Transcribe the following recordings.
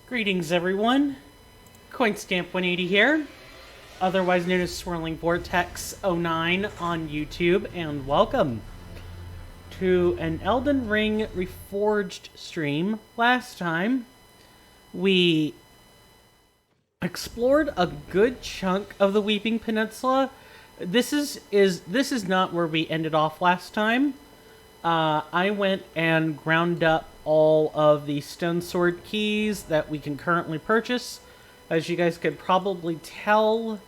Greetings, everyone. CoinStamp180 here, otherwise known as Swirling Vortex 09 on YouTube, and welcome to an Elden Ring Reforged stream. Last time, we explored a good chunk of the Weeping Peninsula. This is not where we ended off last time. I went and ground up all of the stone sword keys that we can currently purchase. As you guys could probably tell,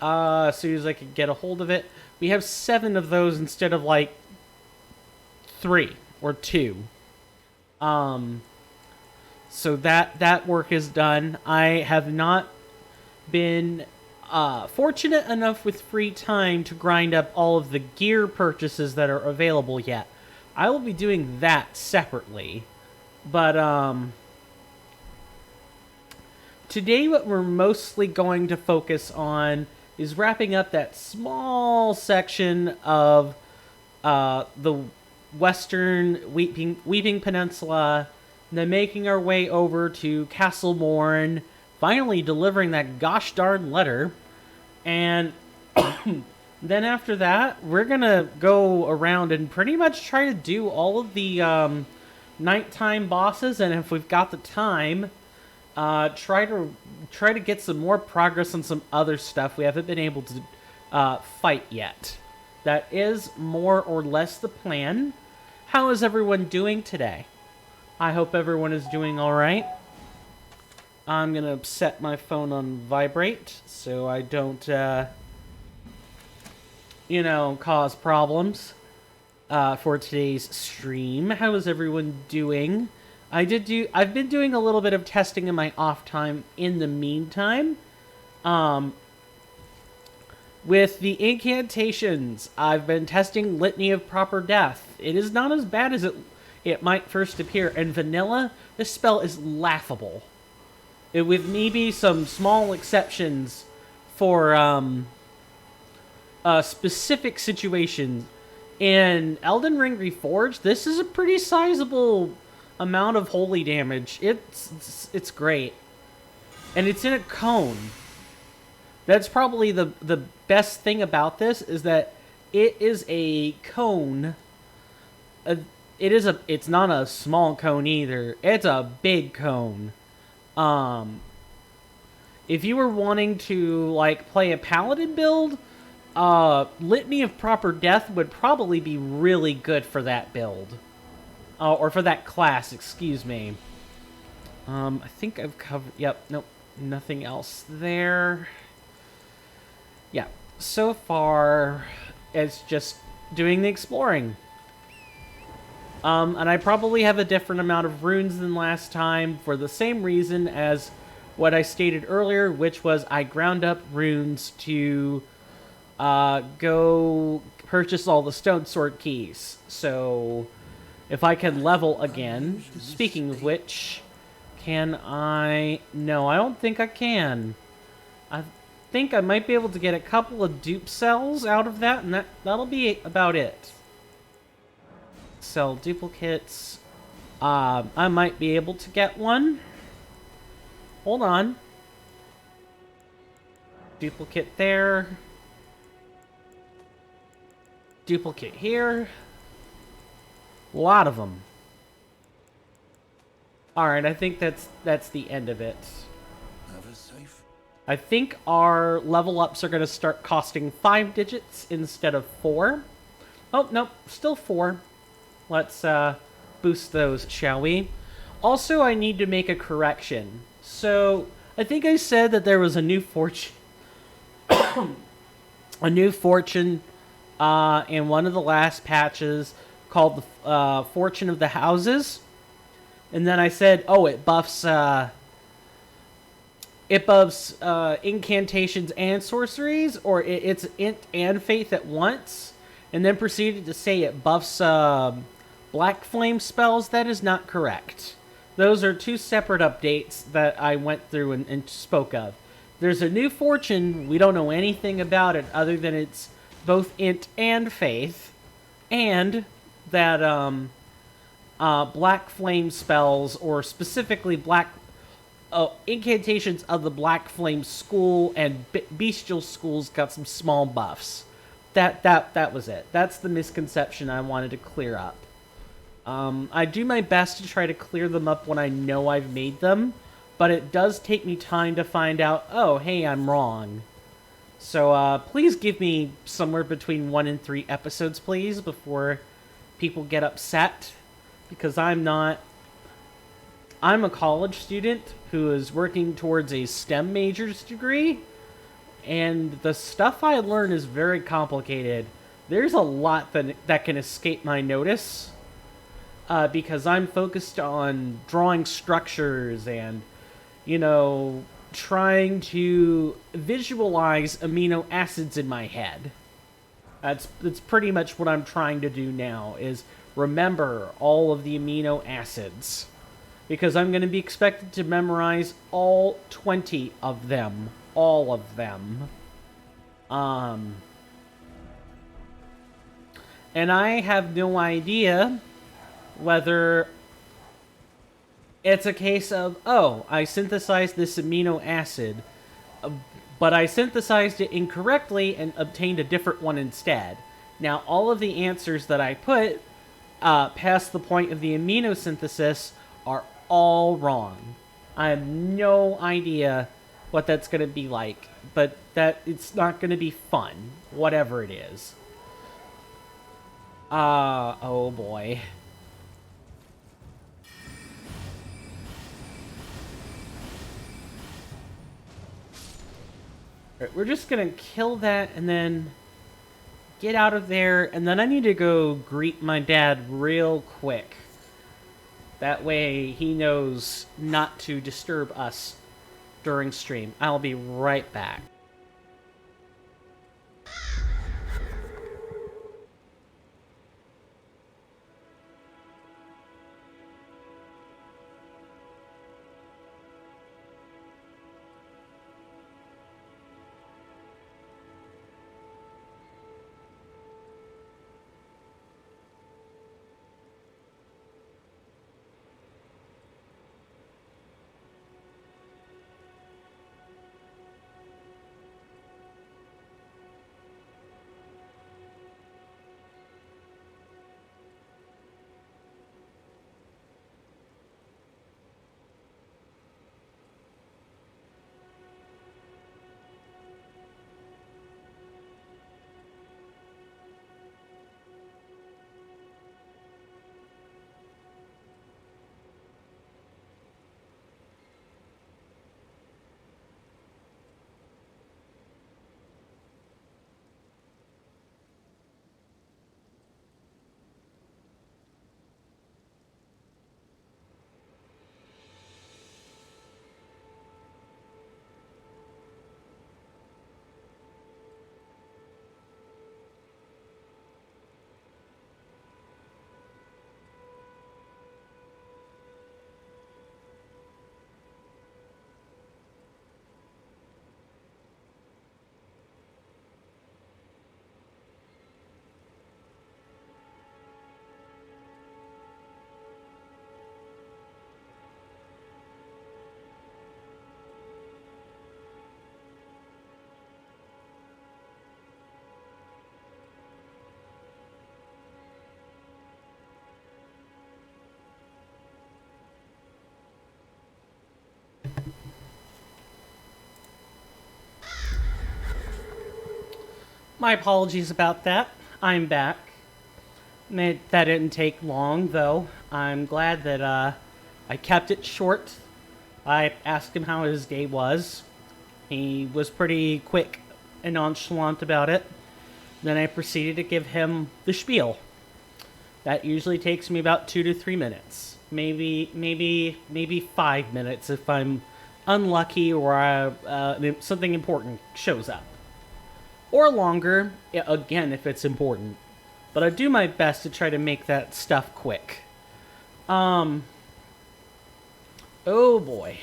as soon as I could get a hold of it, we have 7 of those instead of like 3 or 2. So that work is done. I have not been fortunate enough with free time to grind up all of the gear purchases that are available yet. I will be doing that separately. But today what we're mostly going to focus on is wrapping up that small section of the western Weeping Peninsula, then making our way over to Castle Morne, finally delivering that gosh darn letter, and then after that, we're gonna go around and pretty much try to do all of the nighttime bosses, and if we've got the time, try to get some more progress on some other stuff we haven't been able to fight yet. That is more or less the plan. How is everyone doing today? I hope everyone is doing all right. I'm gonna set my phone on vibrate so I don't cause problems for today's stream. How is everyone doing? I've been doing a little bit of testing in my off time in the meantime. With the incantations, I've been testing Litany of Proper Death. It is not as bad as it might first appear. And vanilla, this spell is laughable. With maybe some small exceptions for specific situations. In Elden Ring Reforged, this is a pretty sizable amount of holy damage. It's great. And it's in a cone. That's probably the best thing about this, is that it is a cone. It's not a small cone either. It's a big cone. If you were wanting to like play a paladin build, Litany of Proper Death would probably be really good for that build. Or for that class, excuse me. I think I've covered... Yep, nope, nothing else there. Yeah, so far, it's just doing the exploring. And I probably have a different amount of runes than last time for the same reason as what I stated earlier, which was I ground up runes to go purchase all the stone sword keys. So if I can level again, speaking of which, can I... No, I don't think I can. I think I might be able to get a couple of dupe cells out of that, and that'll be about it. Sell duplicates. I might be able to get one. Hold on. Duplicate there. Duplicate here. A lot of them. Alright, I think that's the end of it. I think our level ups are going to start costing 5 digits instead of 4. Oh, nope, still 4. Let's boost those, shall we? Also, I need to make a correction. So, I think I said that there was a new fortune... a new fortune in one of the last patches called the Fortune of the Houses. And then I said, oh, it buffs incantations and sorceries, or it's int and faith at once. And then proceeded to say it buffs black flame spells. That is not correct. Those are 2 separate updates that I went through and spoke of. There's a new fortune. We don't know anything about it other than it's both int and faith. And that black flame spells, or specifically black incantations of the Black Flame School and Bestial Schools got some small buffs. That was it. That's the misconception I wanted to clear up. I do my best to try to clear them up when I know I've made them, but it does take me time to find out, oh, hey, I'm wrong. So please give me somewhere between 1 and 3 episodes, please, before people get upset, because I'm a college student who is working towards a STEM major's degree, and the stuff I learn is very complicated. There's a lot that can escape my notice, because I'm focused on drawing structures and, trying to visualize amino acids in my head. That's pretty much what I'm trying to do now, is remember all of the amino acids. Because I'm going to be expected to memorize all 20 of them. All of them. And I have no idea whether it's a case of, oh, I synthesized this amino acid, but I synthesized it incorrectly and obtained a different one instead. Now, all of the answers that I put past the point of the amino synthesis are all wrong. I have no idea what that's going to be like, but that it's not going to be fun, whatever it is. Oh boy. Alright, we're just going to kill that and then get out of there, and then I need to go greet my dad real quick. That way he knows not to disturb us during stream. I'll be right back. My apologies about that. I'm back. That didn't take long, though. I'm glad that I kept it short. I asked him how his day was. He was pretty quick and nonchalant about it. Then I proceeded to give him the spiel. That usually takes me about 2 to 3 minutes. Maybe 5 minutes if I'm unlucky or something important shows up. Or longer, again, if it's important. But I do my best to try to make that stuff quick. Oh boy.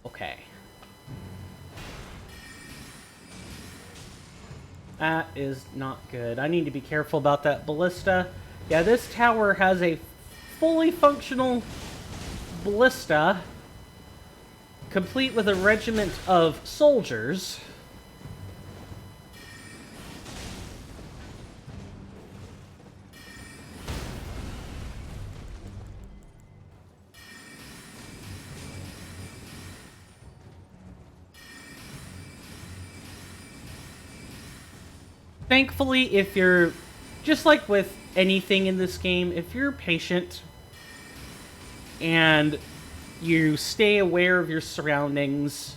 Okay. That is not good. I need to be careful about that ballista. Yeah, this tower has a fully functional ballista. complete with a regiment of soldiers. Thankfully, if you're, just like with anything in this game, if you're patient and you stay aware of your surroundings,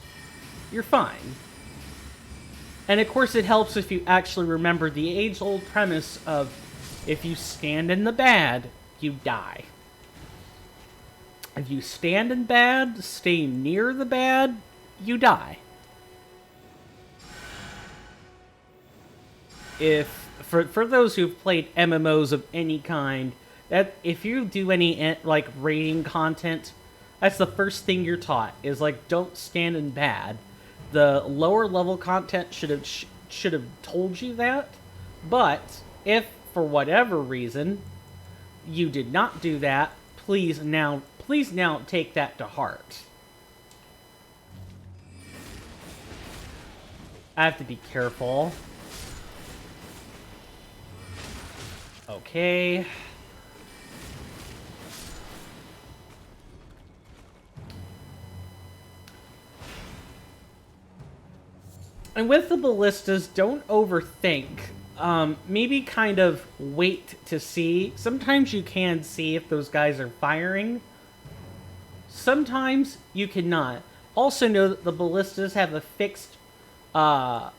you're fine. And of course it helps if you actually remember the age-old premise of if you stand in the bad, you die. If you stand in bad, stay near the bad, you die. For those who've played MMOs of any kind, that if you do any like raiding content, that's the first thing you're taught is like don't stand in bad. The lower level content should have told you that, but if for whatever reason you did not do that, please now take that to heart. I have to be careful. Okay. And with the ballistas, don't overthink. Maybe kind of wait to see. Sometimes you can see if those guys are firing. Sometimes you cannot. Also know that the ballistas have a fixed point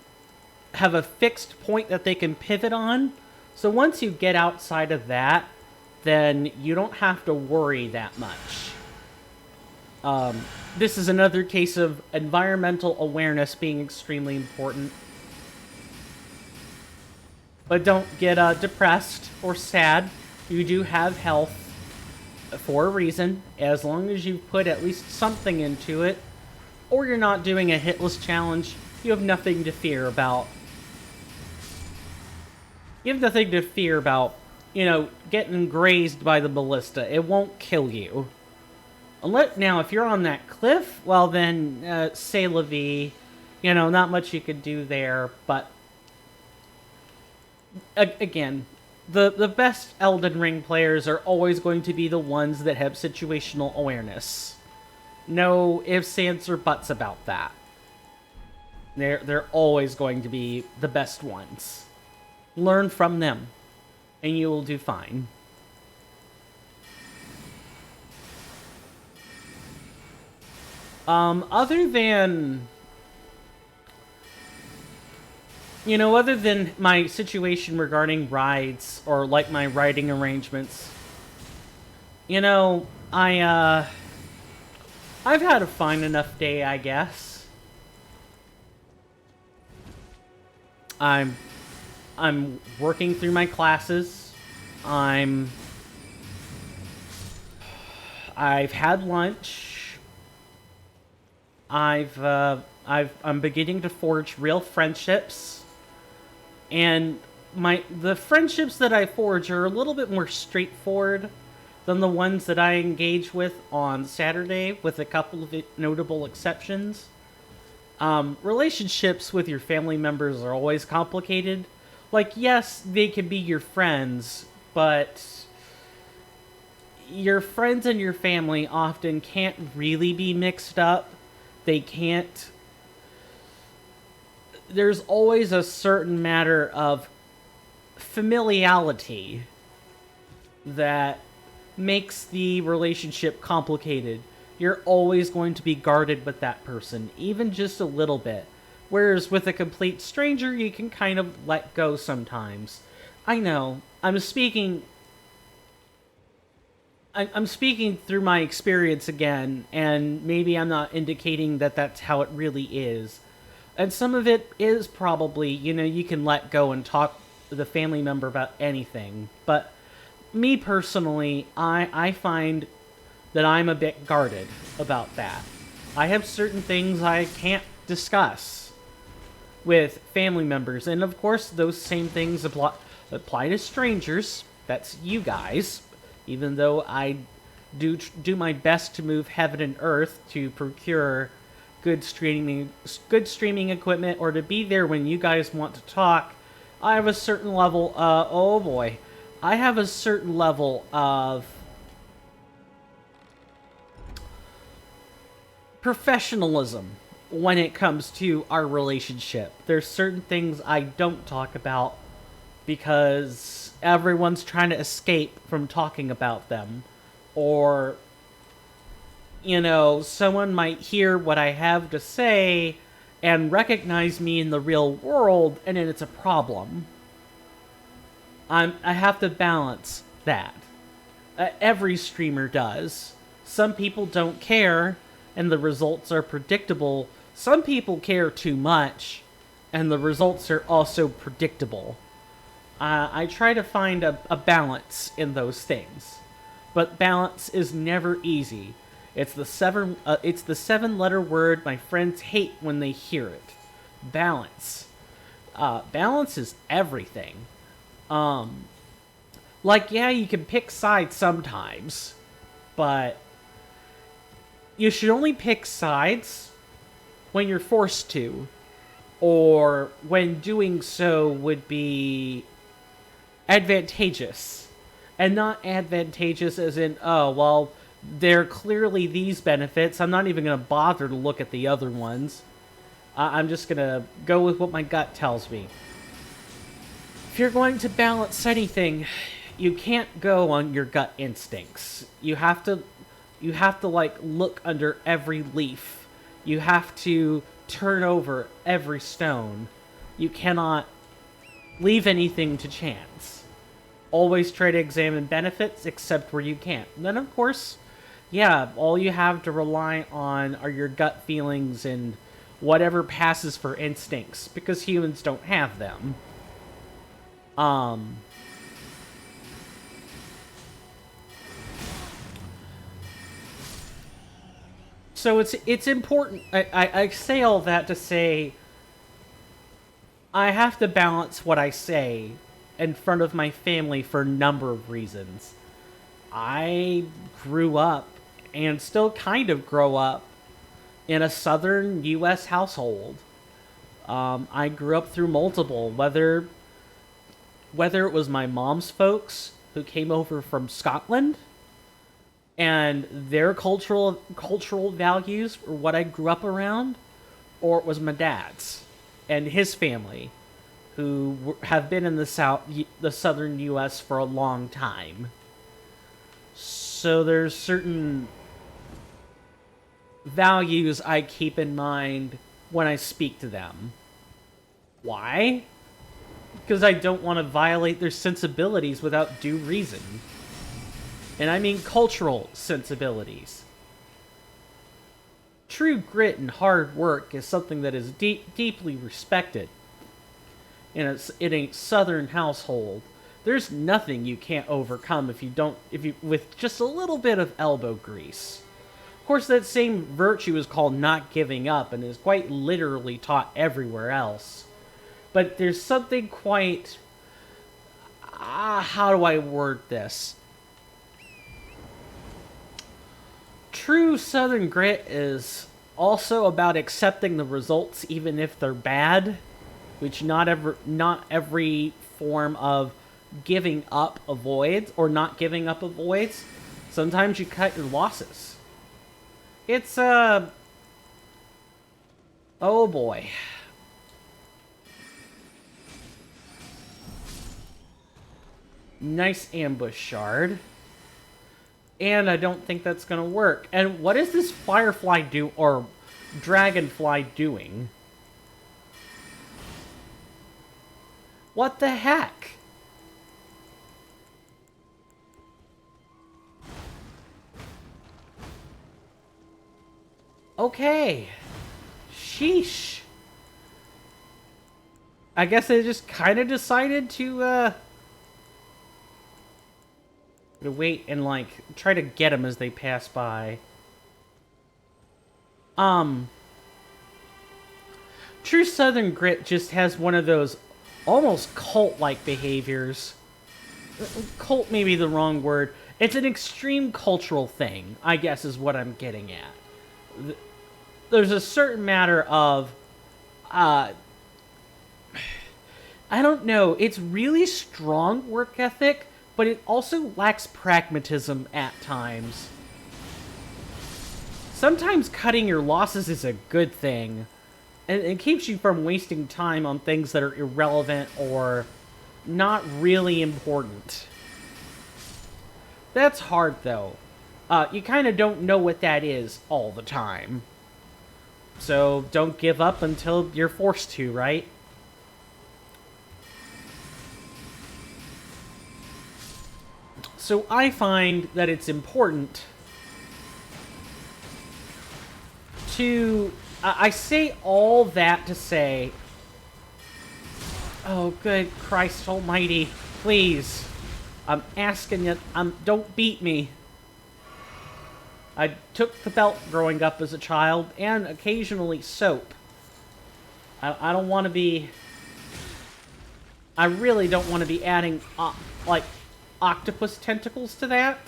that they can pivot on. So once you get outside of that, then you don't have to worry that much. This is another case of environmental awareness being extremely important. But don't get depressed or sad. You do have health for a reason. As long as you put at least something into it, or you're not doing a hitless challenge, you have nothing to fear about. You have nothing to fear about, getting grazed by the ballista. It won't kill you. Now, if you're on that cliff, well then, c'est la vie. Not much you could do there, but... Again, the best Elden Ring players are always going to be the ones that have situational awareness. No ifs, ands, or buts about that. They're always going to be the best ones. Learn from them, and you will do fine. Other than my situation regarding rides, or like my riding arrangements, I've had a fine enough day, I guess. I'm working through my classes. I've had lunch. I'm beginning to forge real friendships. And the friendships that I forge are a little bit more straightforward than the ones that I engage with on Saturday, with a couple of notable exceptions. Relationships with your family members are always complicated. Like, yes, they can be your friends, but your friends and your family often can't really be mixed up. They can't... There's always a certain matter of familiarity that makes the relationship complicated. You're always going to be guarded with that person, even just a little bit. Whereas with a complete stranger, you can kind of let go sometimes. I know, I'm speaking through my experience again, and maybe I'm not indicating that that's how it really is. And some of it is probably, you can let go and talk to the family member about anything. But me personally, I find that I'm a bit guarded about that. I have certain things I can't discuss with family members, and of course those same things apply to strangers. That's you guys. Even though I do my best to move heaven and earth to procure good streaming equipment, or to be there when you guys want to talk, I have a certain level. Oh boy, I have a certain level of professionalism when it comes to our relationship. There's certain things I don't talk about because everyone's trying to escape from talking about them. Or, someone might hear what I have to say and recognize me in the real world, and then it's a problem. I have to balance that. Every streamer does. Some people don't care, and the results are predictable. Some people care too much, and the results are also predictable. I try to find a balance in those things, but balance is never easy. It's the seven-letter word my friends hate when they hear it. Balance. Balance is everything. Yeah, you can pick sides sometimes, but you should only pick sides when you're forced to, or when doing so would be advantageous. And not advantageous as in, oh, well, there are clearly these benefits. I'm not even going to bother to look at the other ones. I'm just going to go with what my gut tells me. If you're going to balance anything, you can't go on your gut instincts. You have to look under every leaf. You have to turn over every stone. You cannot leave anything to chance. Always try to examine benefits, except where you can't. And then, of course, yeah, all you have to rely on are your gut feelings and whatever passes for instincts, because humans don't have them. So it's important. I say all that to say I have to balance what I say in front of my family for a number of reasons. I grew up, and still kind of grow up, in a southern U.S. household. I grew up through multiple, whether it was my mom's folks who came over from Scotland, and their cultural values were what I grew up around, or it was my dad's and his family, who have been in the southern U.S. for a long time. So there's certain values I keep in mind when I speak to them. Why? Because I don't want to violate their sensibilities without due reason. And I mean cultural sensibilities. True grit and hard work is something that is deeply respected in a southern household. There's nothing you can't overcome if you with just a little bit of elbow grease. Of course, that same virtue is called not giving up and is quite literally taught everywhere else. But there's something quite... how do I word this? True Southern grit is also about accepting the results even if they're bad, which not every form of giving up avoids, or not giving up avoids. Sometimes you cut your losses. It's oh boy. Nice ambush shard. And I don't think that's gonna work. And what is this firefly or dragonfly doing? What the heck? Okay. Sheesh. I guess they just kind of decided to wait and, try to get them as they pass by. True Southern grit just has one of those almost cult-like behaviors. Cult may be the wrong word. It's an extreme cultural thing, I guess is what I'm getting at. there's a certain matter of, uh, I don't know, it's really strong work ethic, but it also lacks pragmatism at times. Sometimes cutting your losses is a good thing, and it keeps you from wasting time on things that are irrelevant or not really important. That's hard, though. You kind of don't know what that is all the time. So don't give up until you're forced to, right? So I find that it's important to... I say all that to say... Oh, good Christ almighty. Please. I'm asking you... don't beat me. I took the belt growing up as a child, and occasionally soap. I don't want to be... I really don't want to be adding, like, octopus tentacles to that.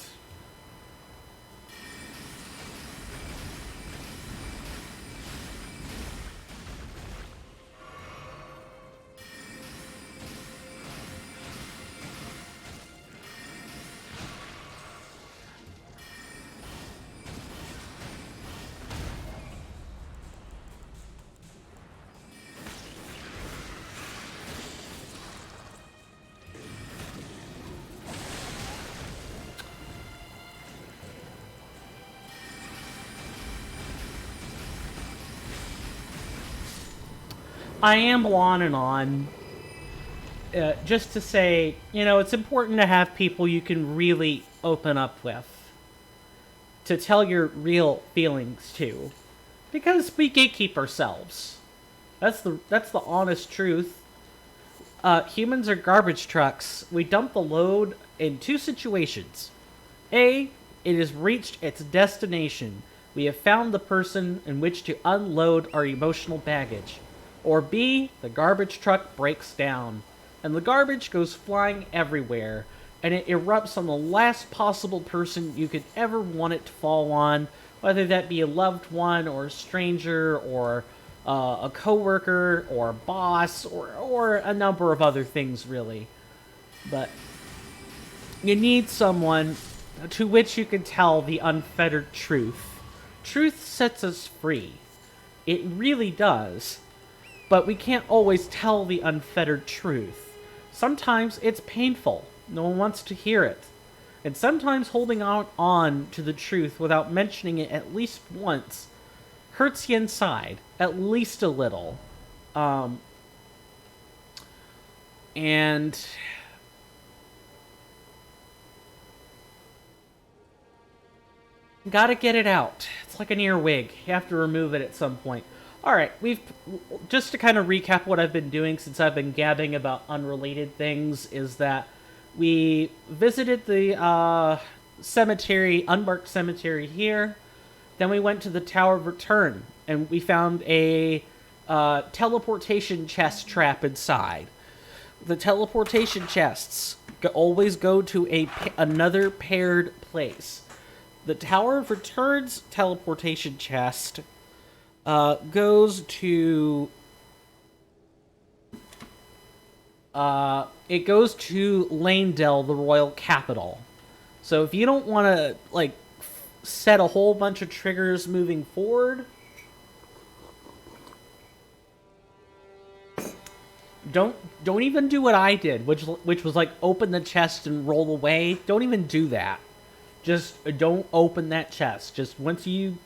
I amble on and on, just to say, it's important to have people you can really open up with, to tell your real feelings to, because we gatekeep ourselves. That's the honest truth. Humans are garbage trucks. We dump the load in two situations. A, it has reached its destination. We have found the person in which to unload our emotional baggage. Or B, the garbage truck breaks down, and the garbage goes flying everywhere, and it erupts on the last possible person you could ever want it to fall on, whether that be a loved one, or a stranger, or a coworker, or a boss, or a number of other things, really. But you need someone to which you can tell the unfettered truth. Truth sets us free. It really does. But we can't always tell the unfettered truth. Sometimes it's painful. No one wants to hear it. And sometimes holding on to the truth without mentioning it at least once hurts you inside, at least a little. And gotta get it out. It's like an earwig. You have to remove it at some point. Alright, just to kind of recap what I've been doing since I've been gabbing about unrelated things, is that we visited the cemetery, unmarked cemetery here, then we went to the Tower of Return, and we found a teleportation chest trap inside. The teleportation chests always go to another paired place. The Tower of Return's teleportation chest goes to Lanedell, the royal capital. So if you don't want to set a whole bunch of triggers moving forward, don't even do what I did, which was open the chest and roll away. Don't even do that. Just don't open that chest. Just once you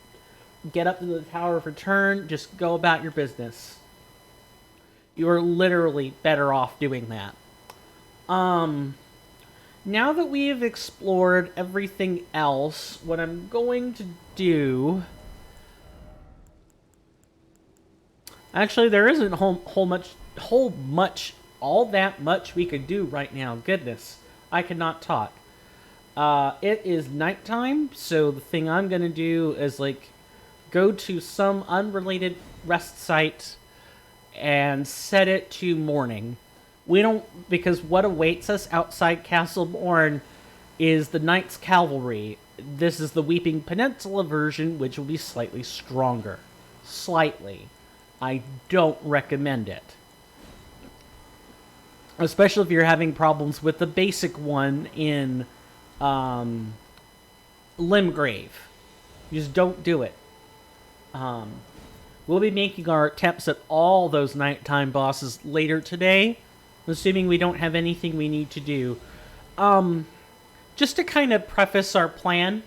get up to the Tower of Return, just go about your business. You are literally better off doing that. Now that we have explored everything else, what I'm going to do... Actually, there isn't all that much we could do right now. Goodness, I cannot talk. It is nighttime, so the thing I'm going to do is, go to some unrelated rest site and set it to morning. Because what awaits us outside Castle Morne is the Knights Cavalry. This is the Weeping Peninsula version, which will be slightly stronger. slightly. I don't recommend it. Especially if you're having problems with the basic one in Limgrave. You just don't do it. We'll be making our attempts at all those nighttime bosses later today, assuming we don't have anything we need to do. Just to kind of preface our plan,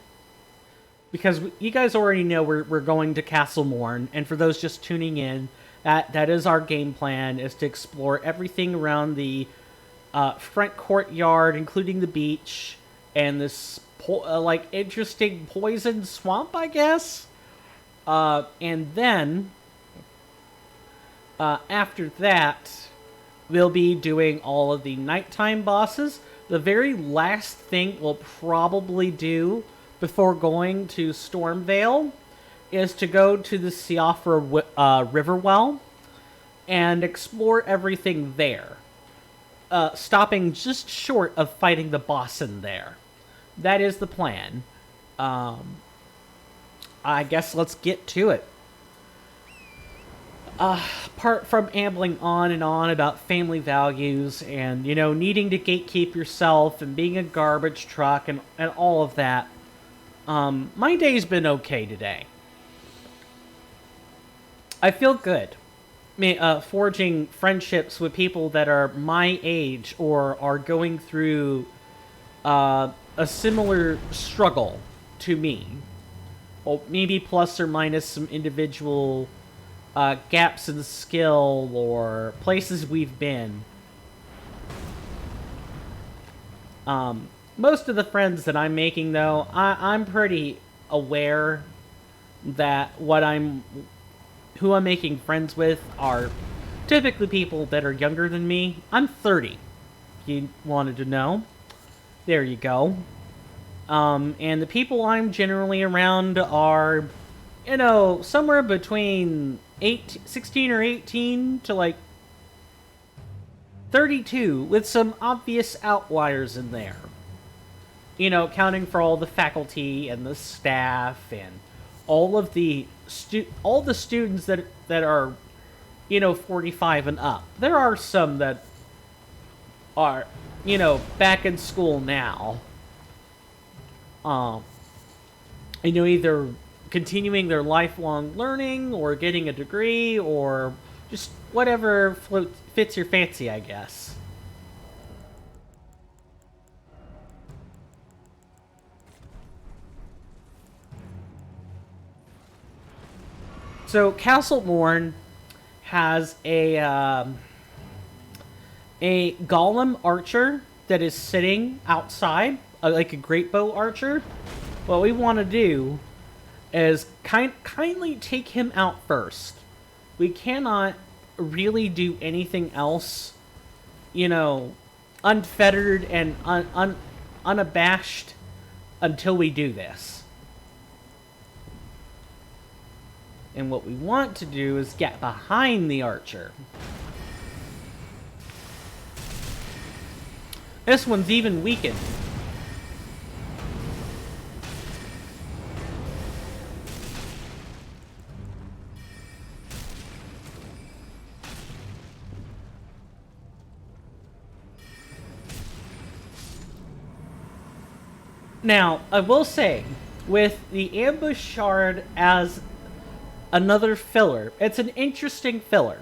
because you guys already know we're going to Castle Morne, and for those just tuning in, that is our game plan, is to explore everything around the front courtyard, including the beach, and this interesting poison swamp, I guess. And then, after that, we'll be doing all of the nighttime bosses. The very last thing we'll probably do before going to Stormvale is to go to the Siofra Riverwell and explore everything there, stopping just short of fighting the boss in there. That is the plan. I guess let's get to it. Apart from ambling on and on about family values and, needing to gatekeep yourself and being a garbage truck and all of that, my day's been okay today. I feel good. Forging friendships with people that are my age or are going through a similar struggle to me. Well, maybe plus or minus some individual gaps in skill or places we've been. Most of the friends that I'm making, though, I'm pretty aware that who I'm making friends with are typically people that are younger than me. I'm 30, if you wanted to know. There you go. And the people I'm generally around are, somewhere between 16 or 18 to 32, with some obvious outliers in there. Counting for all the faculty and the staff and all of the students that are, 45 and up. There are some that are, back in school now. Either continuing their lifelong learning or getting a degree or just whatever fits your fancy, I guess. So Castle Morne has a golem archer that is sitting outside, like a great bow archer. What we want to do is kindly take him out first. We cannot really do anything else, unfettered and unabashed until we do this. And what we want to do is get behind the archer. This one's even weakened. Now, I will say, with the ambush shard as another filler, it's an interesting filler.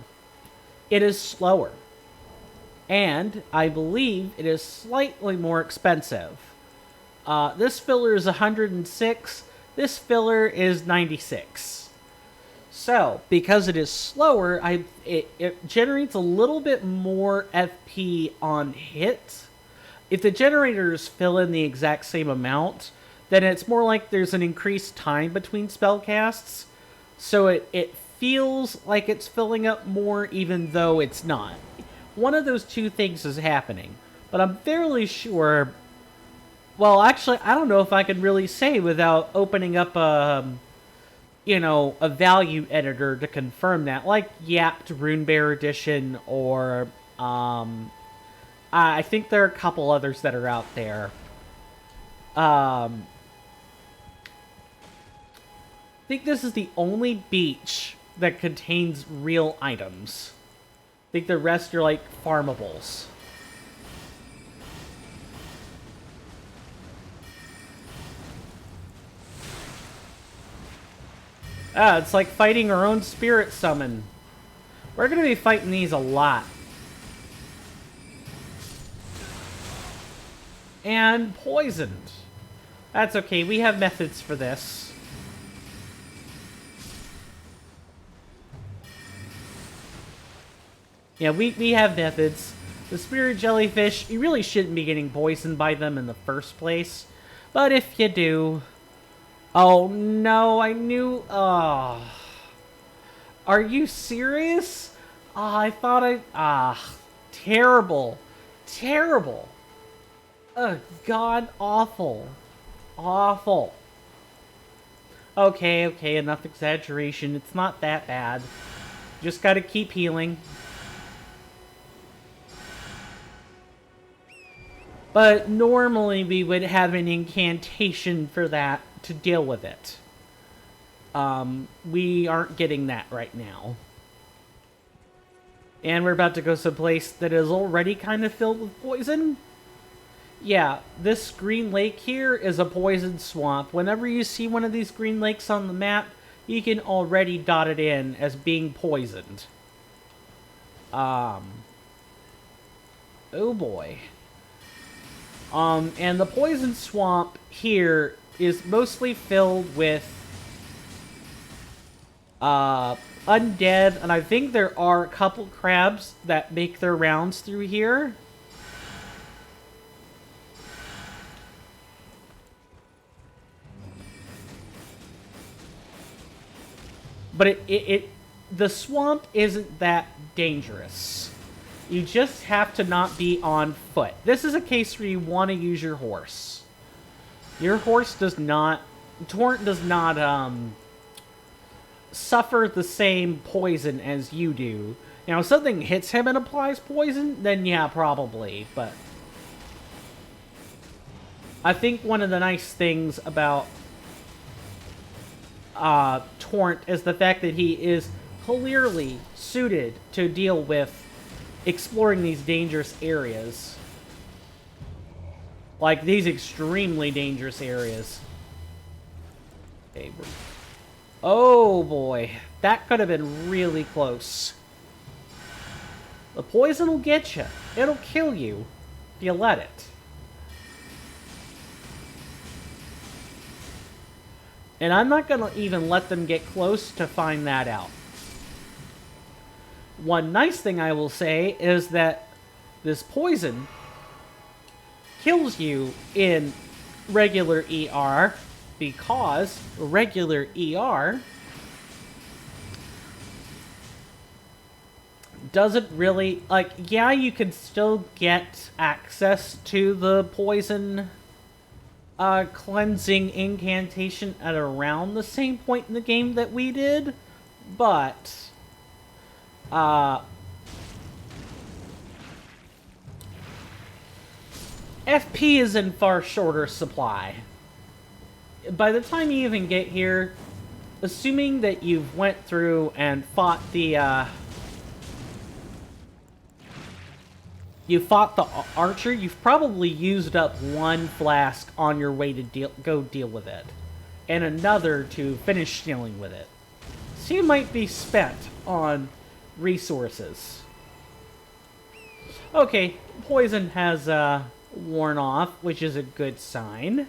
It is slower. And I believe it is slightly more expensive. This filler is 106. This filler is 96. So, because it is slower, it generates a little bit more FP on hit. If the generators fill in the exact same amount, then it's more like there's an increased time between spell casts. So it feels like it's filling up more even though it's not. One of those two things is happening. But I'm fairly sure... Well, actually, I don't know if I can really say without opening up a value editor to confirm that. Like Yapt Runebear Edition or... I think there are a couple others that are out there. I think this is the only beach that contains real items. I think the rest are like farmables. Ah, it's like fighting our own spirit summon. We're gonna be fighting these a lot. And poisoned. That's okay, we have methods for this. Yeah, we have methods. The spirit jellyfish, you really shouldn't be getting poisoned by them in the first place. But if you do... Oh no, I knew... Oh. Are you serious? Oh, I thought I... Ah, terrible. Terrible. Ugh, god awful. Awful. Okay, okay, enough exaggeration. It's not that bad. Just gotta keep healing. But normally we would have an incantation for that to deal with it. We aren't getting that right now. And we're about to go someplace that is already kind of filled with poison. Yeah, this green lake here is a poison swamp. Whenever you see one of these green lakes on the map, you can already dot it in as being poisoned. Oh boy. And the poison swamp here is mostly filled with undead, and I think there are a couple crabs that make their rounds through here. But the swamp isn't that dangerous. You just have to not be on foot. This is a case where you want to use your horse. Your horse does not... Torrent does not, suffer the same poison as you do. Now, if something hits him and applies poison, then yeah, probably, but... I think one of the nice things about Torrent is the fact that he is clearly suited to deal with exploring these dangerous areas. Like, these extremely dangerous areas. Okay, oh boy. That could have been really close. The poison will get you. It'll kill you if you let it. And I'm not going to even let them get close to find that out. One nice thing I will say is that this poison kills you in regular ER because regular ER doesn't really... Like, yeah, you can still get access to the poison cleansing incantation at around the same point in the game that we did, but FP is in far shorter supply. By the time you even get here, assuming that you've went through and fought the archer, you've probably used up one flask on your way to go deal with it, and another to finish dealing with it. So you might be spent on resources. Okay, poison has worn off, which is a good sign.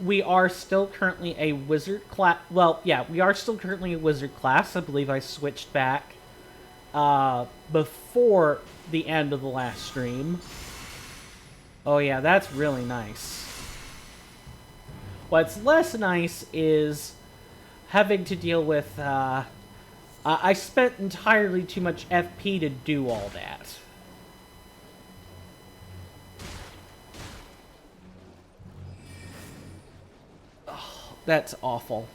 We are still currently a wizard class. Well, yeah, we are still currently a wizard class. I believe I switched back before the end of the last stream. Oh yeah, that's really nice. What's less nice is having to deal with, I spent entirely too much FP to do all that. Oh, that's awful.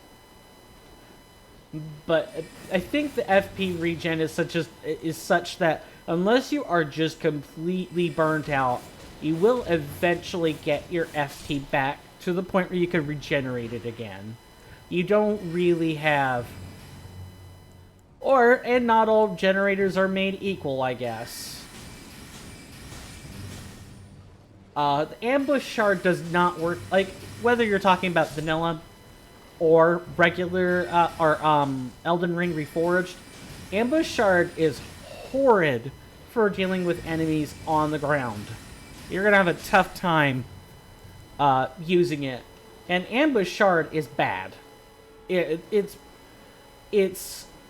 But I think the FP regen is such that unless you are just completely burnt out, you will eventually get your FP back to the point where you can regenerate it again. You don't really have... and not all generators are made equal, I guess. The ambush shard does not work, like, whether you're talking about vanilla or regular, Elden Ring Reforged, ambush shard is horrid for dealing with enemies on the ground. You're gonna have a tough time using it. And ambush shard is bad. It's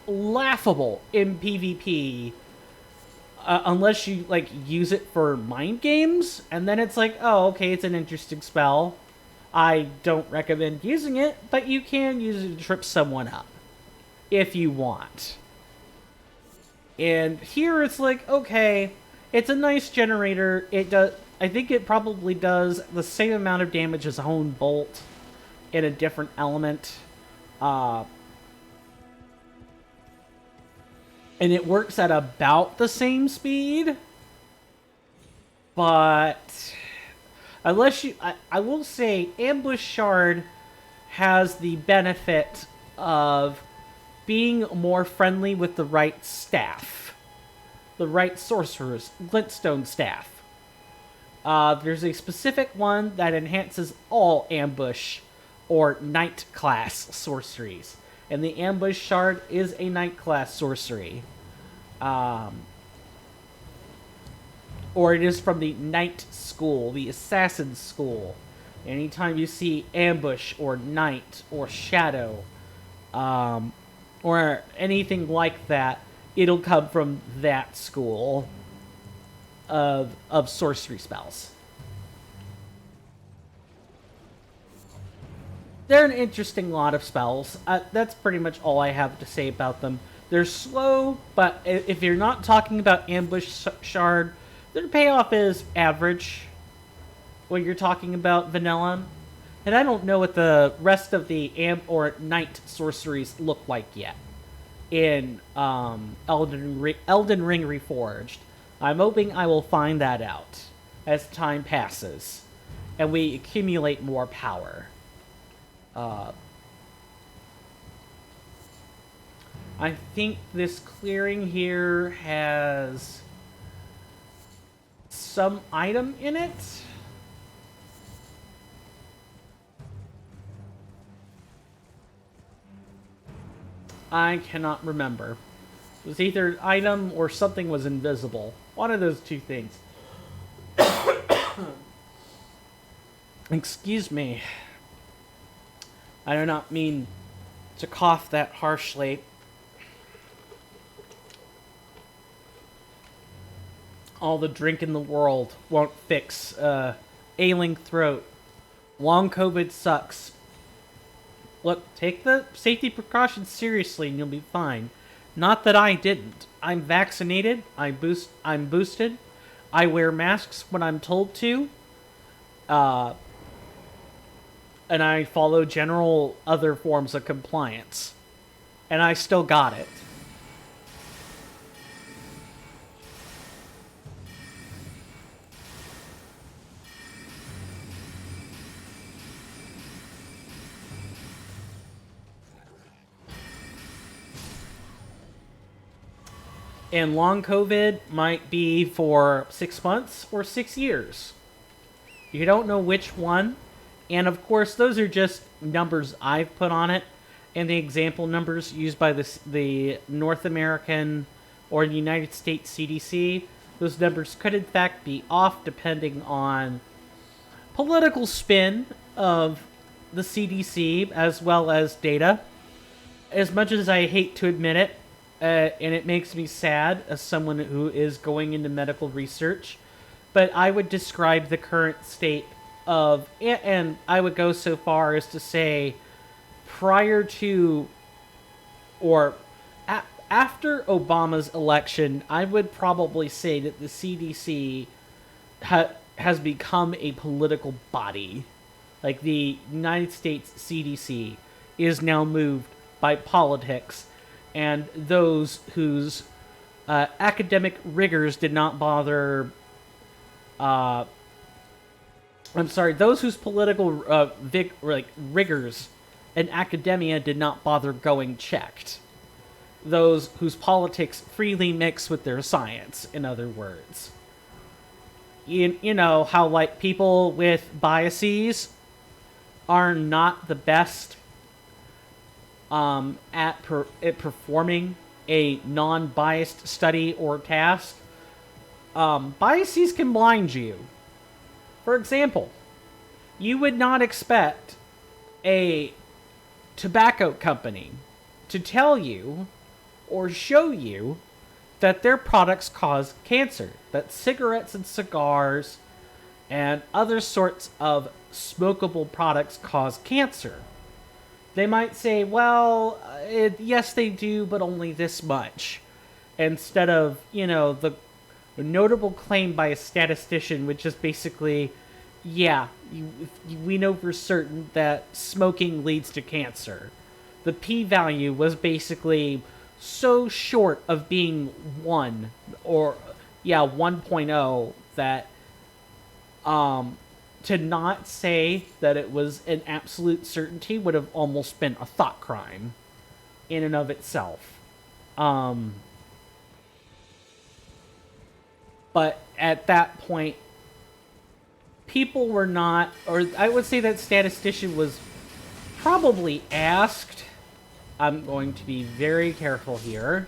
laughable in PvP unless you like use it for mind games, and then it's like, oh, okay, it's an interesting spell. I don't recommend using it, but you can use it to trip someone up if you want. And here it's like, okay, it's a nice generator. It does. I think it probably does the same amount of damage as a Hone Bolt in a different element. And it works at about the same speed. But unless you... I will say Ambush Shard has the benefit of being more friendly with the right staff. The right sorcerers. Glintstone staff. There's a specific one that enhances all ambush or knight class sorceries. And the Ambush Shard is a knight class sorcery. Or it is from the Knight School, the Assassin School. Anytime you see Ambush or Knight or Shadow, or anything like that, it'll come from that school of sorcery spells. They're an interesting lot of spells. That's pretty much all I have to say about them. They're slow, but if you're not talking about Ambush Shard, their payoff is average when you're talking about vanilla. And I don't know what the rest of the Amp or Knight sorceries look like yet in Elden Ring Reforged. I'm hoping I will find that out as time passes and we accumulate more power. I think this clearing here has some item in it. I cannot remember. It was either an item or something was invisible. One of those two things. Excuse me. I do not mean to cough that harshly. All the drink in the world won't fix ailing throat. Long COVID sucks. Look, take the safety precautions seriously and you'll be fine. Not that I didn't. I'm vaccinated. I'm boosted. I wear masks when I'm told to. And I follow general other forms of compliance. And I still got it. And long COVID might be for 6 months or 6 years. You don't know which one. And of course, those are just numbers I've put on it. And the example numbers used by the North American or the United States CDC. Those numbers could in fact be off depending on political spin of the CDC as well as data. As much as I hate to admit it, and it makes me sad as someone who is going into medical research, but I would describe the current state of, and I would go so far as to say, prior to, or after Obama's election, I would probably say that the CDC has become a political body. Like the United States CDC is now moved by politics, and those whose academic rigors did not bother... those whose political rigors and academia did not bother going checked. Those whose politics freely mix with their science, in other words. You know how, like, people with biases are not the best at performing a non-biased study or task. Biases can blind you. For example, you would not expect a tobacco company to tell you or show you that their products cause cancer, that cigarettes and cigars and other sorts of smokable products cause cancer. They might say, well, yes, they do, but only this much. Instead of, the notable claim by a statistician, which is basically, yeah, we know for certain that smoking leads to cancer. The p-value was basically so short of being 1, or, 1.0, that to not say that it was an absolute certainty would have almost been a thought crime in and of itself. But at that point, people were not, or I would say that statistician was probably asked. I'm going to be very careful here.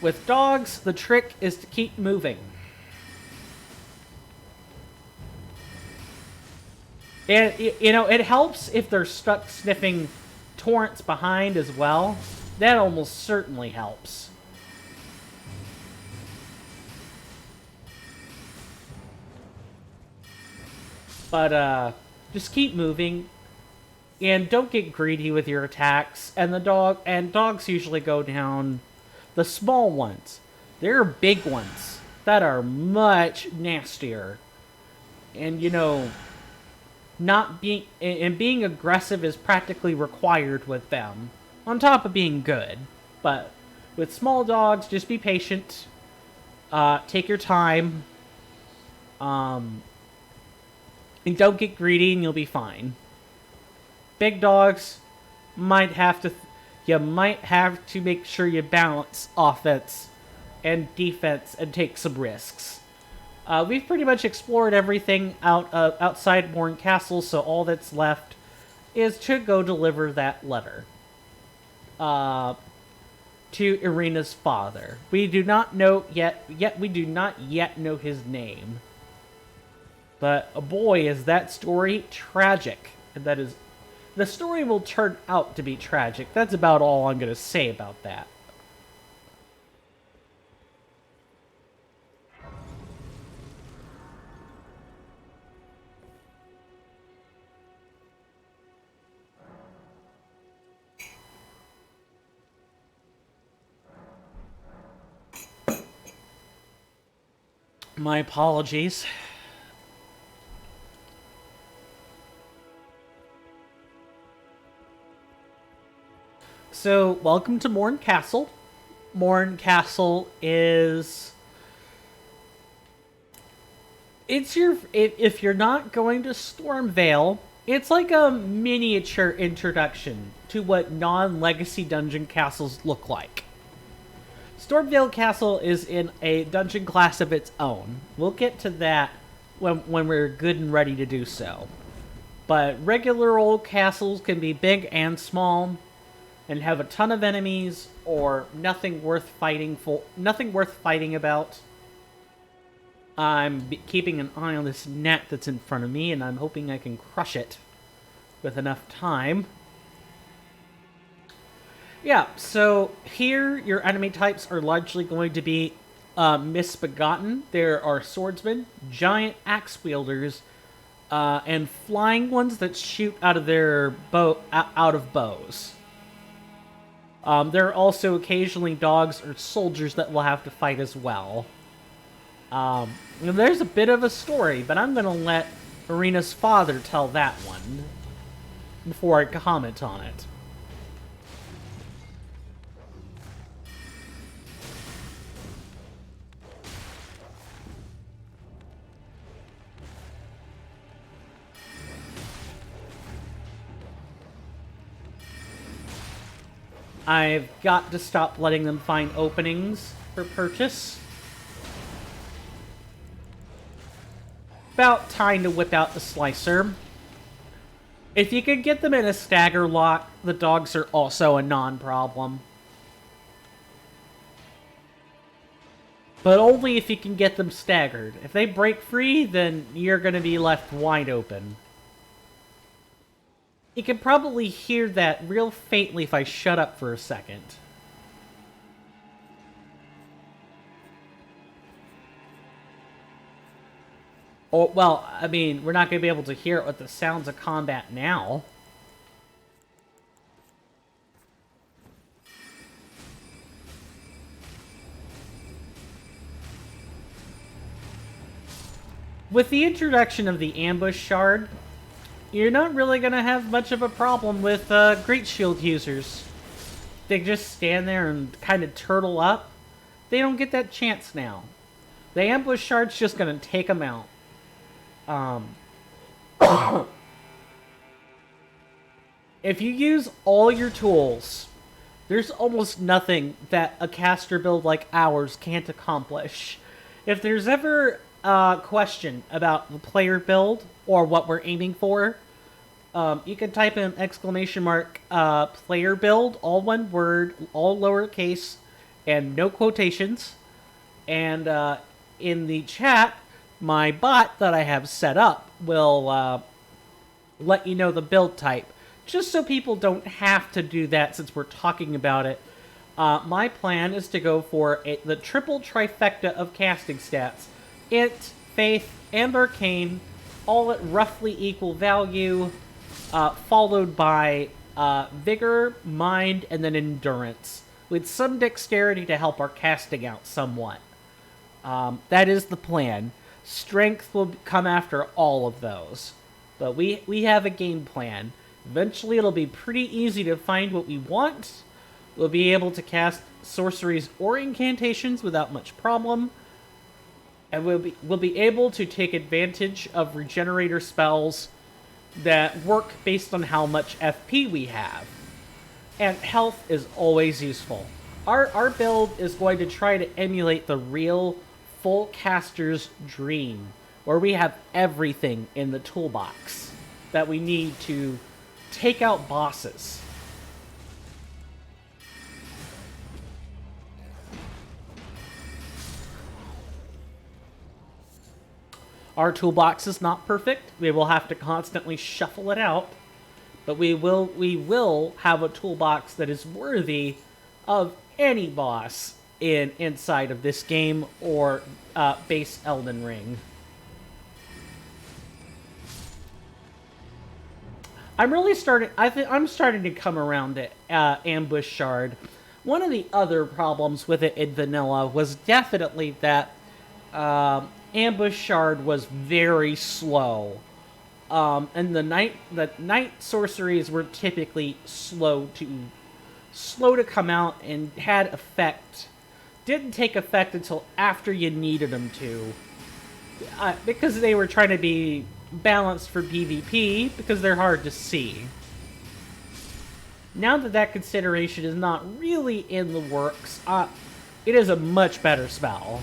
With dogs, the trick is to keep moving. And, it helps if they're stuck sniffing torrents behind as well. That almost certainly helps. But, just keep moving. And don't get greedy with your attacks. And dogs usually go down. The small ones. There are big ones that are much nastier. And, being aggressive is practically required with them. On top of being good. But with small dogs, just be patient. Take your time. And don't get greedy and you'll be fine. Big dogs might have to make sure you balance offense and defense and take some risks. We've pretty much explored everything outside Morne Castle, so all that's left is to go deliver that letter to Irina's father. We do not know we do not yet know his name. But boy, is that story tragic. And the story will turn out to be tragic. That's about all I'm going to say about that. My apologies. So, welcome to Morne Castle. Morne Castle is... If you're not going to Stormvale, it's like a miniature introduction to what non-legacy dungeon castles look like. Stormvale Castle is in a dungeon class of its own. We'll get to that when we're good and ready to do so. But regular old castles can be big and small, and have a ton of enemies, or nothing worth fighting about. I'm keeping an eye on this net that's in front of me, and I'm hoping I can crush it with enough time. Yeah, so here your enemy types are largely going to be misbegotten. There are swordsmen, giant axe wielders, and flying ones that shoot out of their bows. There are also occasionally dogs or soldiers that will have to fight as well. There's a bit of a story, but I'm going to let Irina's father tell that one before I comment on it. I've got to stop letting them find openings for purchase. About time to whip out the slicer. If you could get them in a stagger lock, the dogs are also a non-problem. But only if you can get them staggered. If they break free, then you're going to be left wide open. You can probably hear that real faintly if I shut up for a second. Oh, well, I mean, we're not going to be able to hear it with the sounds of combat now. With the introduction of the ambush shard, you're not really going to have much of a problem with Great Shield users. They just stand there and kind of turtle up. They don't get that chance now. The ambush shard's just going to take them out. If you use all your tools, there's almost nothing that a caster build like ours can't accomplish. If there's ever a question about the player build or what we're aiming for, you can type in !, player build, all one word, all lowercase, and no quotations. And in the chat, my bot that I have set up will let you know the build type. Just so people don't have to do that since we're talking about it. My plan is to go for the triple trifecta of casting stats. Int, Faith, and Arcane, all at roughly equal value, followed by Vigor, Mind, and then Endurance, with some dexterity to help our casting out somewhat. That is the plan. Strength will come after all of those. But we have a game plan. Eventually it'll be pretty easy to find what we want. We'll be able to cast sorceries or incantations without much problem. And we'll be able to take advantage of regenerator spells that work based on how much FP we have. And health is always useful. Our build is going to try to emulate the real full caster's dream, where we have everything in the toolbox that we need to take out bosses. Our toolbox is not perfect. We will have to constantly shuffle it out, but we will have a toolbox that is worthy of any boss inside of this game or base Elden Ring. I'm starting to come around to Ambush Shard. One of the other problems with it in vanilla was definitely that Ambush Shard was very slow. And the night sorceries were typically slow to come out and had effect. Didn't take effect until after you needed them to. Because they were trying to be balanced for PvP, because they're hard to see. Now that consideration is not really in the works, it is a much better spell.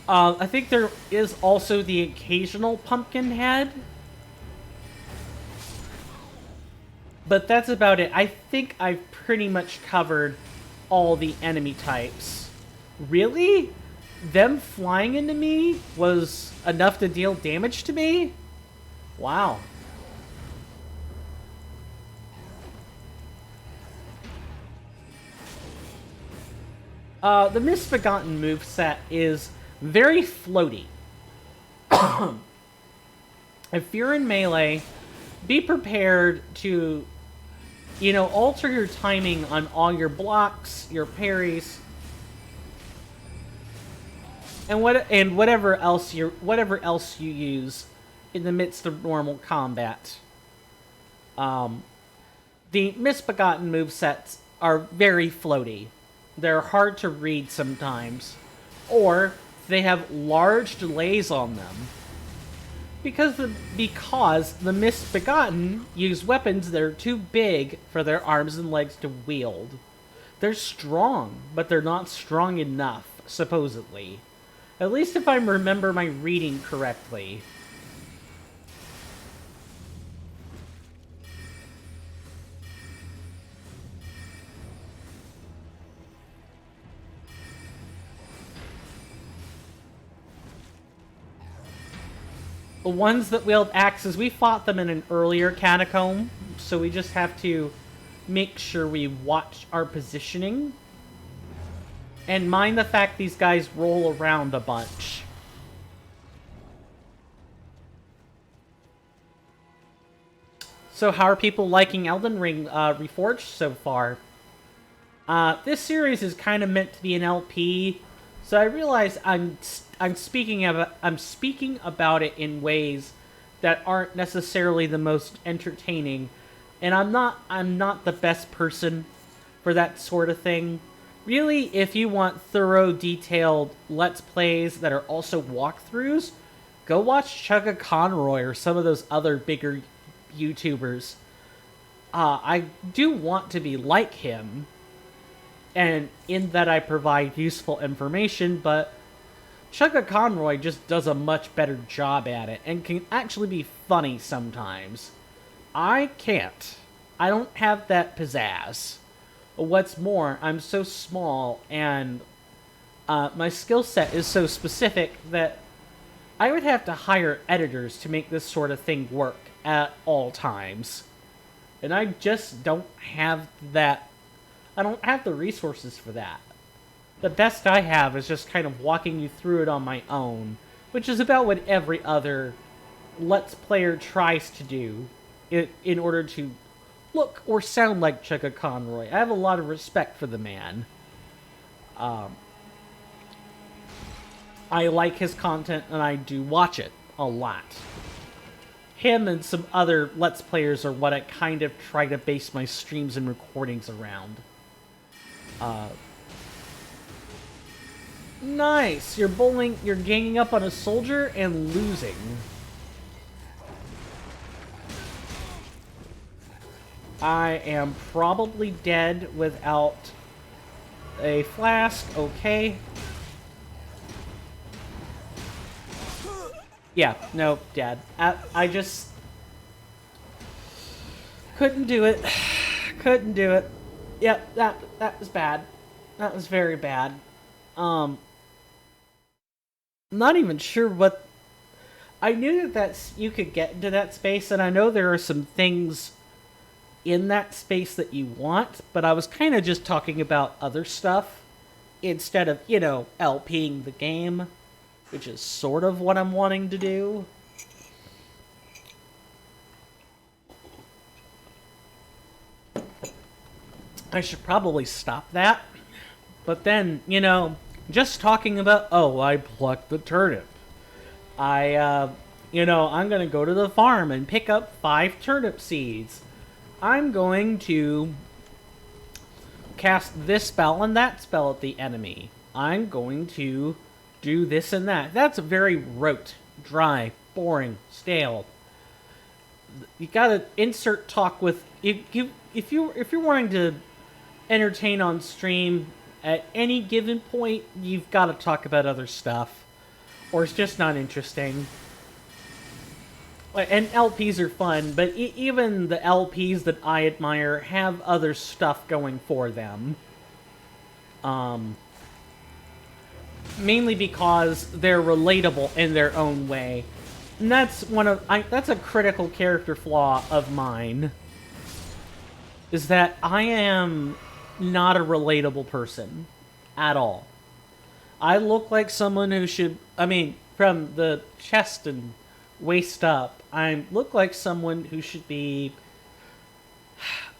I think there is also the occasional pumpkin head. But that's about it. I think I've pretty much covered all the enemy types. Really? Them flying into me was enough to deal damage to me? Wow. The Misbegotten moveset is very floaty. If you're in melee, be prepared to, alter your timing on all your blocks, your parries, and whatever else you use in the midst of normal combat. The Misbegotten movesets are very floaty. They're hard to read sometimes. or they have large delays on them. Because the misbegotten use weapons that are too big for their arms and legs to wield. They're strong, but they're not strong enough, supposedly. At least if I remember my reading correctly. The ones that wield axes, we fought them in an earlier catacomb, so we just have to make sure we watch our positioning. And mind the fact these guys roll around a bunch. So how are people liking Elden Ring Reforged so far? This series is kind of meant to be an LP, so I realize I'm speaking about it in ways that aren't necessarily the most entertaining, and I'm not the best person for that sort of thing. Really, if you want thorough, detailed Let's Plays that are also walkthroughs, go watch Chugga Conroy or some of those other bigger YouTubers. I do want to be like him, and in that I provide useful information, but Chugga Conroy just does a much better job at it, and can actually be funny sometimes. I can't. I don't have that pizzazz. What's more, I'm so small, and my skill set is so specific that I would have to hire editors to make this sort of thing work at all times. And I just don't have that. I don't have the resources for that. The best I have is just kind of walking you through it on my own, which is about what every other Let's Player tries to do in order to look or sound like Chugga Conroy. I have a lot of respect for the man. I like his content, and I do watch it a lot. Him and some other Let's Players are what I kind of try to base my streams and recordings around. Nice! You're ganging up on a soldier and losing. I am probably dead without a flask. Okay. Yeah, no, dead. I just couldn't do it. Couldn't do it. Yep, that was bad. That was very bad. I'm not even sure what. I knew that you could get into that space, and I know there are some things in that space that you want, but I was kind of just talking about other stuff instead of, LPing the game, which is sort of what I'm wanting to do. I should probably stop that. But then, just talking about, I plucked the turnip. I'm going to go to the farm and pick up 5 turnip seeds. I'm going to cast this spell and that spell at the enemy. I'm going to do this and that. That's very rote, dry, boring, stale. You gotta insert talk with if you're wanting to entertain on stream at any given point, you've got to talk about other stuff, or it's just not interesting. And LPs are fun, but even the LPs that I admire have other stuff going for them. Mainly because they're relatable in their own way. And that's that's a critical character flaw of mine. Is that I am not a relatable person at all. I look like someone who should, from the chest and waist up, I look like someone who should be,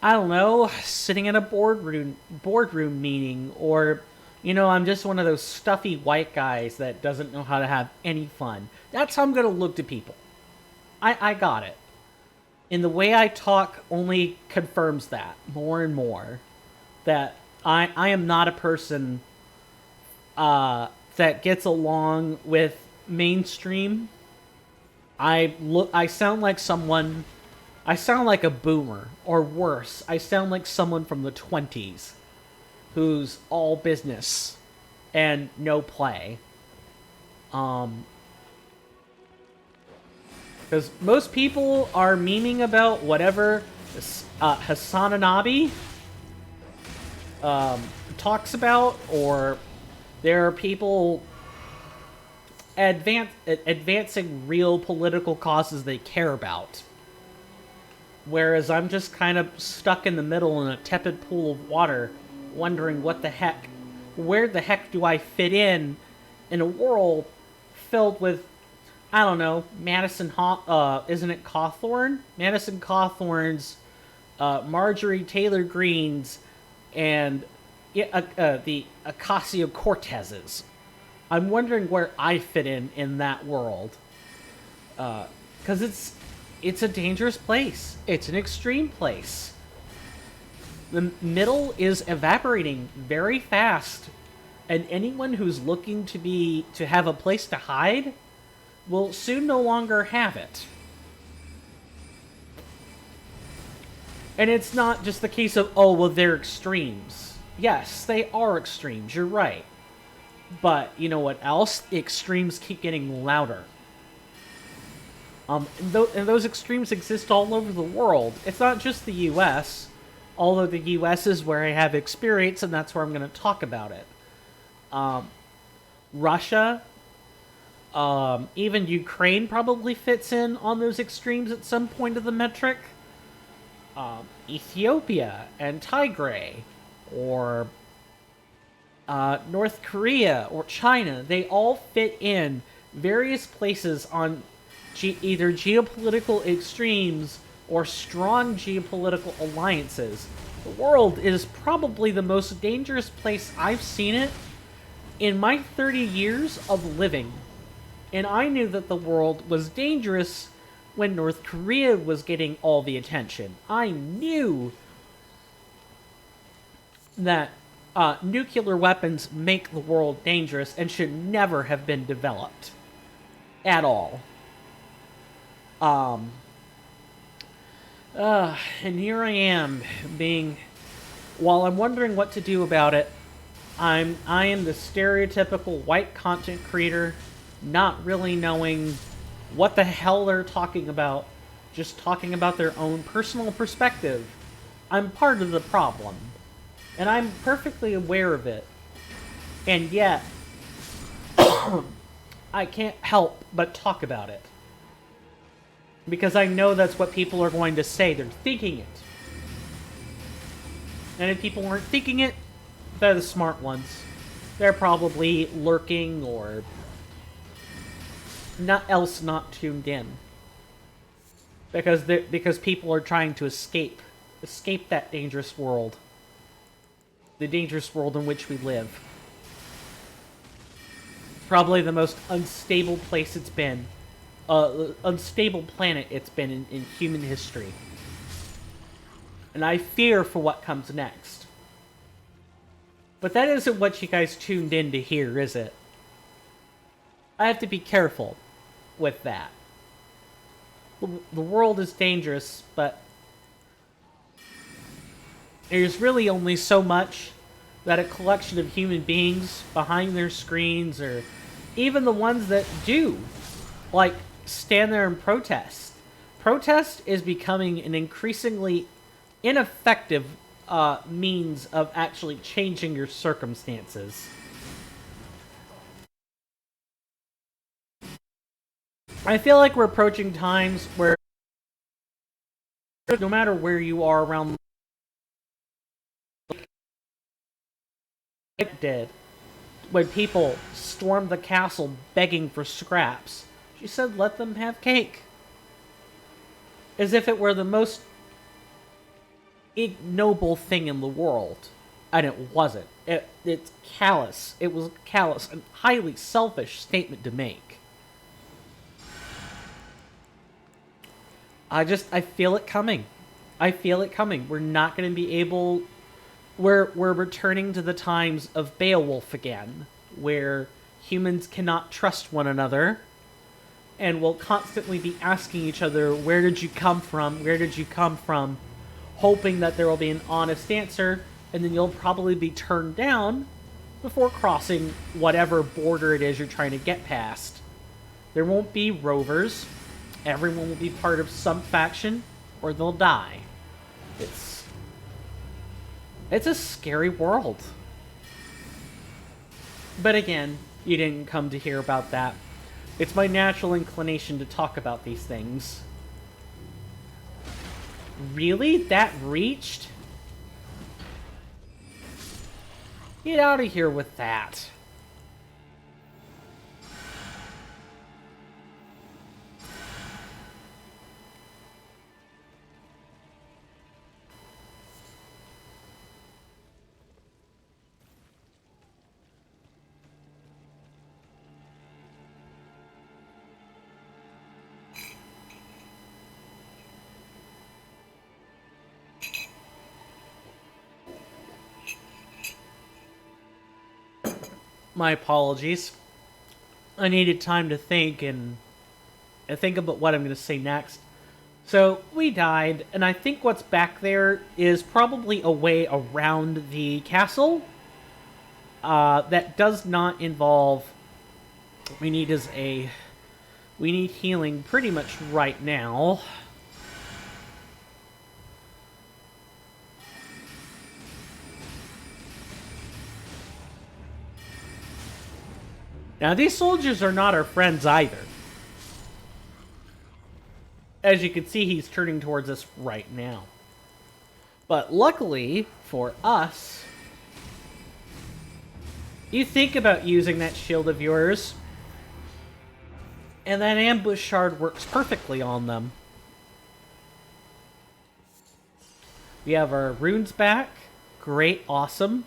I don't know, sitting in a boardroom meeting, or, I'm just one of those stuffy white guys that doesn't know how to have any fun. That's how I'm going to look to people. I got it. And the way I talk only confirms that more and more. That I am not a person that gets along with mainstream. I sound like someone. I sound like a boomer, or worse, I sound like someone from the 20s who's all business and no play. Because most people are memeing about whatever Hasananabi talks about, or there are people advancing real political causes they care about. Whereas I'm just kind of stuck in the middle in a tepid pool of water, wondering where the heck do I fit in a world filled with, I don't know, isn't it Cawthorn? Madison Cawthorns, Marjorie Taylor Greens, and the Ocasio-Cortezes. I'm wondering where I fit in that world. Because it's a dangerous place. It's an extreme place. The middle is evaporating very fast, and anyone who's looking to have a place to hide will soon no longer have it. And it's not just the case of, oh, well, they're extremes. Yes, they are extremes, you're right. But you know what else? The extremes keep getting louder. And those extremes exist all over the world. It's not just the U.S., although the U.S. is where I have experience, and that's where I'm going to talk about it. Russia, even Ukraine probably fits in on those extremes at some point of the metric. Ethiopia and Tigray, or North Korea or China, they all fit in various places on either geopolitical extremes or strong geopolitical alliances. The world is probably the most dangerous place I've seen it in my 30 years of living. And I knew that the world was dangerous when North Korea was getting all the attention. I knew that nuclear weapons make the world dangerous and should never have been developed. At all. And here I am, while I'm wondering what to do about it, I am the stereotypical white content creator, not really knowing what the hell they're talking about, just talking about their own personal perspective. I'm part of the problem, and I'm perfectly aware of it, and yet, I can't help but talk about it. Because I know that's what people are going to say. They're thinking it. And if people aren't thinking it, they're the smart ones. They're probably lurking or not tuned in. Because people are trying to escape that dangerous world. The dangerous world in which we live. Probably the most unstable place it's been. Unstable planet it's been in human history. And I fear for what comes next. But that isn't what you guys tuned in to hear, is it? I have to be careful with that. The world is dangerous, but there's really only so much that a collection of human beings behind their screens, or even the ones that do, like, stand there and protest. Protest is becoming an increasingly ineffective means of actually changing your circumstances. I feel like we're approaching times where no matter where you are around did, when people stormed the castle begging for scraps, she said, let them have cake. As if it were the most ignoble thing in the world. And it wasn't. It's callous. It was a callous and highly selfish statement to make. I feel it coming. I feel it coming. We're not going to be able... We're returning to the times of Beowulf again, where humans cannot trust one another and will constantly be asking each other, where did you come from? Where did you come from? Hoping that there will be an honest answer, and then you'll probably be turned down before crossing whatever border it is you're trying to get past. There won't be rovers. Everyone will be part of some faction, or they'll die. It's a scary world. But again, you didn't come to hear about that. It's my natural inclination to talk about these things. Really? That reached? Get out of here with that. My apologies. I needed time to think and think about what I'm going to say next. So, we died, and I think what's back there is probably a way around the castle that does not involve... We need healing pretty much right now. Now, these soldiers are not our friends either. As you can see, he's turning towards us right now. But luckily for us, you think about using that shield of yours, and that ambush shard works perfectly on them. We have our runes back. Great, awesome.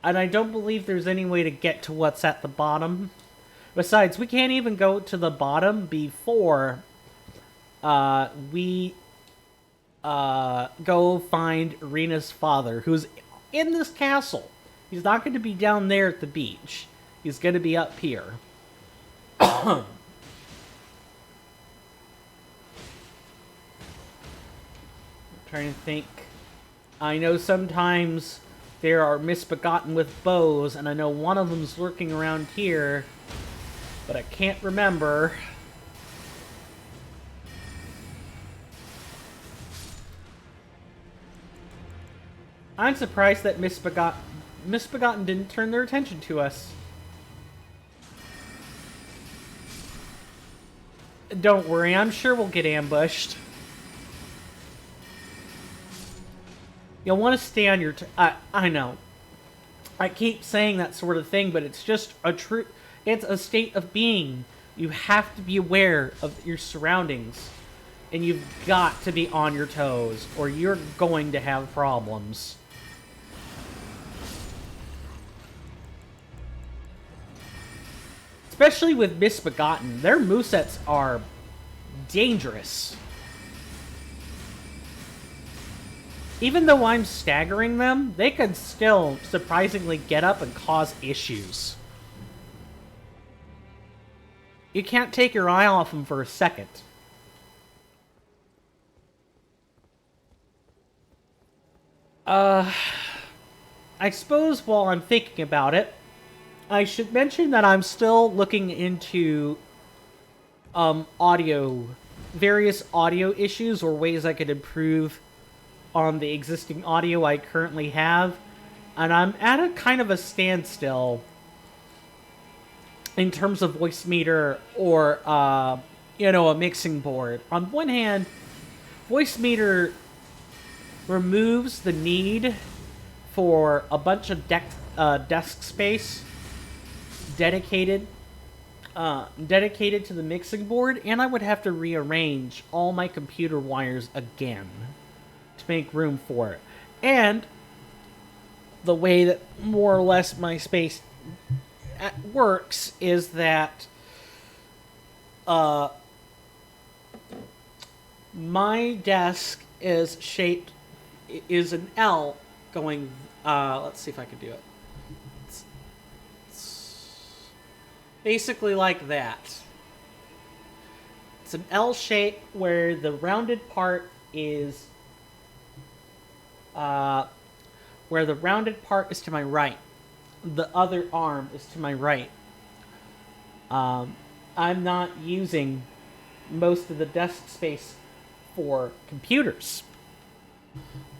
And I don't believe there's any way to get to what's at the bottom. Besides, we can't even go to the bottom before we go find Irina's father, who's in this castle. He's not going to be down there at the beach. He's going to be up here. I'm trying to think. I know sometimes there are misbegotten with bows, and I know one of them's lurking around here, but I can't remember. I'm surprised that misbegotten didn't turn their attention to us. Don't worry, I'm sure we'll get ambushed. You'll want to stay on your... I know. I keep saying that sort of thing, but it's just a true... It's a state of being. You have to be aware of your surroundings. And you've got to be on your toes, or you're going to have problems. Especially with Misbegotten. Their movesets are dangerous. Even though I'm staggering them, they can still surprisingly get up and cause issues. You can't take your eye off them for a second. I suppose while I'm thinking about it, I should mention that I'm still looking into various audio issues or ways I could improve on the existing audio I currently have, and I'm at a kind of a standstill in terms of voice meter or a mixing board. On one hand, voice meter removes the need for a bunch of desk space dedicated to the mixing board, and I would have to rearrange all my computer wires again to make room for it. And the way that more or less my space works is that my desk is an L going, let's see if I can do it. basically like that. It's an L shape where the rounded part is to my right. The other arm is to my right. I'm not using most of the desk space for computers.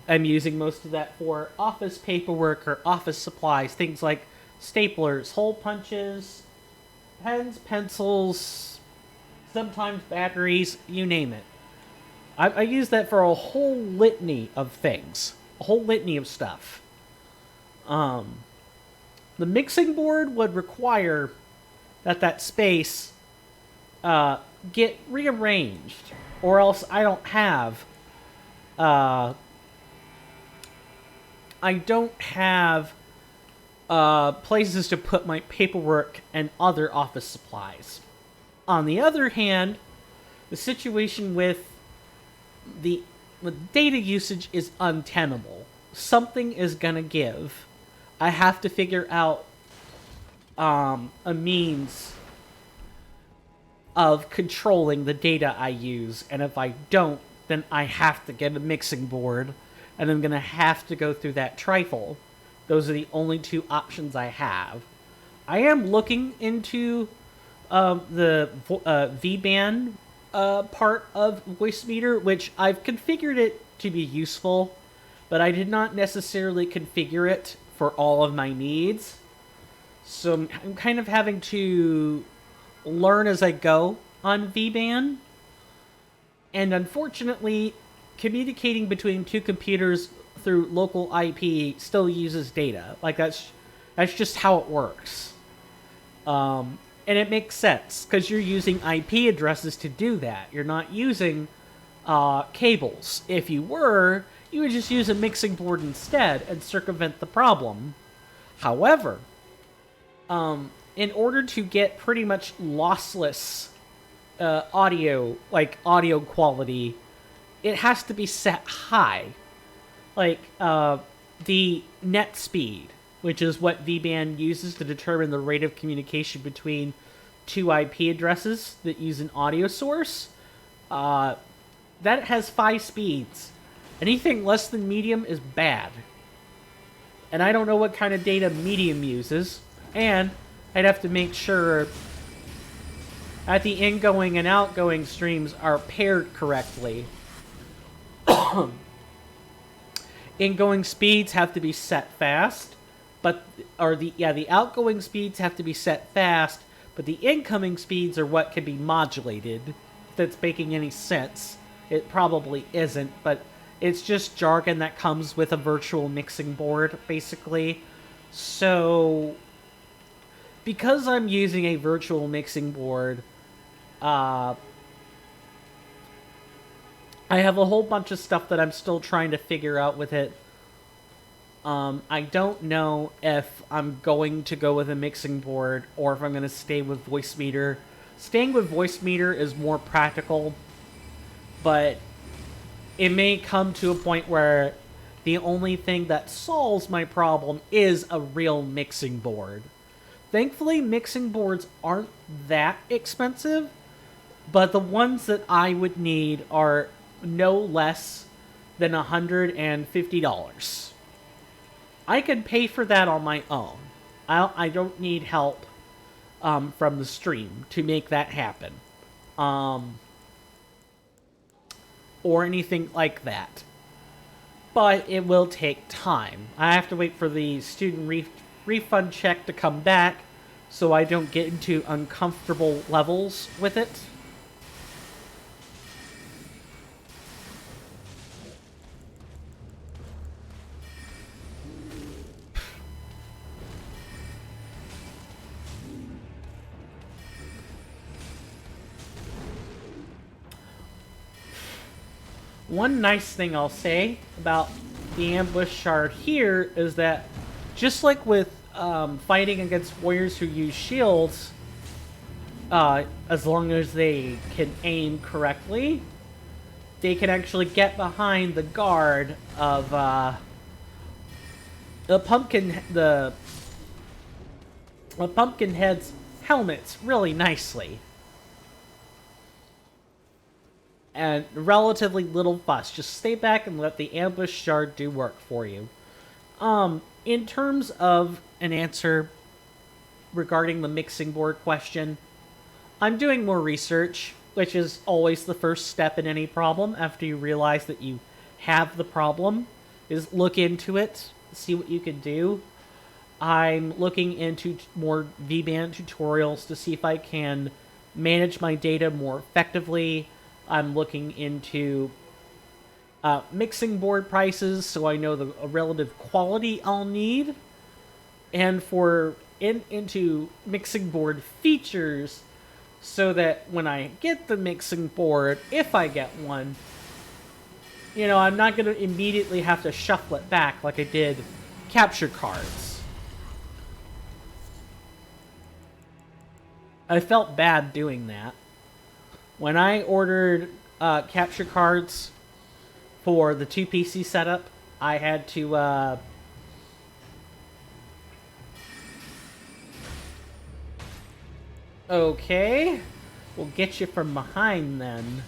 I'm using most of that for office paperwork or office supplies, things like staplers, hole punches, pens, pencils, sometimes batteries, you name it. I use that for a whole litany of things, a whole litany of stuff. The mixing board would require that space get rearranged, or else I don't have places to put my paperwork and other office supplies. On the other hand, the situation with data usage is untenable. Something is gonna give. I have to figure out a means of controlling the data I use, and if I don't, then I have to get a mixing board, and I'm gonna have to go through that trifle. Those are the only two options I have. I am looking into the VBAN part of Voicemeeter, which I've configured it to be useful, but I did not necessarily configure it for all of my needs. So I'm kind of having to learn as I go on VBAN. And unfortunately, communicating between two computers through local IP still uses data. Like, that's just how it works. And it makes sense, because you're using IP addresses to do that. You're not using cables. If you were, you would just use a mixing board instead and circumvent the problem. However, in order to get pretty much lossless audio quality, it has to be set high. Like, the net speed, which is what VBAN uses to determine the rate of communication between two IP addresses that use an audio source, that has 5 speeds. Anything less than medium is bad. And I don't know what kind of data medium uses, and I'd have to make sure that the incoming and outgoing streams are paired correctly. Ingoing speeds have to be set fast, the outgoing speeds have to be set fast, but the incoming speeds are what can be modulated. If that's making any sense. It probably isn't, but it's just jargon that comes with a virtual mixing board, basically. So, because I'm using a virtual mixing board, I have a whole bunch of stuff that I'm still trying to figure out with it. I don't know if I'm going to go with a mixing board or if I'm going to stay with Voicemeeter. Staying with Voicemeeter is more practical, but it may come to a point where the only thing that solves my problem is a real mixing board. Thankfully, mixing boards aren't that expensive, but the ones that I would need are no less than $150. I can pay for that on my own. I don't need help from the stream to make that happen. Or anything like that. But it will take time. I have to wait for the student refund check to come back so I don't get into uncomfortable levels with it. One nice thing I'll say about the ambush shard here is that, just like with fighting against warriors who use shields, as long as they can aim correctly, they can actually get behind the guard of the pumpkin head's helmets really nicely. And relatively little fuss. Just stay back and let the ambush shard do work for you. In terms of an answer regarding the mixing board question, I'm doing more research, which is always the first step in any problem after you realize that you have the problem, is look into it, see what you can do. I'm looking into more VBAN tutorials to see if I can manage my data more effectively. I'm looking into mixing board prices so I know the relative quality I'll need. And into mixing board features so that when I get the mixing board, if I get one, I'm not going to immediately have to shuffle it back like I did capture cards. I felt bad doing that. When I ordered capture cards for the 2 PC setup, I had to okay, we'll get you from behind then.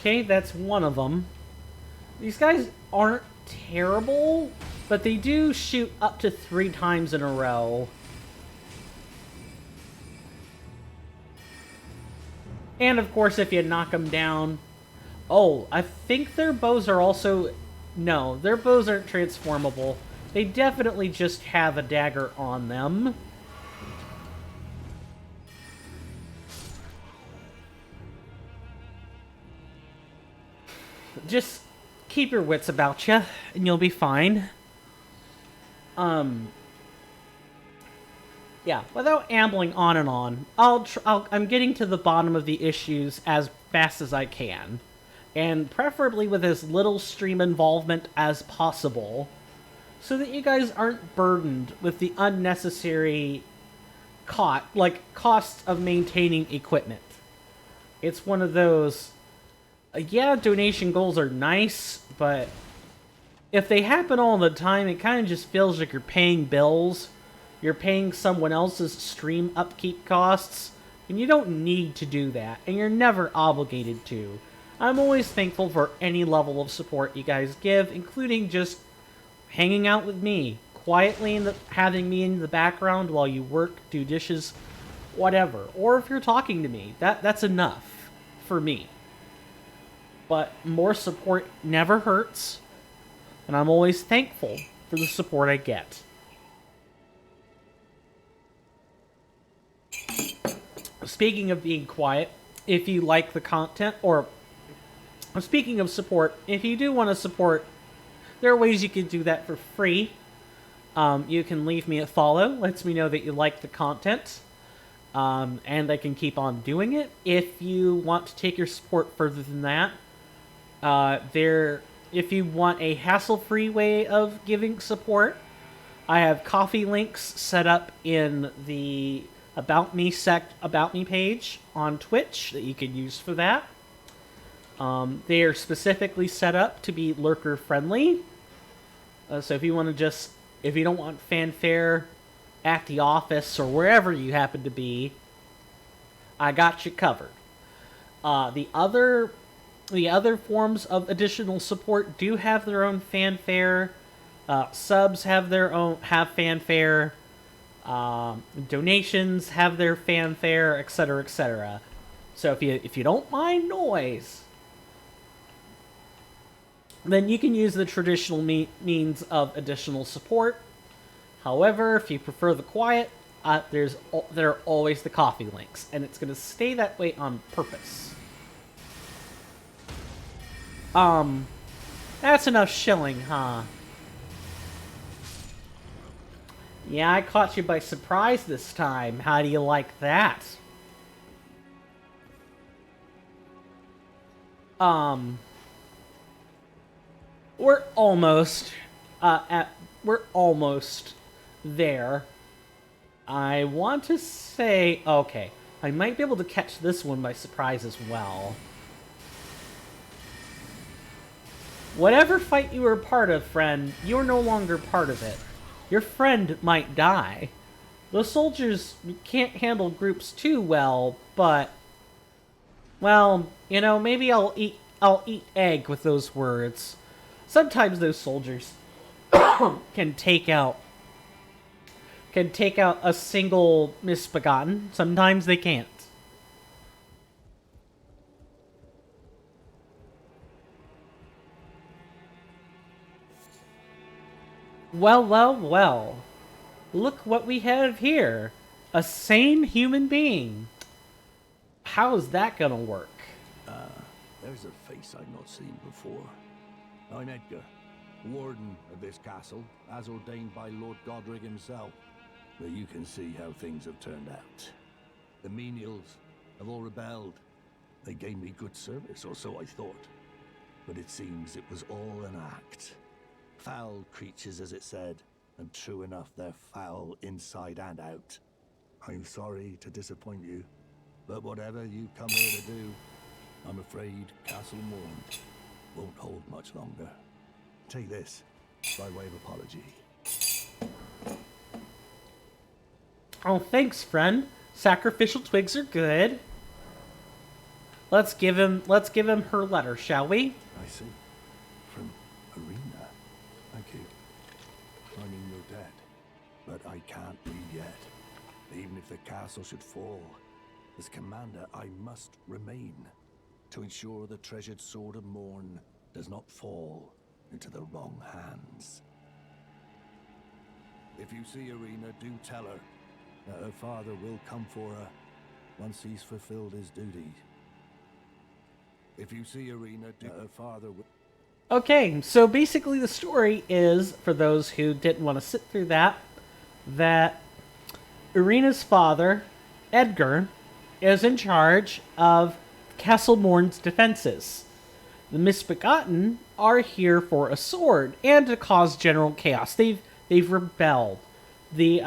Okay, that's one of them. These guys aren't terrible, but they do shoot up to 3 times in a row. And of course, if you knock them down... Oh, I think their bows are also... No, their bows aren't transformable. They definitely just have a dagger on them. Just keep your wits about you, and you'll be fine. Yeah, without ambling on and on, I'm getting to the bottom of the issues as fast as I can. And preferably with as little stream involvement as possible, so that you guys aren't burdened with the unnecessary cost of maintaining equipment. It's one of those... yeah, donation goals are nice, but if they happen all the time, it kind of just feels like you're paying bills. You're paying someone else's stream upkeep costs, and you don't need to do that, and you're never obligated to. I'm always thankful for any level of support you guys give, including just hanging out with me, quietly having me in the background while you work, do dishes, whatever. Or if you're talking to me, that's enough for me. But more support never hurts, and I'm always thankful for the support I get. Speaking of being quiet, if you like the content, or speaking of support, if you do want to support, there are ways you can do that for free. You can leave me a follow, lets me know that you like the content, and I can keep on doing it. If you want to take your support further than that, if you want a hassle-free way of giving support, I have coffee links set up in the About Me page on Twitch that you can use for that. They are specifically set up to be lurker friendly. So if you don't want fanfare at the office or wherever you happen to be, I got you covered. The other forms of additional support do have their own fanfare. Subs have fanfare. Donations have their fanfare, etc., etc. So if you don't mind noise, then you can use the traditional means of additional support. However, if you prefer the quiet, there are always the coffee links, and it's going to stay that way on purpose. That's enough shilling, huh? Yeah, I caught you by surprise this time. How do you like that? We're almost there. I want to say... Okay, I might be able to catch this one by surprise as well. Whatever fight you were a part of, friend, you're no longer part of it. Your friend might die. The soldiers can't handle groups too well, but... Well, you know, maybe I'll eat egg with those words. Sometimes those soldiers can take out a single misbegotten. Sometimes they can't. Well, well, well. Look what we have here. A sane human being. How is that gonna work? There's a face I've not seen before. I'm Edgar, warden of this castle, as ordained by Lord Godric himself. But you can see how things have turned out. The menials have all rebelled. They gave me good service, or so I thought. But it seems it was all an act. Foul creatures, as it said, and true enough, they're foul inside and out. I'm sorry to disappoint you, but whatever you come here to do, I'm afraid Castle Morne won't hold much longer. Take this, by way of apology. Oh, thanks, friend. Sacrificial twigs are good. Let's give him her letter, shall we? I see. From Irina. Thank you. I mean, you're dead, but I can't leave yet. Even if the castle should fall, as commander, I must remain to ensure the treasured sword of Morne does not fall into the wrong hands. If you see Irina, do tell her that her father will come for her once he's fulfilled his duty. If you see Irina, her father will... Okay, so basically the story is, for those who didn't want to sit through that Irina's father, Edgar, is in charge of Castle Morne's defenses. The Misbegotten are here for a sword and to cause general chaos. They've rebelled. The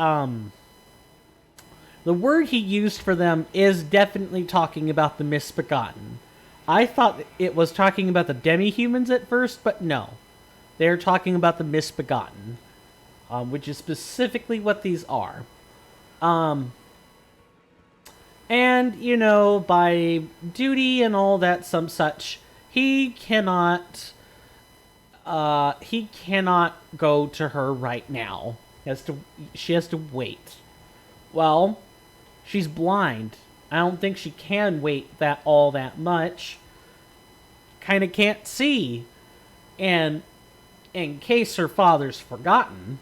word he used for them is definitely talking about the Misbegotten. I thought it was talking about the demi-humans at first, but no. They're talking about the Misbegotten, which is specifically what these are. And, you know, by duty and all that, some such, he cannot go to her right now. She has to wait. Well, she's blind. I don't think she can wait all that much. Kind of can't see. And in case her father's forgotten,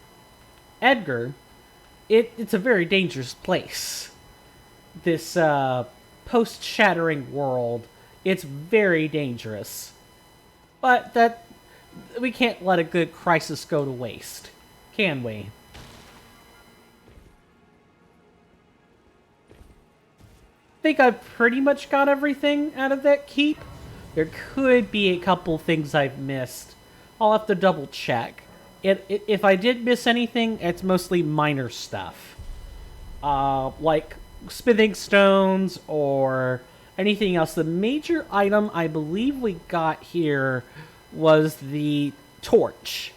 Edgar, it's a very dangerous place. This post-shattering world, it's very dangerous. But we can't let a good crisis go to waste, can we? I think I've pretty much got everything out of that keep. There could be a couple things I've missed. I'll have to double check. If I did miss anything, it's mostly minor stuff. Like smithing stones or anything else. The major item I believe we got here was the torch.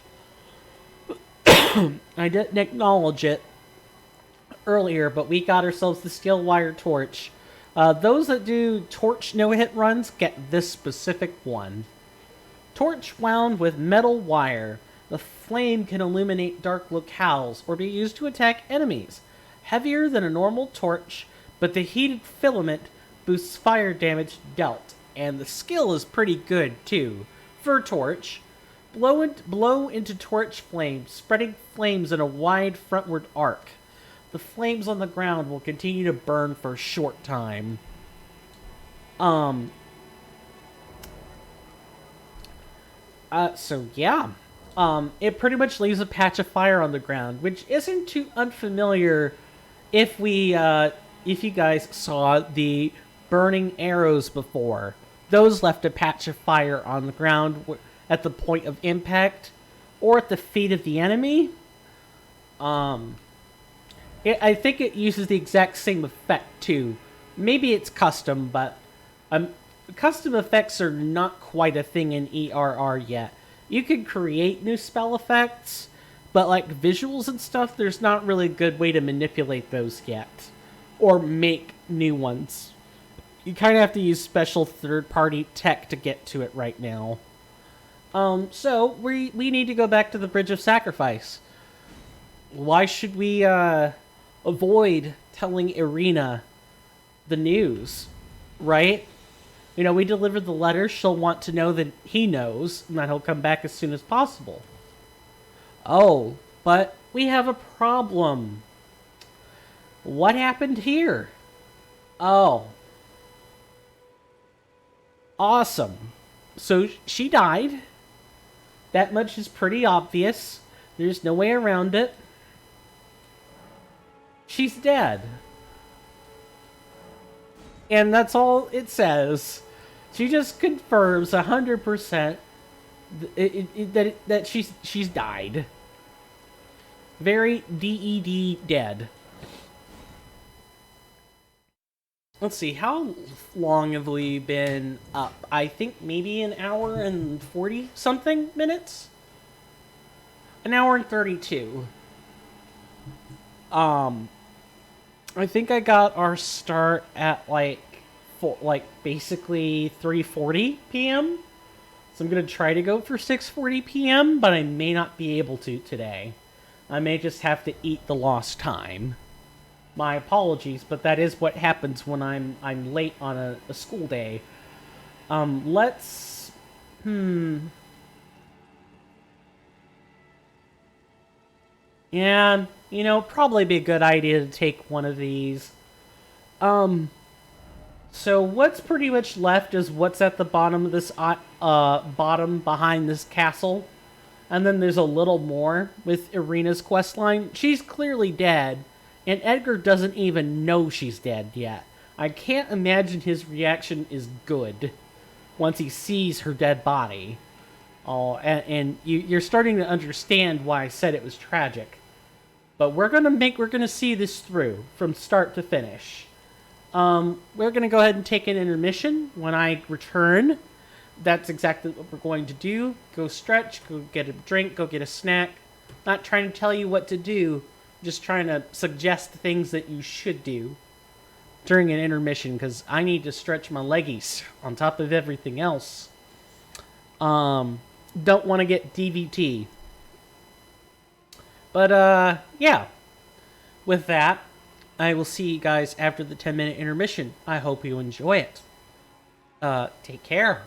I didn't acknowledge it earlier, but we got ourselves the steel wire torch. Those that do torch no-hit runs get this specific one. Torch wound with metal wire. The flame can illuminate dark locales or be used to attack enemies. Heavier than a normal torch, but the heated filament boosts fire damage dealt. And the skill is pretty good, too. For torch, blow into torch flames, spreading flames in a wide frontward arc. The flames on the ground will continue to burn for a short time. So yeah. It pretty much leaves a patch of fire on the ground, which isn't too unfamiliar if you guys saw the burning arrows before. Those left a patch of fire on the ground at the point of impact or at the feet of the enemy. I think it uses the exact same effect too. Maybe it's custom, but um, custom effects are not quite a thing in ERR yet. You can create new spell effects, but like visuals and stuff, there's not really a good way to manipulate those yet, or make new ones. You kind of have to use special third-party tech to get to it right now. So we need to go back to the Bridge of Sacrifice. Why should we avoid telling Irina the news, right? You know, we delivered the letter. She'll want to know that he knows and that he'll come back as soon as possible. Oh, but we have a problem. What happened here? Oh. Awesome. So she died. That much is pretty obvious. There's no way around it. She's dead. And that's all it says. She just confirms 100% that she's died. Very DED dead. Let's see, how long have we been up? I think maybe an hour and 40 something minutes? An hour and 32. I think I got our start at basically 3:40 p.m. So I'm gonna try to go for 6:40 p.m., but I may not be able to today. I may just have to eat the lost time. My apologies, but that is what happens when I'm late on a school day. Let's Yeah, you know, probably be a good idea to take one of these. So what's pretty much left is what's at the bottom of this bottom behind this castle. And then there's a little more with Irina's questline. She's clearly dead, and Edgar doesn't even know she's dead yet. I can't imagine his reaction is good once he sees her dead body. Oh, and you're starting to understand why I said it was tragic. But we're gonna see this through from start to finish. We're gonna go ahead and take an intermission. When I return, that's exactly what we're going to do. Go stretch, go get a drink, go get a snack. Not trying to tell you what to do, just trying to suggest things that you should do during an intermission, because I need to stretch my leggies on top of everything else. Don't want to get DVT. But, yeah. With that, I will see you guys after the 10-minute intermission. I hope you enjoy it. Take care.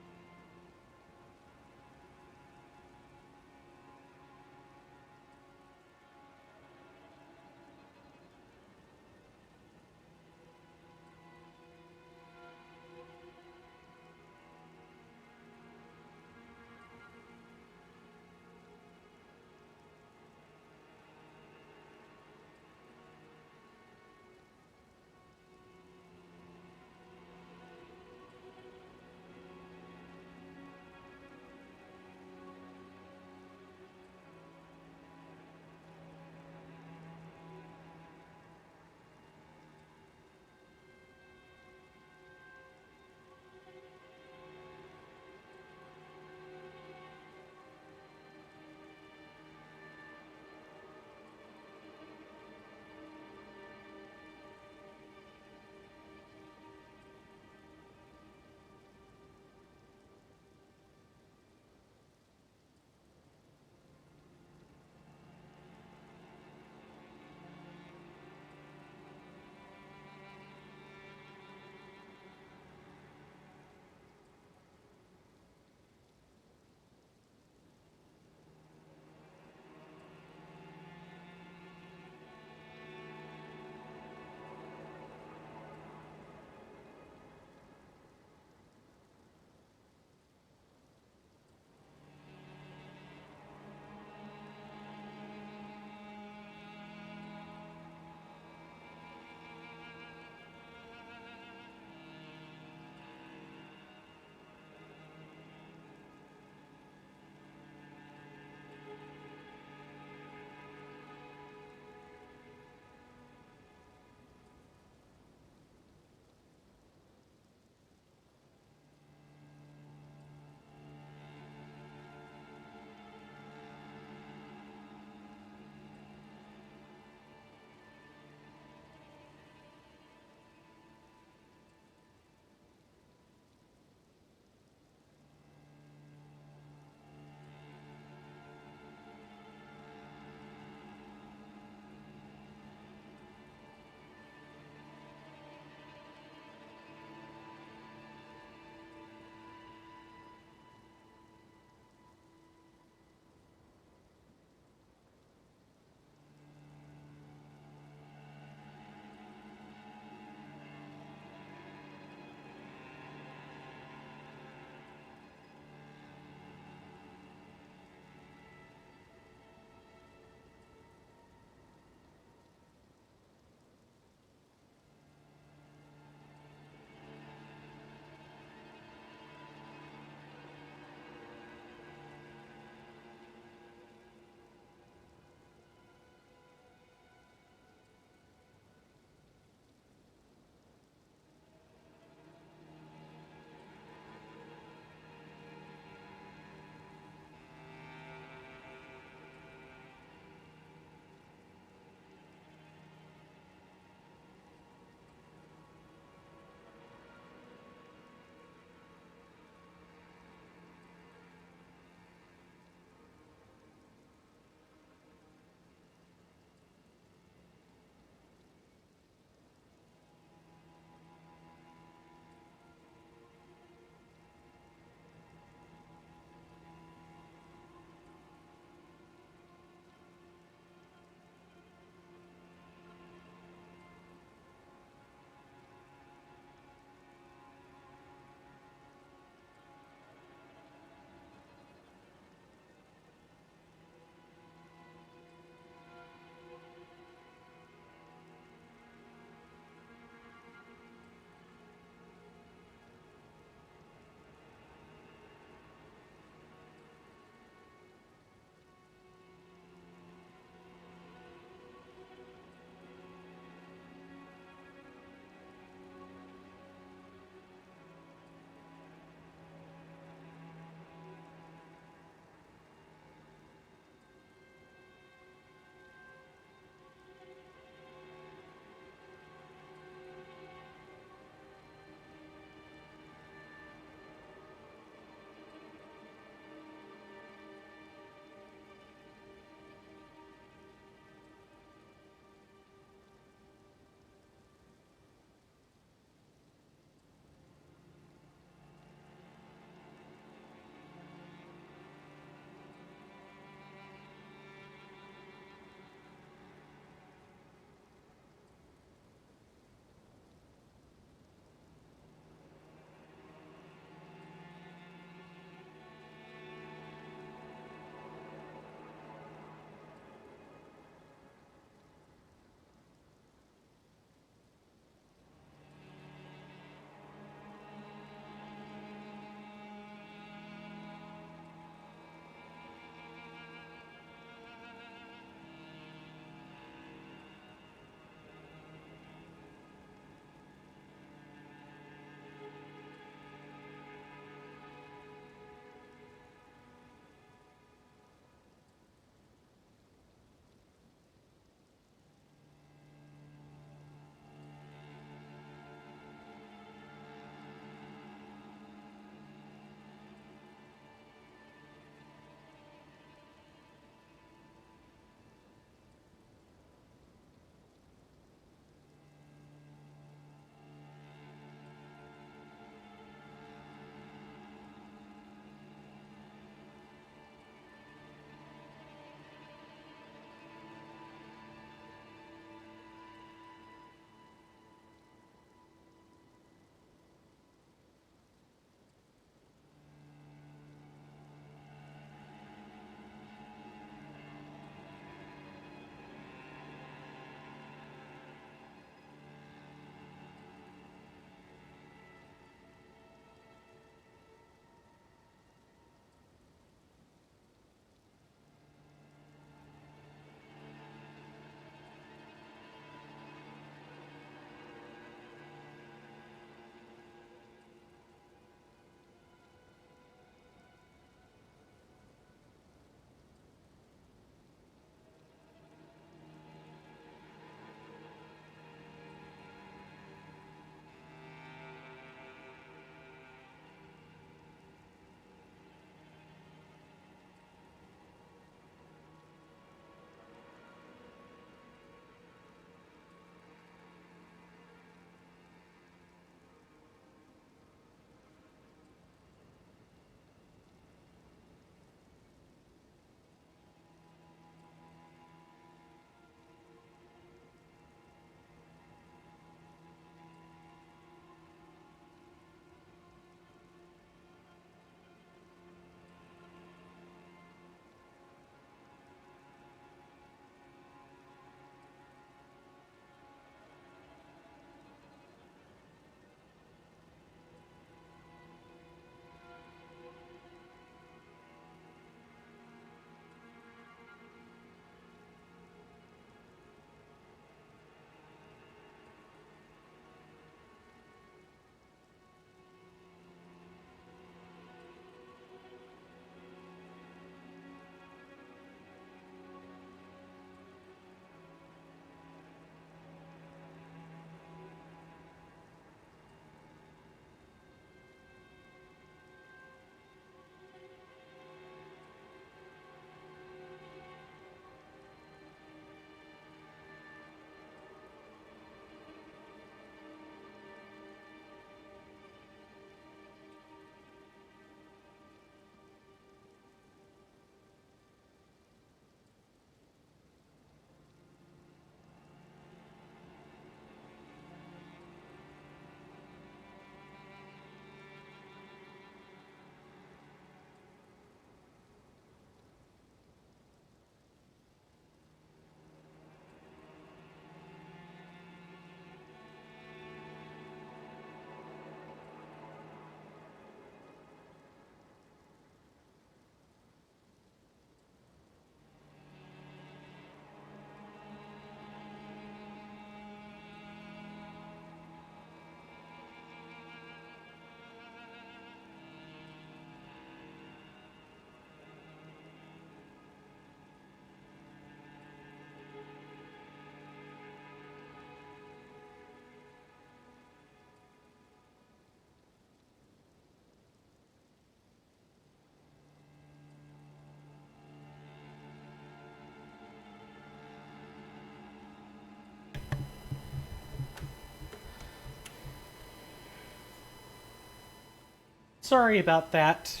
Sorry about that.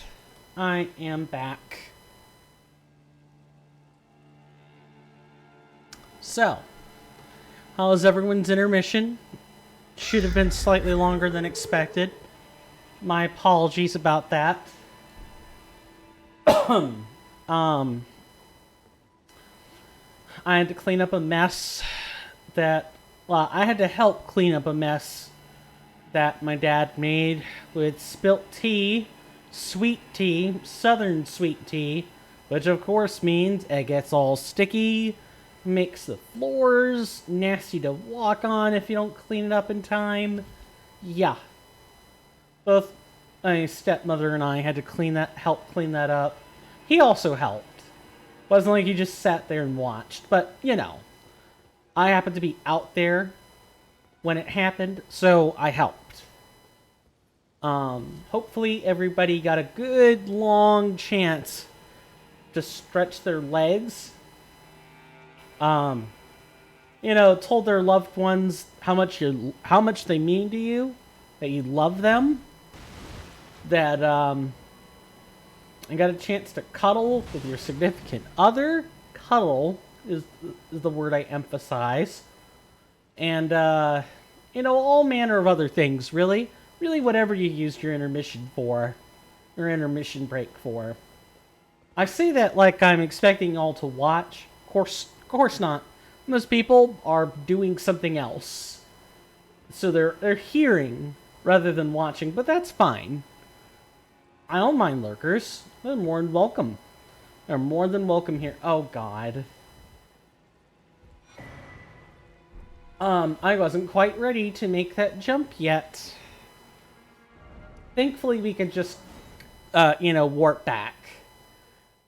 I am back. So, how was everyone's intermission? Should have been slightly longer than expected. My apologies about that. I had to clean up a mess I had to help clean up a mess that my dad made with spilt tea, sweet tea, southern sweet tea, which of course means it gets all sticky, makes the floors nasty to walk on if you don't clean it up in time. Yeah. Both my stepmother and I had to help clean that up. He also helped. Wasn't like he just sat there and watched, but you know, I happened to be out there when it happened, so I helped. Hopefully everybody got a good long chance to stretch their legs. You know, told their loved ones how much they mean to you, that you love them, that and got a chance to cuddle with your significant other. Cuddle is the word I emphasize. And, you know, all manner of other things, really. Really whatever you used your intermission for. Your intermission break for. I say that like I'm expecting y'all to watch. Of course not. Most people are doing something else. So they're hearing rather than watching, but that's fine. I don't mind lurkers. They're more than welcome. They're more than welcome here. Oh, God. I wasn't quite ready to make that jump yet. Thankfully, we can just, you know, warp back.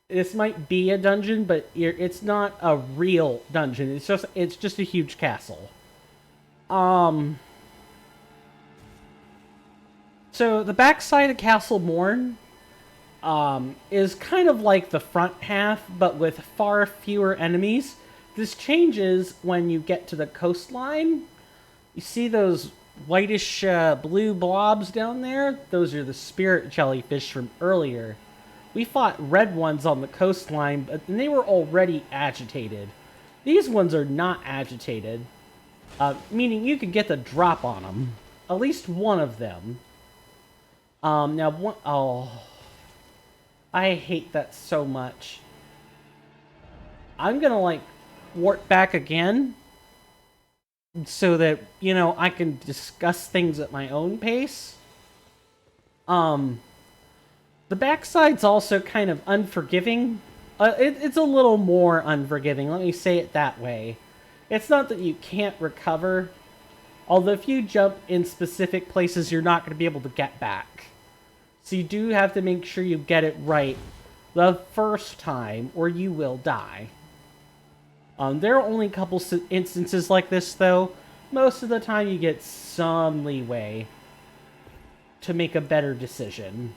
This might be a dungeon, but it's not a real dungeon. It's just a huge castle. So the backside of Castle Morne is kind of like the front half, but with far fewer enemies. This changes when you get to the coastline. You see those whitish blue blobs down there? Those are the spirit jellyfish from earlier. We fought red ones on the coastline, but they were already agitated. These ones are not agitated, meaning you could get the drop on them. At least one of them. Oh, I hate that so much. I'm gonna, like, warp back again so that, you know, I can discuss things at my own pace. The backside's also kind of unforgiving. It's a little more unforgiving, let me say it that way. It's not that you can't recover, although if you jump in specific places, you're not going to be able to get back. So you do have to make sure you get it right the first time, or you will die. There are only a couple instances like this, though. Most of the time you get some leeway to make a better decision.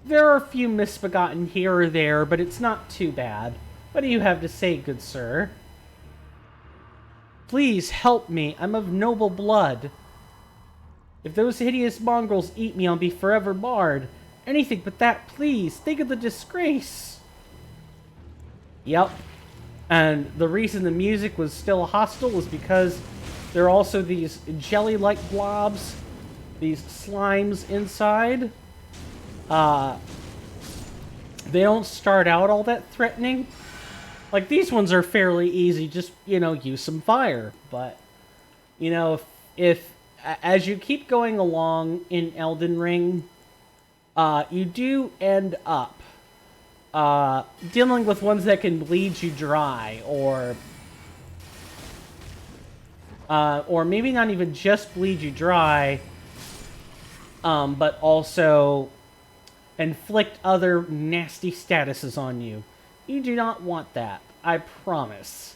There are a few misbegotten here or there, but it's not too bad. What do you have to say, good sir? Please help me. I'm of noble blood. If those hideous mongrels eat me, I'll be forever barred. Anything but that, please. Think of the disgrace. Yep. And the reason the music was still hostile was because there are also these jelly-like blobs, these slimes inside. They don't start out all that threatening. Like, these ones are fairly easy, just, you know, use some fire. But, you know, if as you keep going along in Elden Ring, you do end up dealing with ones that can bleed you dry, or maybe not even just bleed you dry, but also inflict other nasty statuses on you. You do not want that, I promise.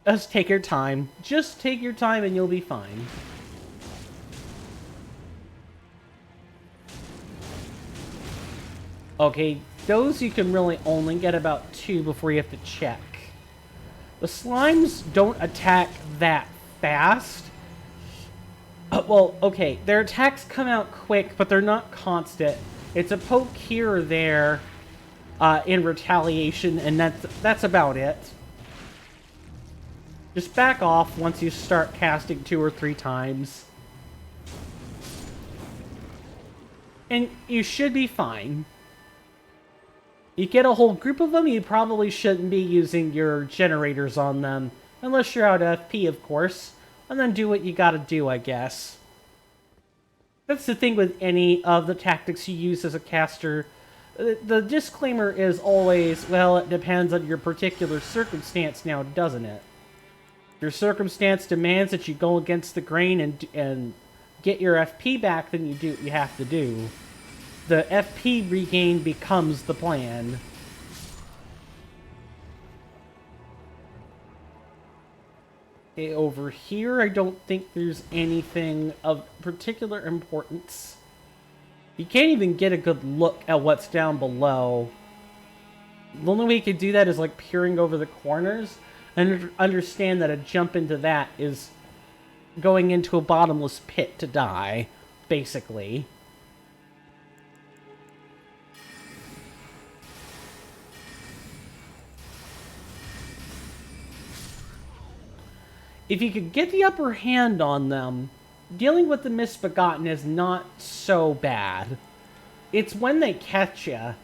Just take your time. Just take your time and you'll be fine. Okay, those you can really only get about 2 before you have to check. The slimes don't attack that fast. Well, okay, their attacks come out quick, but they're not constant. It's a poke here or there in retaliation, and that's about it. Just back off once you start casting 2 or 3 times. And you should be fine. You get a whole group of them, you probably shouldn't be using your generators on them. Unless you're out of FP, of course. And then do what you gotta do, I guess. That's the thing with any of the tactics you use as a caster. The disclaimer is always, well, it depends on your particular circumstance now, doesn't it? Your circumstance demands that you go against the grain and get your FP back, then you do what you have to do. The FP regain becomes the plan. Okay, over here, I don't think there's anything of particular importance. You can't even get a good look at what's down below. The only way you could do that is like peering over the corners and understand that a jump into that is going into a bottomless pit to die, basically. If you could get the upper hand on them, dealing with the Misbegotten is not so bad. It's when they catch you.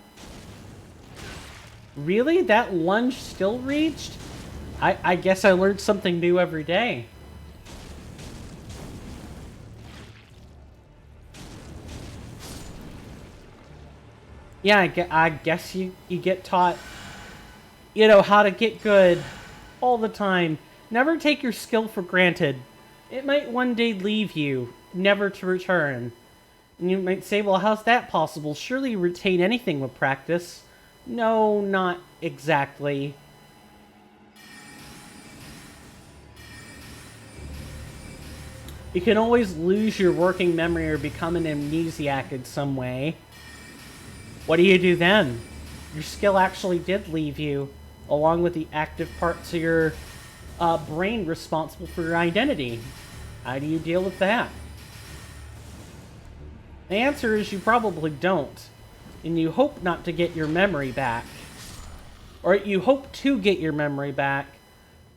Really? That lunge still reached? I guess I learned something new every day. Yeah, I guess you get taught, you know, how to get good all the time. Never take your skill for granted. It might one day leave you, never to return. And you might say, well, how's that possible? Surely you retain anything with practice. No, not exactly. You can always lose your working memory or become an amnesiac in some way. What do you do then? Your skill actually did leave you, along with the active parts of your brain responsible for your identity. How do you deal with that? The answer is you probably don't. And you hope not to get your memory back. Or you hope to get your memory back,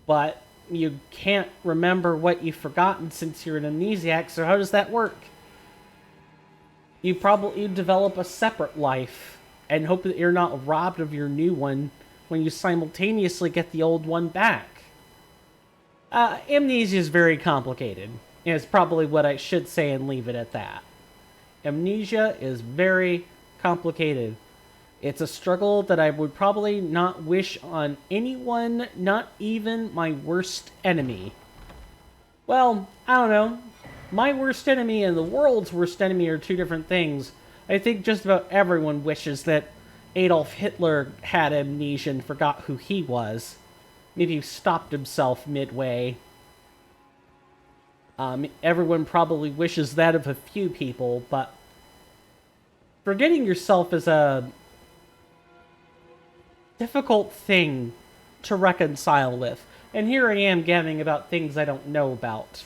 but you can't remember what you've forgotten since you're an amnesiac, so how does that work? You develop a separate life and hope that you're not robbed of your new one when you simultaneously get the old one back. Amnesia is very complicated. Is probably what I should say and leave it at that. Amnesia is very complicated. It's a struggle that I would probably not wish on anyone, not even my worst enemy. Well, I don't know. My worst enemy and the world's worst enemy are 2 different things. I think just about everyone wishes that Adolf Hitler had amnesia and forgot who he was. Maybe he stopped himself midway. Everyone probably wishes that of a few people, but forgetting yourself is a difficult thing to reconcile with. And here I am gabbing about things I don't know about.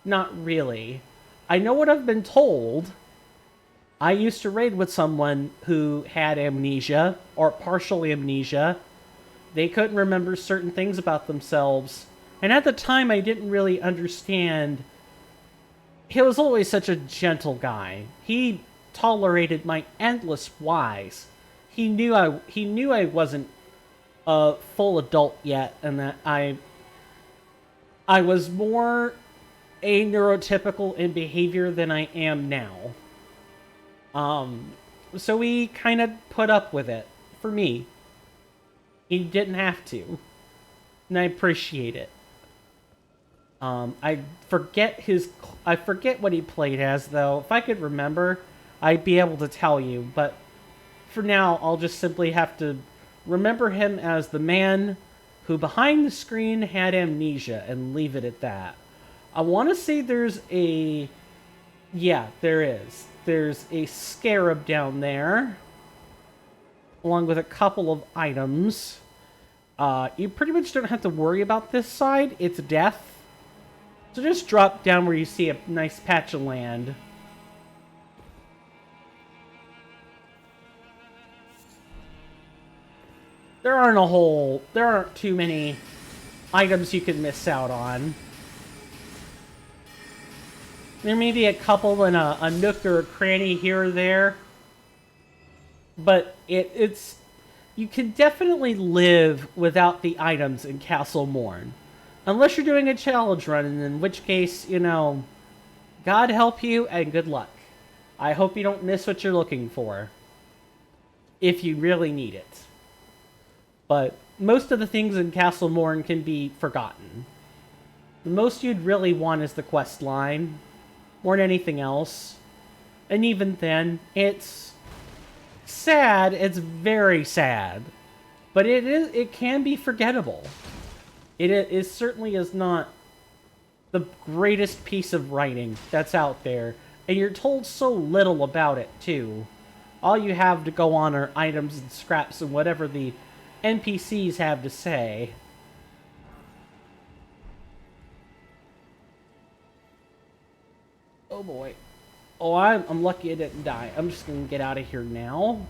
Not really. I know what I've been told. I used to raid with someone who had amnesia, or partial amnesia. They couldn't remember certain things about themselves. And at the time, I didn't really understand. He was always such a gentle guy. He tolerated my endless whys. He knew I wasn't a full adult yet, and that I was more a neurotypical in behavior than I am now. So he kind of put up with it for me. He didn't have to, and I appreciate it. I forget what he played as, though. If I could remember, I'd be able to tell you, but for now, I'll just simply have to remember him as the man who behind the screen had amnesia and leave it at that. I want to say there's a... Yeah, there is. There's a scarab down there. along with a couple of items. You pretty much don't have to worry about this side. It's death. So just drop down where you see a nice patch of land. There aren't too many items you can miss out on. There may be a couple in a nook or a cranny here or there. But it's... You can definitely live without the items in Castle Morne. Unless you're doing a challenge run, and in which case, you know, God help you and good luck. I hope you don't miss what you're looking for. If you really need it. But most of the things in Castle Morne can be forgotten. The most you'd really want is the quest line. More than anything else. And even then, it's sad. It's very sad. But it can be forgettable. It certainly is not the greatest piece of writing that's out there. And you're told so little about it, too. All you have to go on are items and scraps and whatever the NPCs have to say. Oh boy. Oh, I'm lucky I didn't die. I'm just gonna get out of here now.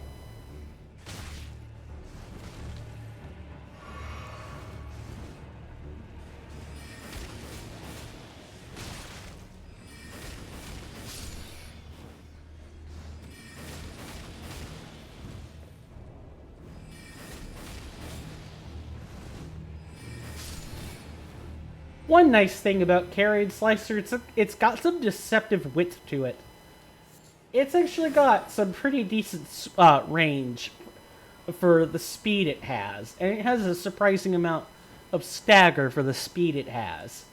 One nice thing about Carrion Slicer, it's got some deceptive width to it. It's actually got some pretty decent range for the speed it has. And it has a surprising amount of stagger for the speed it has.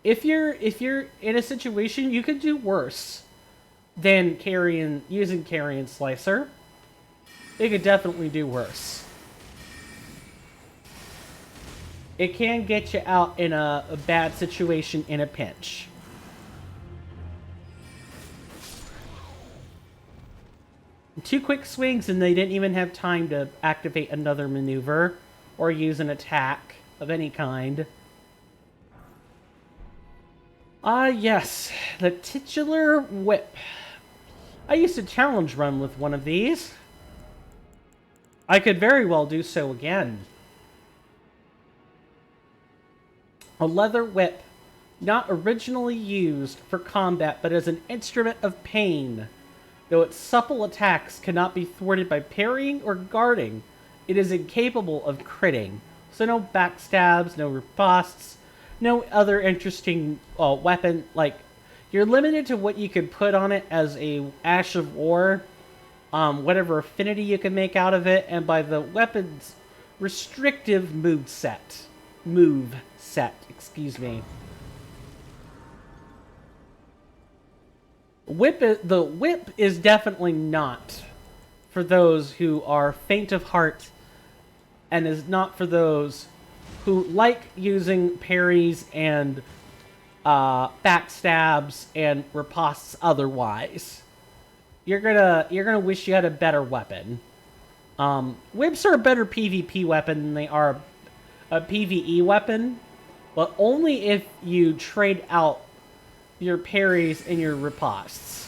If you're in a situation, you could do worse than using Carrion Slicer. It could definitely do worse. It can get you out in a bad situation in a pinch. Two quick swings and they didn't even have time to activate another maneuver or use an attack of any kind. Yes, the titular whip. I used to challenge run with one of these. I could very well do so again. A leather whip, not originally used for combat, but as an instrument of pain. Though its supple attacks cannot be thwarted by parrying or guarding, it is incapable of critting. So no backstabs, no ripostes, no other interesting weapon. Like, you're limited to what you can put on it as a Ash of War, whatever affinity you can make out of it, and by the weapon's restrictive move set, excuse me. The whip is definitely not for those who are faint of heart, and is not for those who like using parries and backstabs and ripostes otherwise. You're gonna wish you had a better weapon. Whips are a better PvP weapon than they are a PvE weapon, but only if you trade out your parries and your ripostes.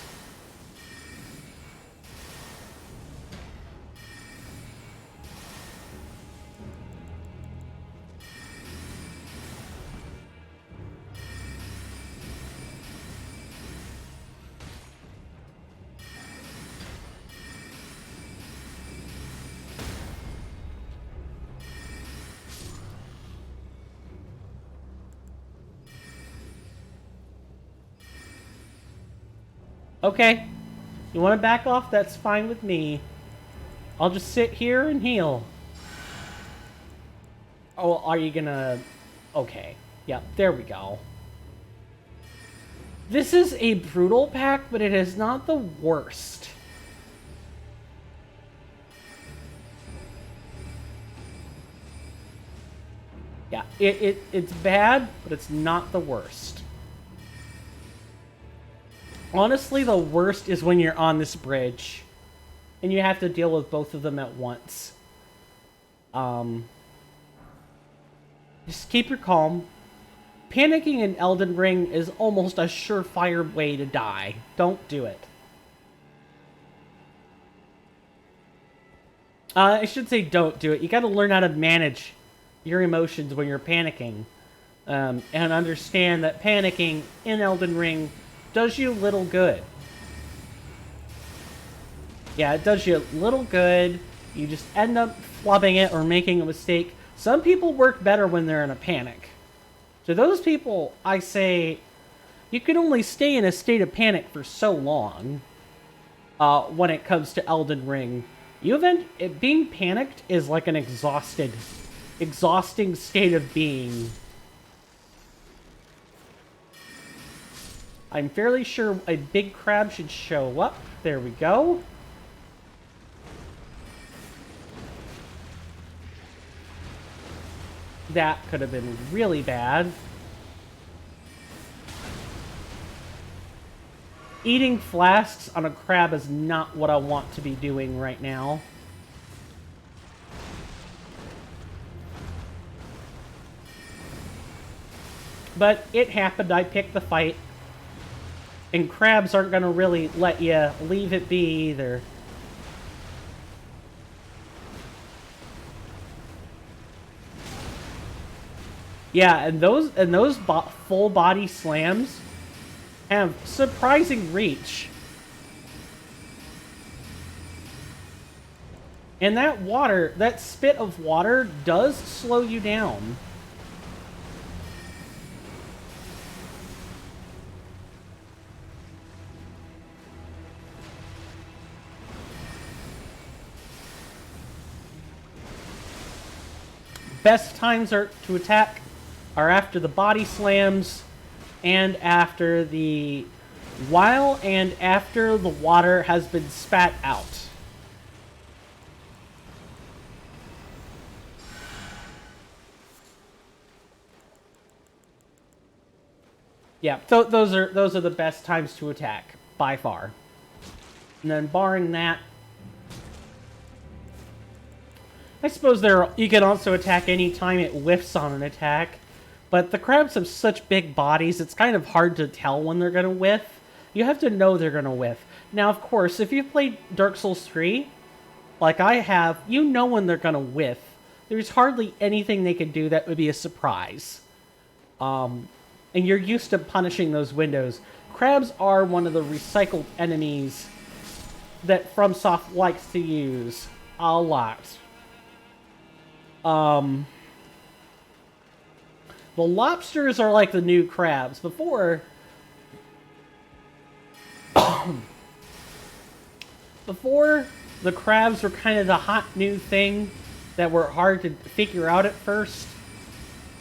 Okay, you want to back off? That's fine with me. I'll just sit here and heal. Oh, are you gonna... Okay, yep, there we go. This is a brutal pack, but it is not the worst. Yeah, it's bad, but it's not the worst. Honestly, the worst is when you're on this bridge. and you have to deal with both of them at once. Just keep your calm. Panicking in Elden Ring is almost a surefire way to die. Don't do it. I should say don't do it. You gotta learn how to manage your emotions when you're panicking. And understand that panicking in Elden Ring does you little good. Yeah, it does you little good. You just end up flubbing it or making a mistake. Some people work better when they're in a panic. To those people, I say, you can only stay in a state of panic for so long when it comes to Elden Ring. Being panicked is like an exhausting state of being. I'm fairly sure a big crab should show up. There we go. That could have been really bad. Eating flasks on a crab is not what I want to be doing right now. But it happened. I picked the fight. And crabs aren't going to really let you leave it be either. Yeah, and those full body slams have surprising reach. And that spit of water does slow you down. Best times to attack are after the body slams and after the water has been spat out. Yeah, those are the best times to attack by far. And then barring that, I suppose you can also attack any time it whiffs on an attack, but the crabs have such big bodies, it's kind of hard to tell when they're going to whiff. You have to know they're going to whiff. Now, of course, if you've played Dark Souls 3, like I have, you know when they're going to whiff. There's hardly anything they can do that would be a surprise. And you're used to punishing those windows. Crabs are one of the recycled enemies that FromSoft likes to use a lot. The lobsters are like the new crabs. Before the crabs were kind of the hot new thing that were hard to figure out at first.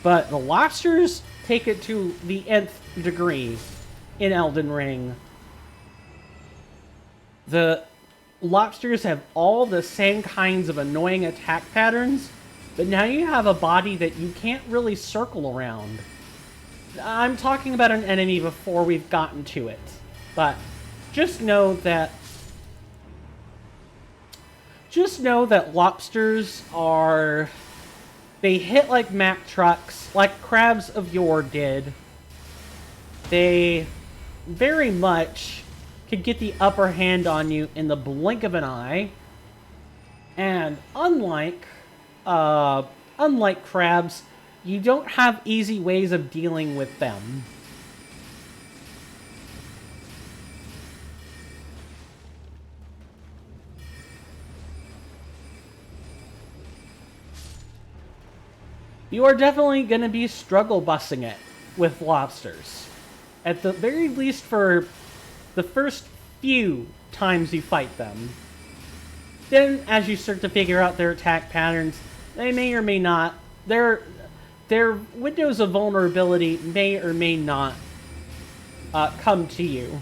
But the lobsters take it to the nth degree in Elden Ring. The lobsters have all the same kinds of annoying attack patterns, but now you have a body that you can't really circle around. I'm talking about an enemy before we've gotten to it, but just know that lobsters are... They hit like Mack trucks, like crabs of yore did. They very much could get the upper hand on you in the blink of an eye. And unlike crabs, you don't have easy ways of dealing with them. You are definitely going to be struggle busing it with lobsters. At the very least for the first few times you fight them. Then, as you start to figure out their attack patterns, they may or may not... Their windows of vulnerability may or may not come to you.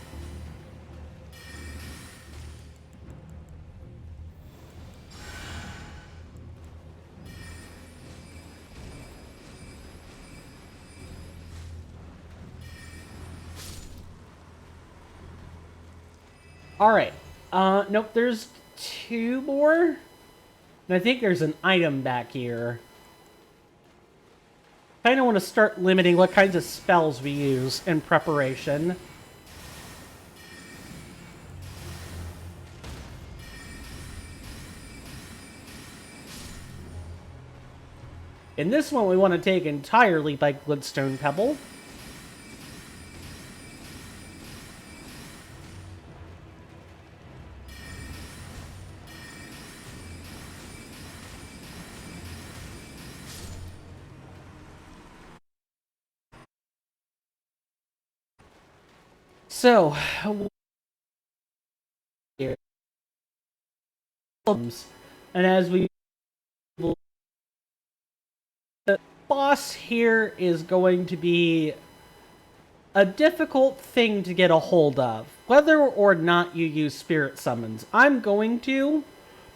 Alright. Nope, there's 2 more. And I think there's an item back here. Kind of want to start limiting what kinds of spells we use in preparation. In this one, we want to take entirely by Glintstone Pebble. So, and as we, the boss here is going to be a difficult thing to get a hold of, whether or not you use spirit summons. I'm going to,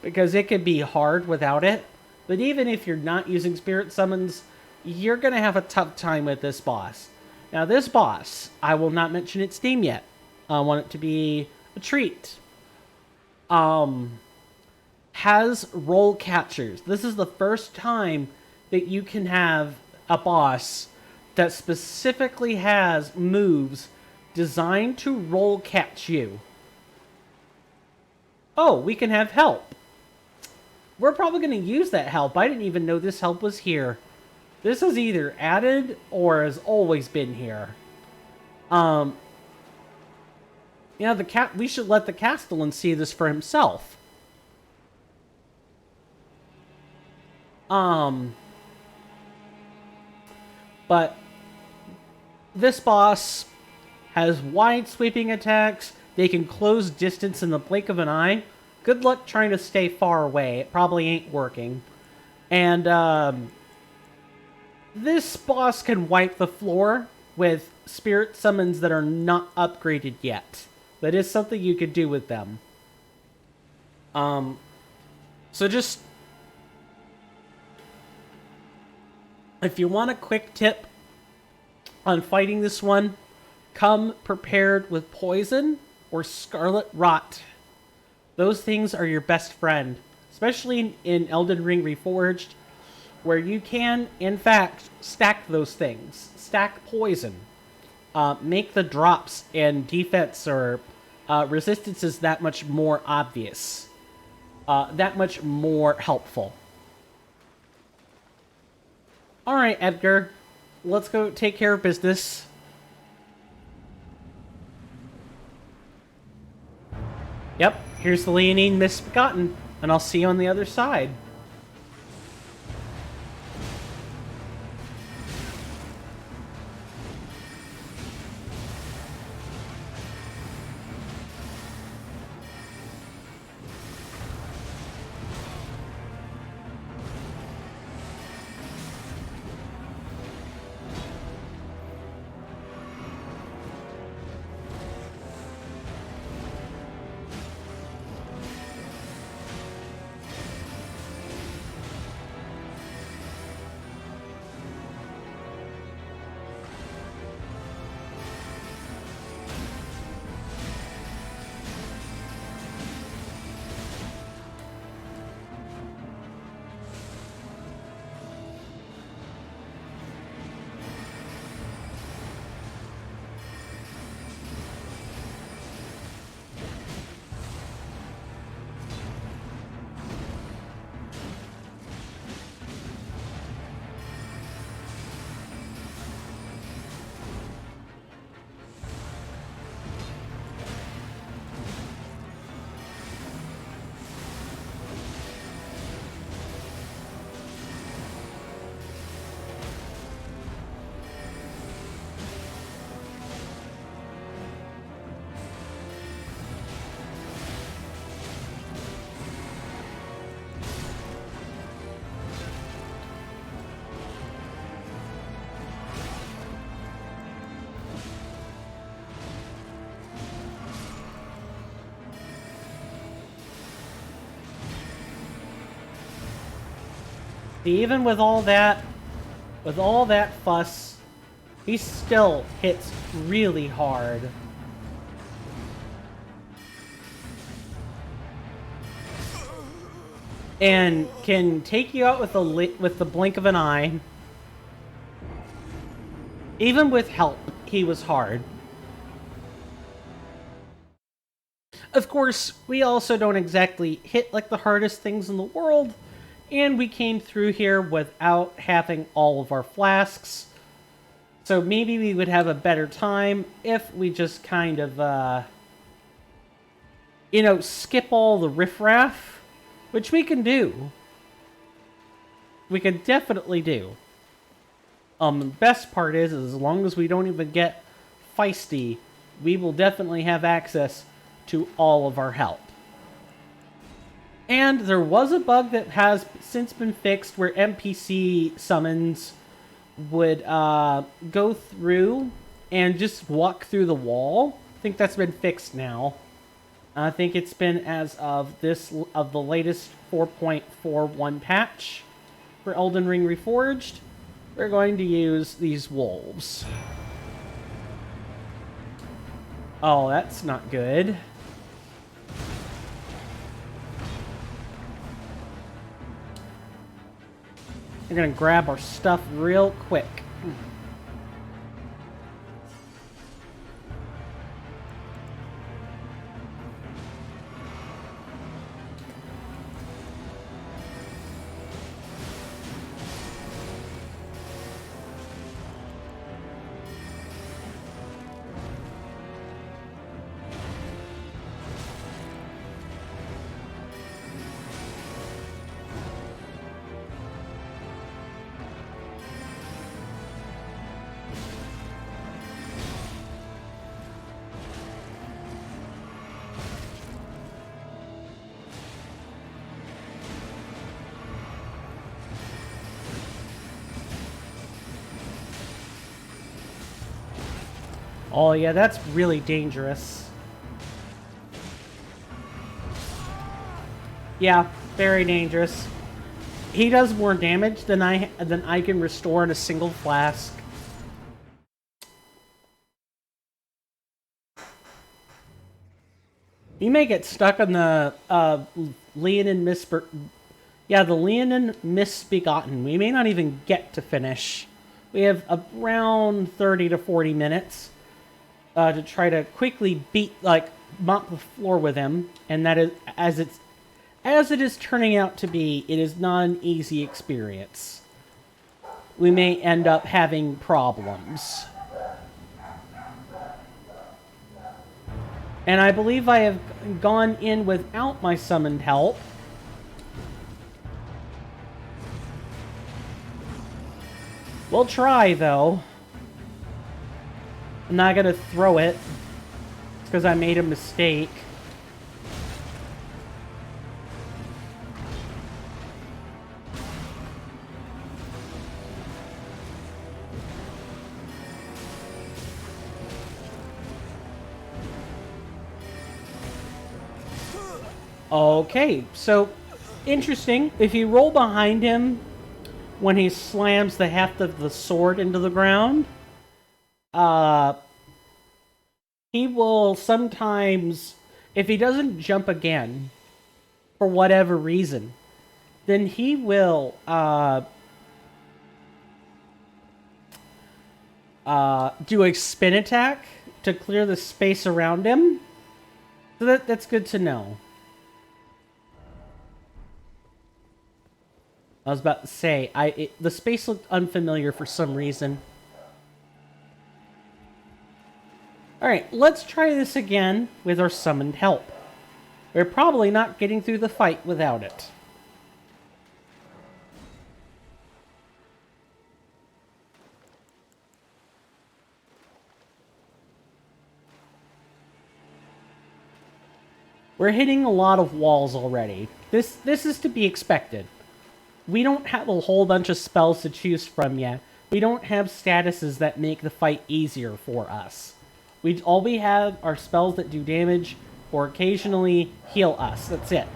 because it can be hard without it. But even if you're not using spirit summons, you're going to have a tough time with this boss. Now, this boss, I will not mention its name yet. I want it to be a treat. Has roll catchers. This is the first time that you can have a boss that specifically has moves designed to roll catch you. Oh, we can have help. We're probably going to use that help. I didn't even know this help was here. This is either added or has always been here. Yeah, we should let the Castellan see this for himself. But this boss has wide sweeping attacks. They can close distance in the blink of an eye. Good luck trying to stay far away. It probably ain't working. And this boss can wipe the floor with spirit summons that are not upgraded yet. That is something you could do with them. So just, if you want a quick tip on fighting this one, come prepared with poison or scarlet rot. Those things are your best friend, especially in Elden Ring Reforged, where you can, in fact, stack those things. Stack poison. Make the drops and defense or resistances that much more obvious. That much more helpful. Alright, Edgar. Let's go take care of business. Yep, here's the Leonine Misbegotten, and I'll see you on the other side. Even with all that fuss, he still hits really hard. and can take you out with the blink of an eye. Even with help, he was hard. Of course, we also don't exactly hit like the hardest things in the world, and we came through here without having all of our flasks. So maybe we would have a better time if we just kind of, skip all the riffraff, which we can do. We can definitely do. The best part is as long as we don't even get feisty, we will definitely have access to all of our help. And there was a bug that has since been fixed where NPC summons would go through and just walk through the wall. I think that's been fixed now. I think it's been as of the latest 4.41 patch for Elden Ring Reforged. We're going to use these wolves. Oh, that's not good. We're gonna grab our stuff real quick. Oh yeah, that's really dangerous. Yeah, very dangerous. He does more damage than I can restore in a single flask. You may get stuck on the Leonin Misbegotten. We may not even get to finish. We have around 30 to 40 minutes to try to quickly mop the floor with him, and that is as it is turning out to be. It is not an easy experience. We may end up having problems. And I believe I have gone in without my summoned help. We'll try, though. I'm not gonna throw it. It's because I made a mistake. Okay, so interesting. If you roll behind him when he slams the heft of the sword into the ground, he will sometimes, if he doesn't jump again, for whatever reason, then he will do a spin attack to clear the space around him. So that's good to know. I was about to say, the space looked unfamiliar for some reason. Alright, let's try this again with our summoned help. We're probably not getting through the fight without it. We're hitting a lot of walls already. This is to be expected. We don't have a whole bunch of spells to choose from yet. We don't have statuses that make the fight easier for us. All we have are spells that do damage or occasionally heal us. That's it.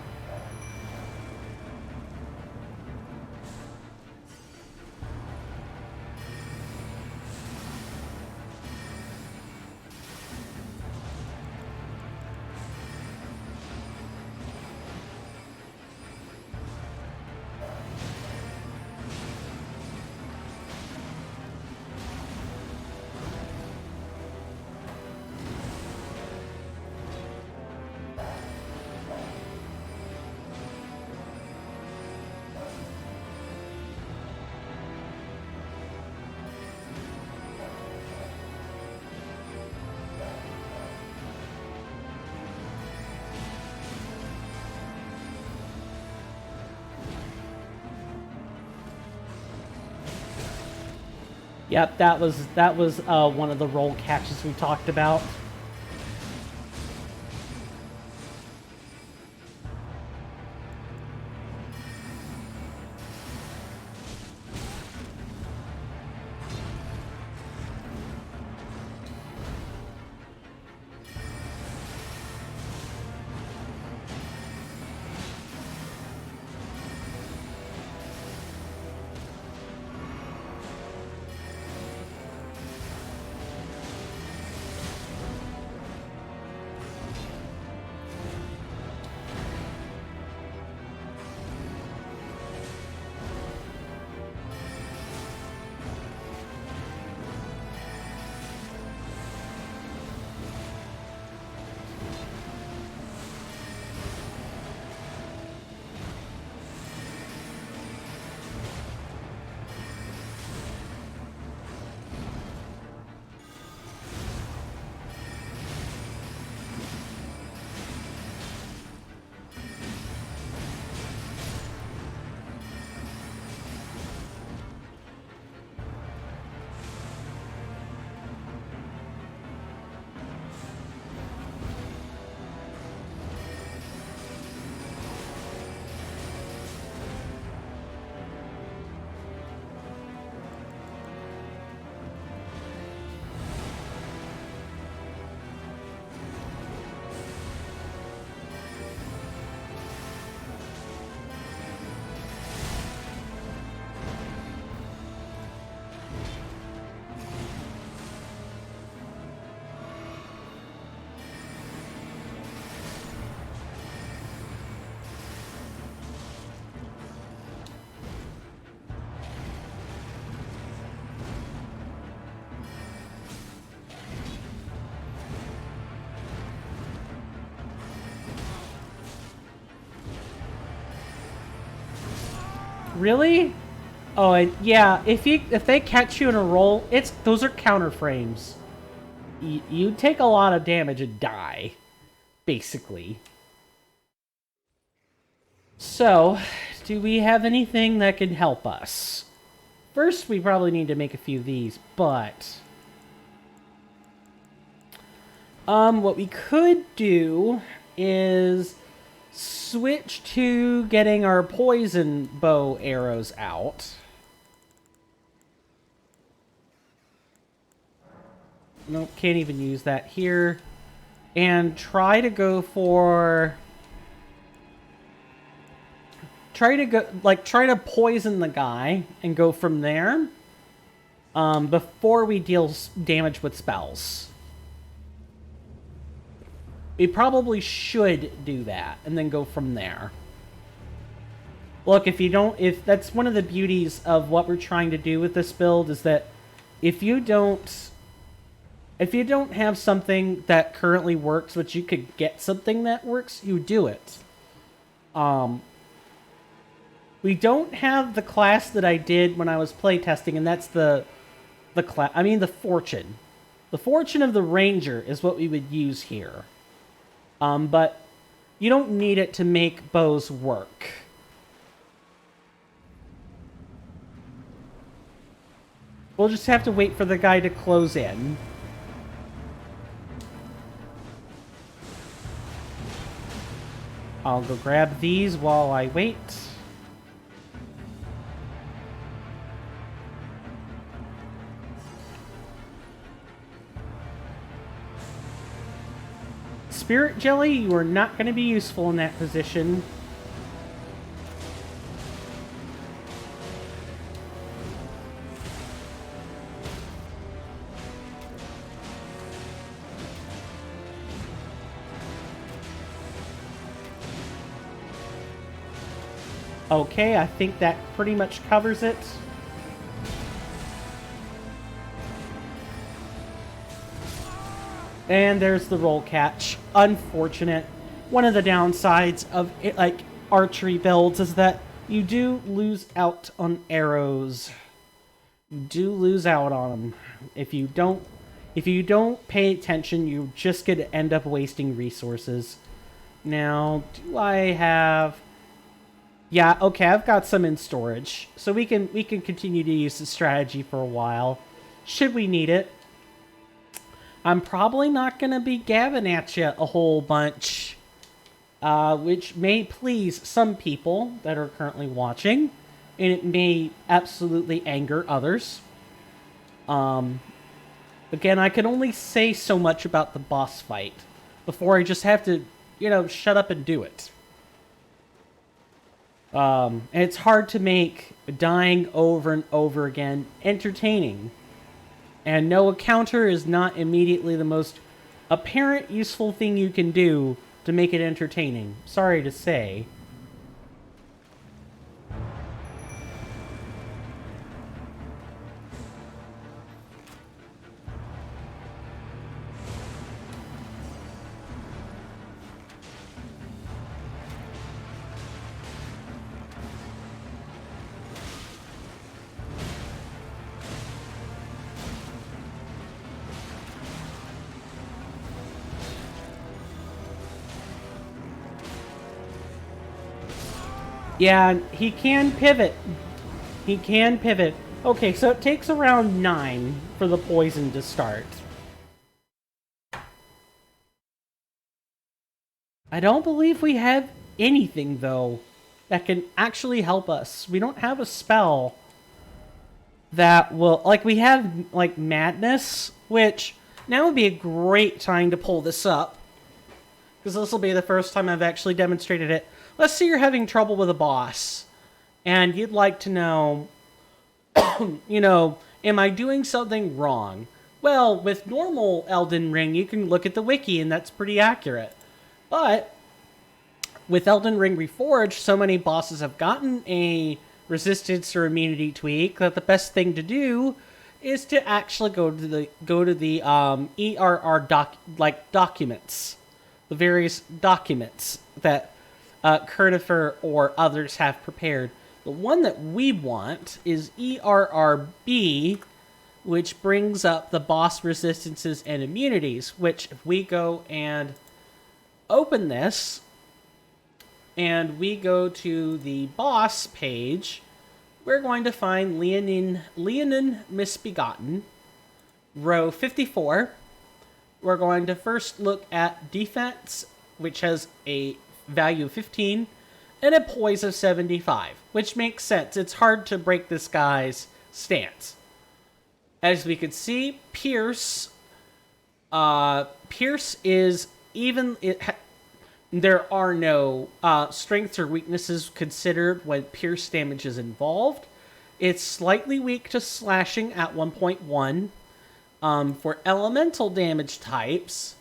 Yep, that was one of the roll catches we talked about. Really? Oh, yeah. If they catch you in a roll, those are counter frames. You take a lot of damage and die, basically. So, do we have anything that can help us? First, we probably need to make a few of these, but what we could do is switch to getting our poison bow arrows out. Nope, can't even use that here. And try to go for... Try to poison the guy and go from there. Before we deal damage with spells. We probably should do that and then go from there. Look, if that's one of the beauties of what we're trying to do with this build is that if you don't have something that currently works, but you could get something that works, you do it. We don't have the class that I did when I was playtesting, and that's the Fortune. The Fortune of the Ranger is what we would use here. But you don't need it to make bows work. We'll just have to wait for the guy to close in. I'll go grab these while I wait. Spirit Jelly, you are not going to be useful in that position. Okay, I think that pretty much covers it. And there's the roll catch. Unfortunate. One of the downsides of archery builds is that you do lose out on arrows. You do lose out on them. If you don't pay attention, you're just going to end up wasting resources. Now, do I have... Yeah, okay, I've got some in storage. So we can continue to use the strategy for a while. should we need it. I'm probably not going to be gabbing at you a whole bunch, which may please some people that are currently watching, and it may absolutely anger others. Again, I can only say so much about the boss fight before I just have to, shut up and do it. And it's hard to make dying over and over again entertaining. And no, a counter is not immediately the most apparent useful thing you can do to make it entertaining. Sorry to say. Yeah, he can pivot. He can pivot. Okay, so it takes around 9 for the poison to start. I don't believe we have anything, though, that can actually help us. We don't have a spell that will... Like, we have, like, Madness, which now would be a great time to pull this up, because this will be the first time I've actually demonstrated it. Let's say you're having trouble with a boss, and you'd like to know, am I doing something wrong? Well, with normal Elden Ring, you can look at the wiki, and that's pretty accurate. But with Elden Ring Reforged, so many bosses have gotten a resistance or immunity tweak that the best thing to do is to actually go to the ERR documents, the various documents that Curtifer or others have prepared. The one that we want is ERRB, which brings up the boss resistances and immunities, which if we go and open this, and we go to the boss page, we're going to find Leonin Misbegotten, row 54. We're going to first look at defense, which has a value of 15, and a poise of 75, which makes sense. It's hard to break this guy's stance. As we can see, Pierce is even... there are no strengths or weaknesses considered when Pierce damage is involved. It's slightly weak to slashing at 1.1. For elemental damage types,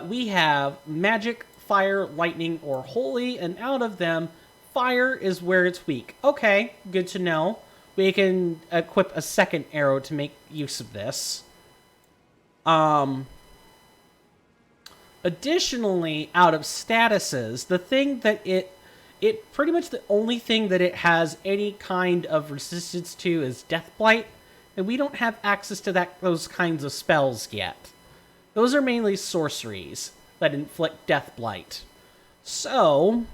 we have magic, fire, lightning, or holy, and out of them, fire is where it's weak. Okay, good to know. We can equip a second arrow to make use of this. Additionally, out of statuses, the thing that it pretty much the only thing that it has any kind of resistance to is Deathblight, and we don't have access to those kinds of spells yet. Those are mainly sorceries that inflict Deathblight. So,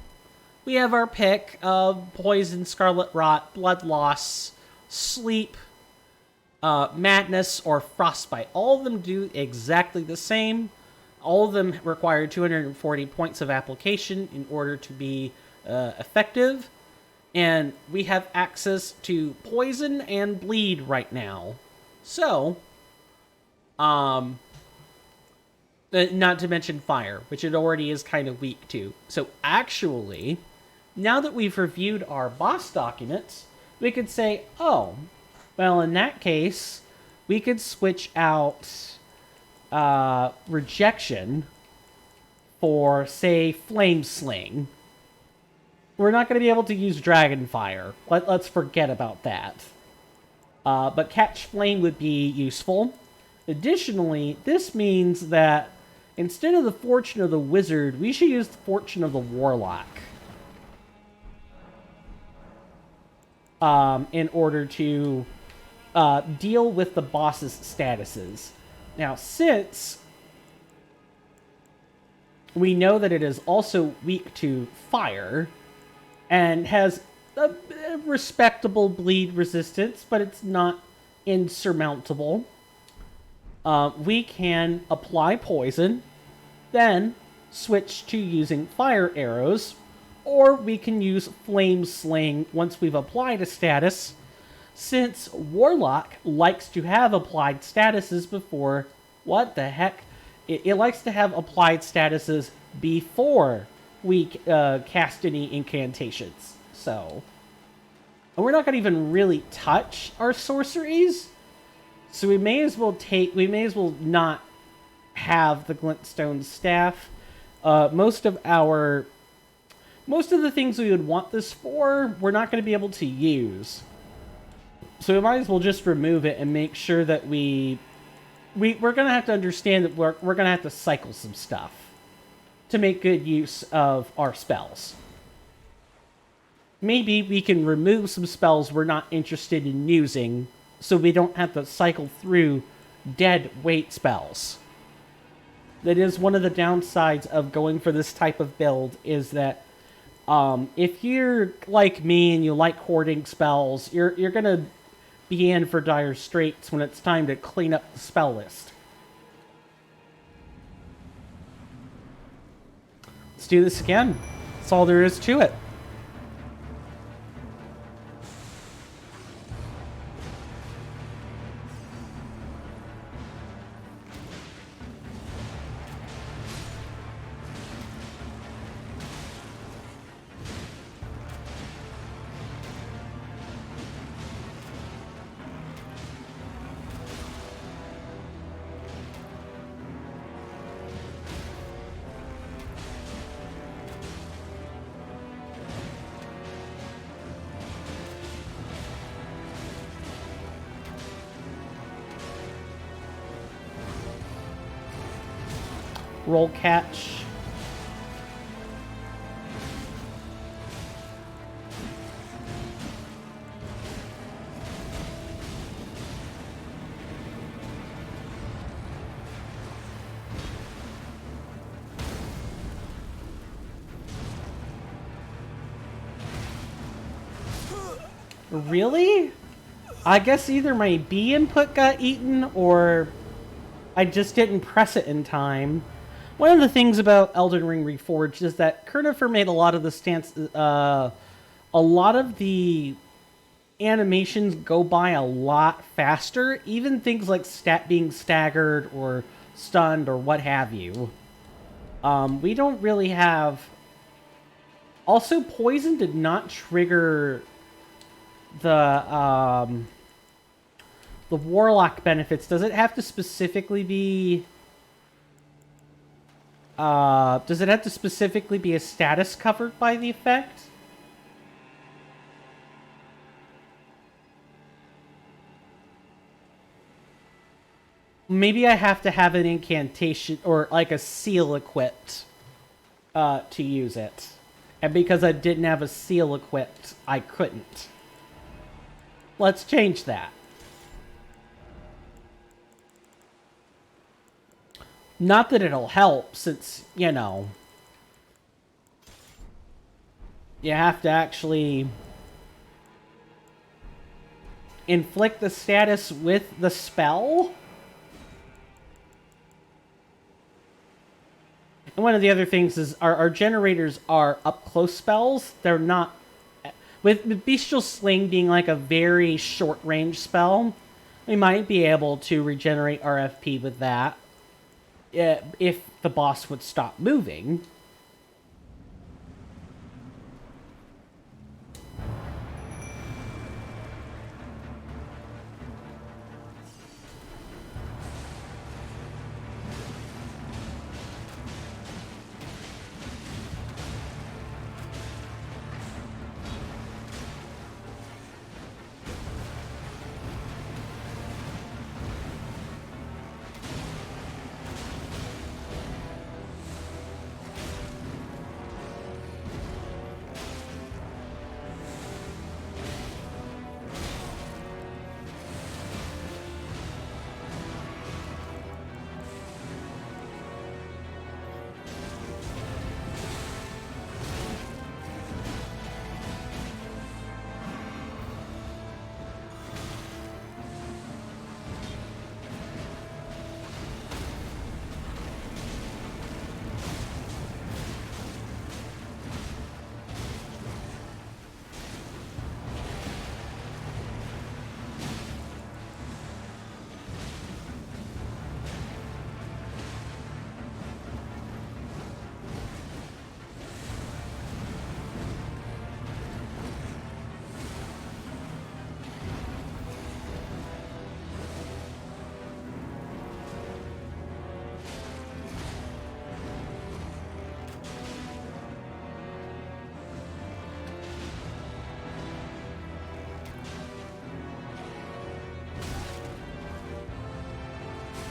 we have our pick of Poison, Scarlet Rot, Blood Loss, Sleep, Madness, or Frostbite. All of them do exactly the same. All of them require 240 points of application in order to be effective. And we have access to Poison and Bleed right now. So, not to mention Fire, which it already is kind of weak to. So actually, now that we've reviewed our boss documents, we could say, oh, well, in that case, we could switch out Rejection for, say, Flame Sling. We're not going to be able to use Dragon Fire. Let's forget about that. But Catch Flame would be useful. Additionally, this means that instead of the Fortune of the Wizard, we should use the Fortune of the Warlock. In order to deal with the boss's statuses. Now, since we know that it is also weak to fire and has a respectable bleed resistance, but it's not insurmountable, we can apply poison, then switch to using fire arrows, or we can use flame sling once we've applied a status, since Warlock likes to have applied statuses before... What the heck? It likes to have applied statuses before we cast any incantations. So... And we're not going to even really touch our sorceries. So we may as well not have the Glintstone Staff. Most of the things we would want this for, we're not going to be able to use. So we might as well just remove it and make sure that we're going to have to understand that we're going to have to cycle some stuff to make good use of our spells. Maybe we can remove some spells we're not interested in using so we don't have to cycle through dead weight spells. That is one of the downsides of going for this type of build, is that if you're like me and you like hoarding spells, you're going to be in for dire straits when it's time to clean up the spell list. Let's do this again. That's all there is to it. Roll catch. Really? I guess either my B input got eaten or I just didn't press it in time. One of the things about Elden Ring Reforged is that Kurnifer made a lot of the animations go by a lot faster. Even things like being staggered or stunned or what have you. We don't really have... Also, poison did not trigger the Warlock benefits. Does it have to specifically be... does it have to specifically be a status covered by the effect? Maybe I have to have an incantation or like a seal equipped to use it. And because I didn't have a seal equipped, I couldn't. Let's change that. Not that it'll help, since, you know, you have to actually inflict the status with the spell. And one of the other things is our generators are up-close spells. They're not... With Bestial Sling being like a very short-range spell, we might be able to regenerate our FP with that. If the boss would stop moving.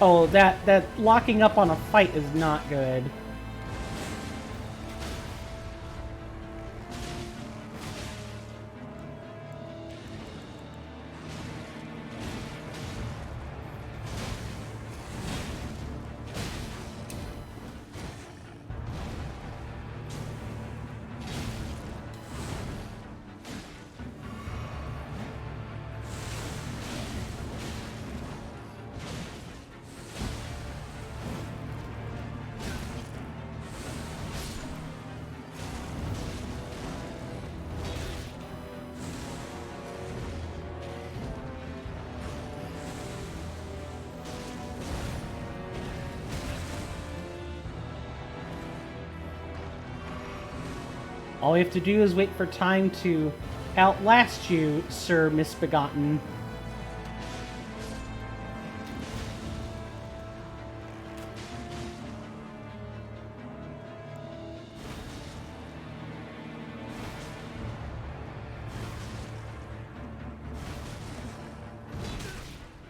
Oh, that locking up on a fight is not good. All we have to do is wait for time to outlast you, Sir Misbegotten.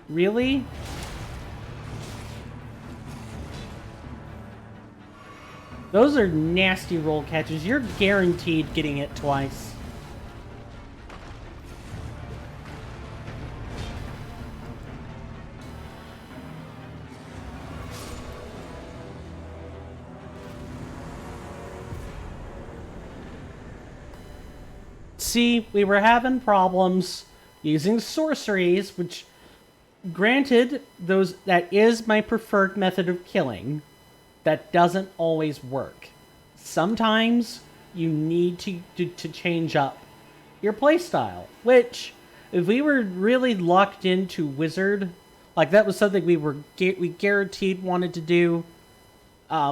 Really? Those are nasty roll catches. You're guaranteed getting it twice. See, we were having problems using sorceries, which, granted, that is my preferred method of killing. That doesn't always work. Sometimes you need to change up your playstyle, which, if we were really locked into Wizard, like that was something we guaranteed wanted to do,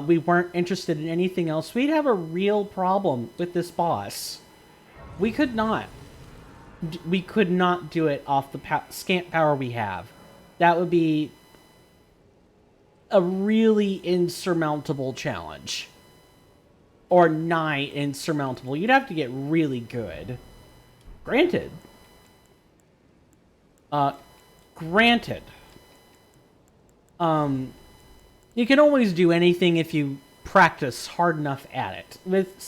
we weren't interested in anything else, we'd have a real problem with this boss. We could not do it off the scant power we have. That would be a really insurmountable challenge. Or nigh insurmountable. You'd have to get really good. Granted. Granted. You can always do anything if you practice hard enough at it. With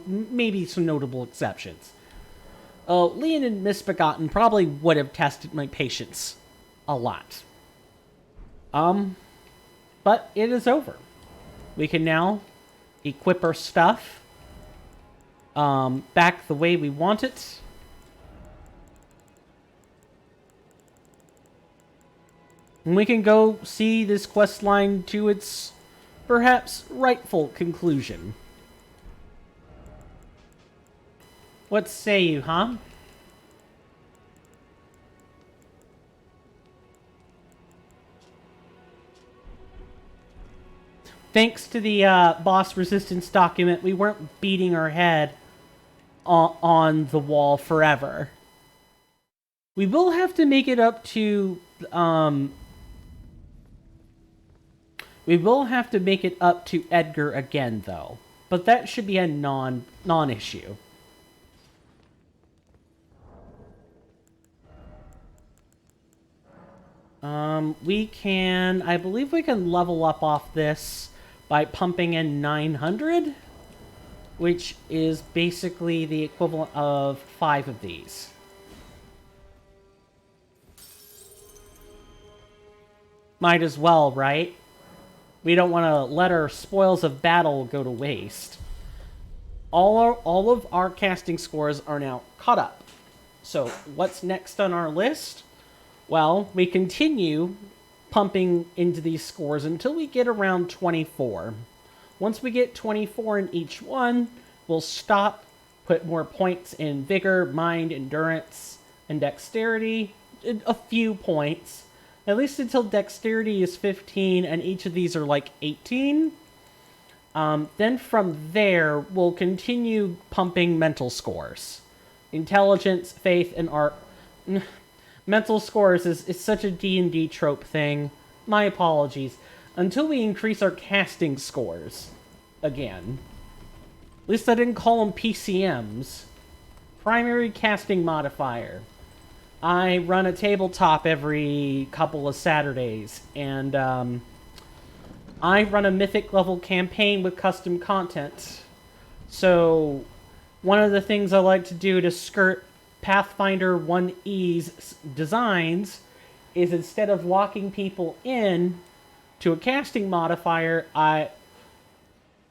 maybe some notable exceptions. Leon and Misbegotten probably would have tested my patience a lot. But it is over. We can now equip our stuff back the way we want it. And we can go see this quest line to its perhaps rightful conclusion. What say you, huh? Thanks to the boss resistance document, we weren't beating our head on the wall forever. We will have to make it up to Edgar again, though. But that should be a non-issue. I believe we can level up off this by pumping in 900, which is basically the equivalent of 5 of these. Might as well, right? We don't want to let our spoils of battle go to waste. All of our casting scores are now caught up. So what's next on our list? Well, we continue pumping into these scores until we get around 24. Once we get 24 in each one, we'll stop, put more points in Vigor, Mind, Endurance, and Dexterity. A few points. At least until Dexterity is 15, and each of these are like 18. Then from there, we'll continue pumping mental scores. Intelligence, Faith, and Art. Mental scores is such a D&D trope thing. My apologies. Until we increase our casting scores again. At least I didn't call them PCMs. Primary casting modifier. I run a tabletop every couple of Saturdays, and I run a mythic level campaign with custom content. So one of the things I like to do to skirt Pathfinder 1E's designs is instead of locking people in to a casting modifier,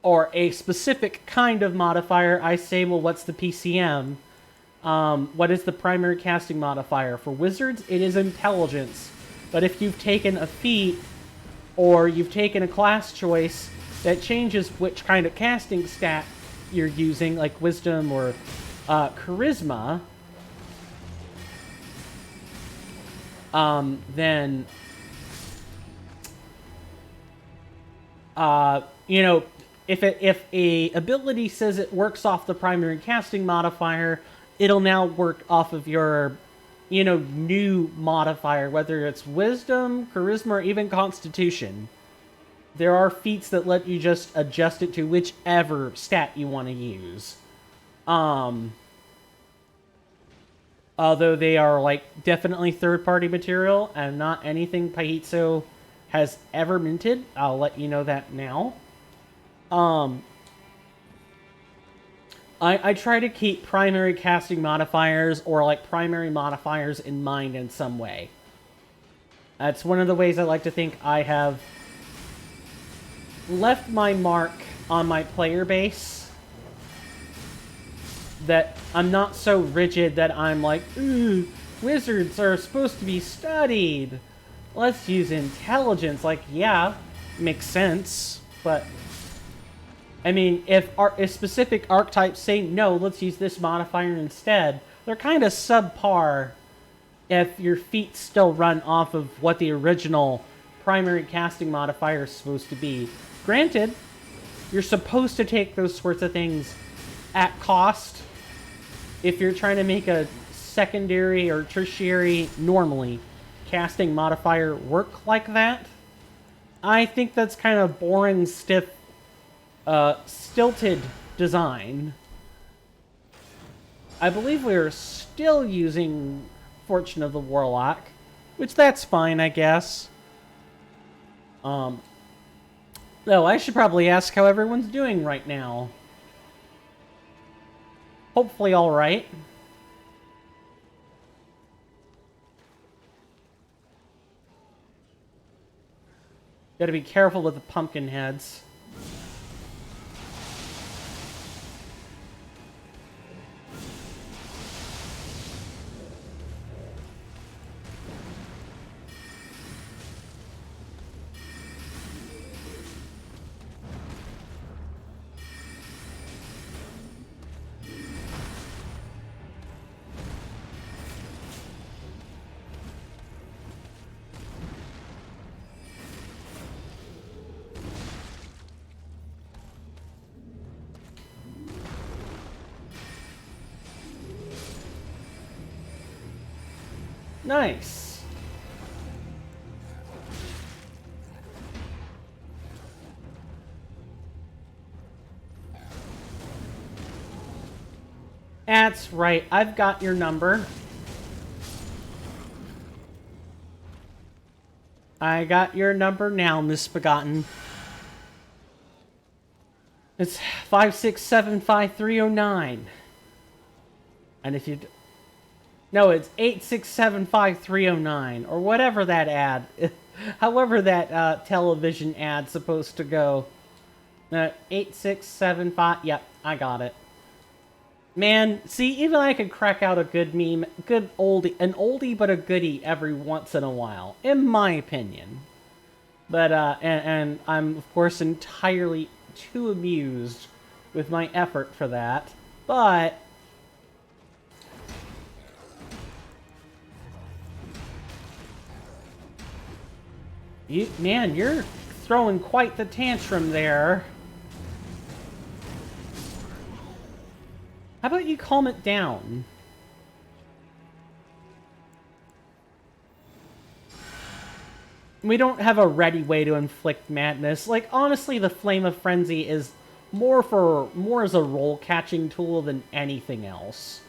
or a specific kind of modifier, I say, well, what's the PCM? What is the primary casting modifier? For wizards, it is intelligence. But if you've taken a feat, or you've taken a class choice that changes which kind of casting stat you're using, like wisdom or charisma, then you know, if a ability says it works off the primary casting modifier, it'll now work off of your, new modifier, whether it's wisdom, charisma, or even constitution. There are feats that let you just adjust it to whichever stat you want to use. Although they are, like, definitely third-party material and not anything Paizo has ever minted. I'll let you know that now. I try to keep primary casting modifiers or, like, primary modifiers in mind in some way. That's one of the ways I like to think I have left my mark on my player base. That I'm not so rigid that I'm like, ooh, wizards are supposed to be studied. Let's use intelligence. Like, yeah, makes sense. But, I mean, if specific archetypes say, no, let's use this modifier instead, they're kind of subpar if your feet still run off of what the original primary casting modifier is supposed to be. Granted, you're supposed to take those sorts of things at cost if you're trying to make a secondary or tertiary, normally, casting modifier work like that. I think that's kind of boring, stiff, stilted design. I believe we're still using Fortune of the Warlock, which that's fine, I guess. Though I should probably ask how everyone's doing right now. Hopefully all right. Gotta be careful with the pumpkin heads. Nice. That's right. I've got your number. I got your number now, Misbegotten. It's 5675309. And if you... No, it's 8675309, or whatever that ad, however that television ad's supposed to go. 8675, yep, I got it. Man, see, even I could crack out a good meme, an oldie but a goodie every once in a while, in my opinion. But, and I'm, of course, entirely too amused with my effort for that, but... Man, you're throwing quite the tantrum there. How about you calm it down? We don't have a ready way to inflict madness. Like, honestly, the Flame of Frenzy is more as a roll-catching tool than anything else.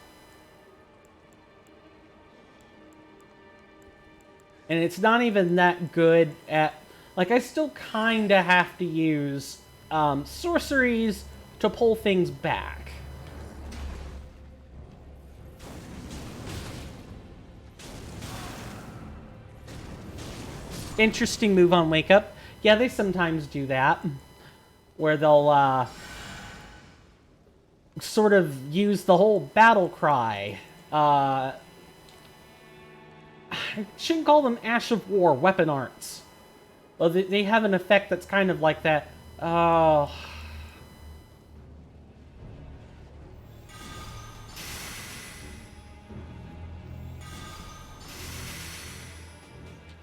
And it's not even that good at... Like, I still kind of have to use sorceries to pull things back. Interesting move on Wake Up. Yeah, they sometimes do that. Where they'll sort of use the whole battle cry. I shouldn't call them Ash of War, weapon arts. Well, they have an effect that's kind of like that. Oh.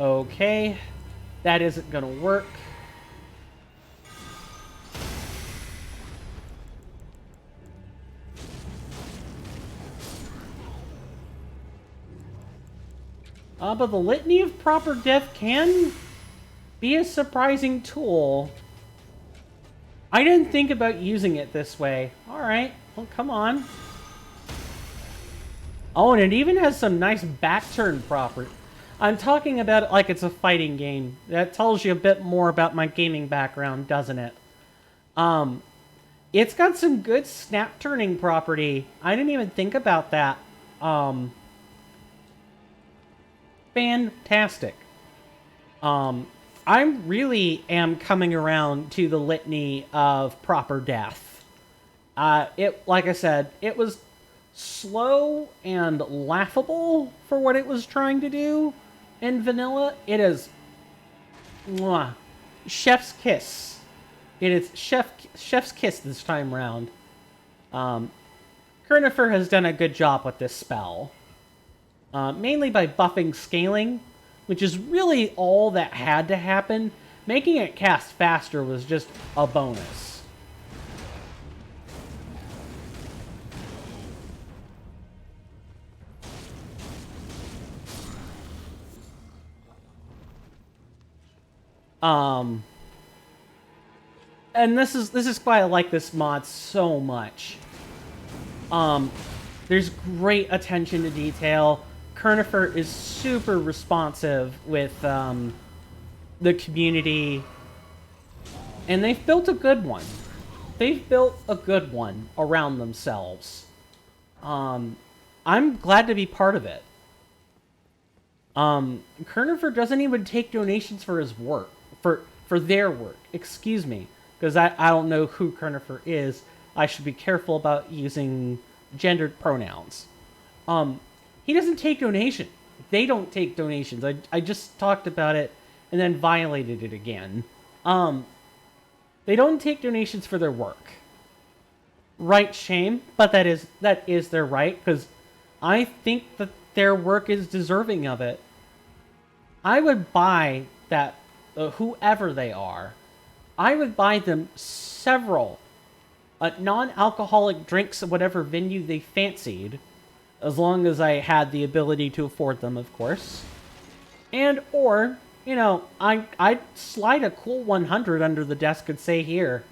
Okay. That isn't gonna work. But the Litany of Proper Death can be a surprising tool. I didn't think about using it this way. Alright, well, come on. Oh, and it even has some nice back turn property. I'm talking about it like it's a fighting game. That tells you a bit more about my gaming background, doesn't it? It's got some good snap turning property. I didn't even think about that. Fantastic. I really am coming around to the Litany of Proper Death. Like I said, it was slow and laughable for what it was trying to do in vanilla. It is mwah, chef's kiss. It is chef's kiss this time round. Kernifer has done a good job with this spell. Mainly by buffing scaling, which is really all that had to happen. Making it cast faster was just a bonus. And this is why I like this mod so much. There's great attention to detail. Kernifer is super responsive with the community, and they've built a good one. They've built a good one around themselves. I'm glad to be part of it. Kernifer doesn't even take donations for his work, for their work. Excuse me, because I don't know who Kernifer is. I should be careful about using gendered pronouns. He doesn't take donation. They don't take donations. I just talked about it and then violated it again. They don't take donations for their work. Right, shame, but that is their right, because I think that their work is deserving of it. I would buy that, whoever they are, I would buy them several non-alcoholic drinks at whatever venue they fancied, as long as I had the ability to afford them, of course. And, or, you know, I'd slide a cool 100 under the desk and say, here,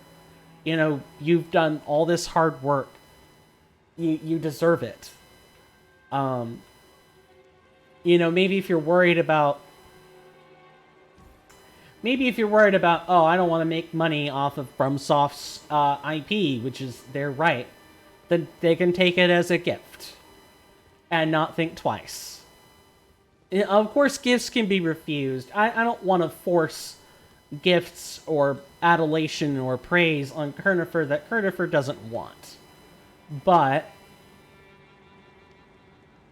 you know, you've done all this hard work. You deserve it. You know, maybe if you're worried about, oh, I don't want to make money off of FromSoft's IP, which is their right, then they can take it as a gift and not think twice. Of course, gifts can be refused. I don't want to force gifts or adulation or praise on Kernifer that Kernifer doesn't want. But,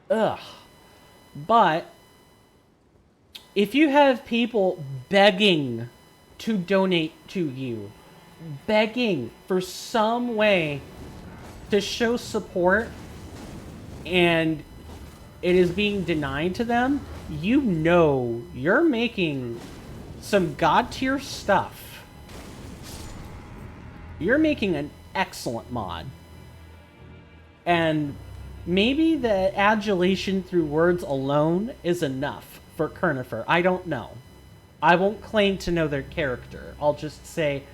but, if you have people begging to donate to you, begging for some way to show support, and it is being denied to them, you know you're making some god-tier stuff. You're making an excellent mod. And maybe the adulation through words alone is enough for Kernifer. I don't know. I won't claim to know their character. I'll just say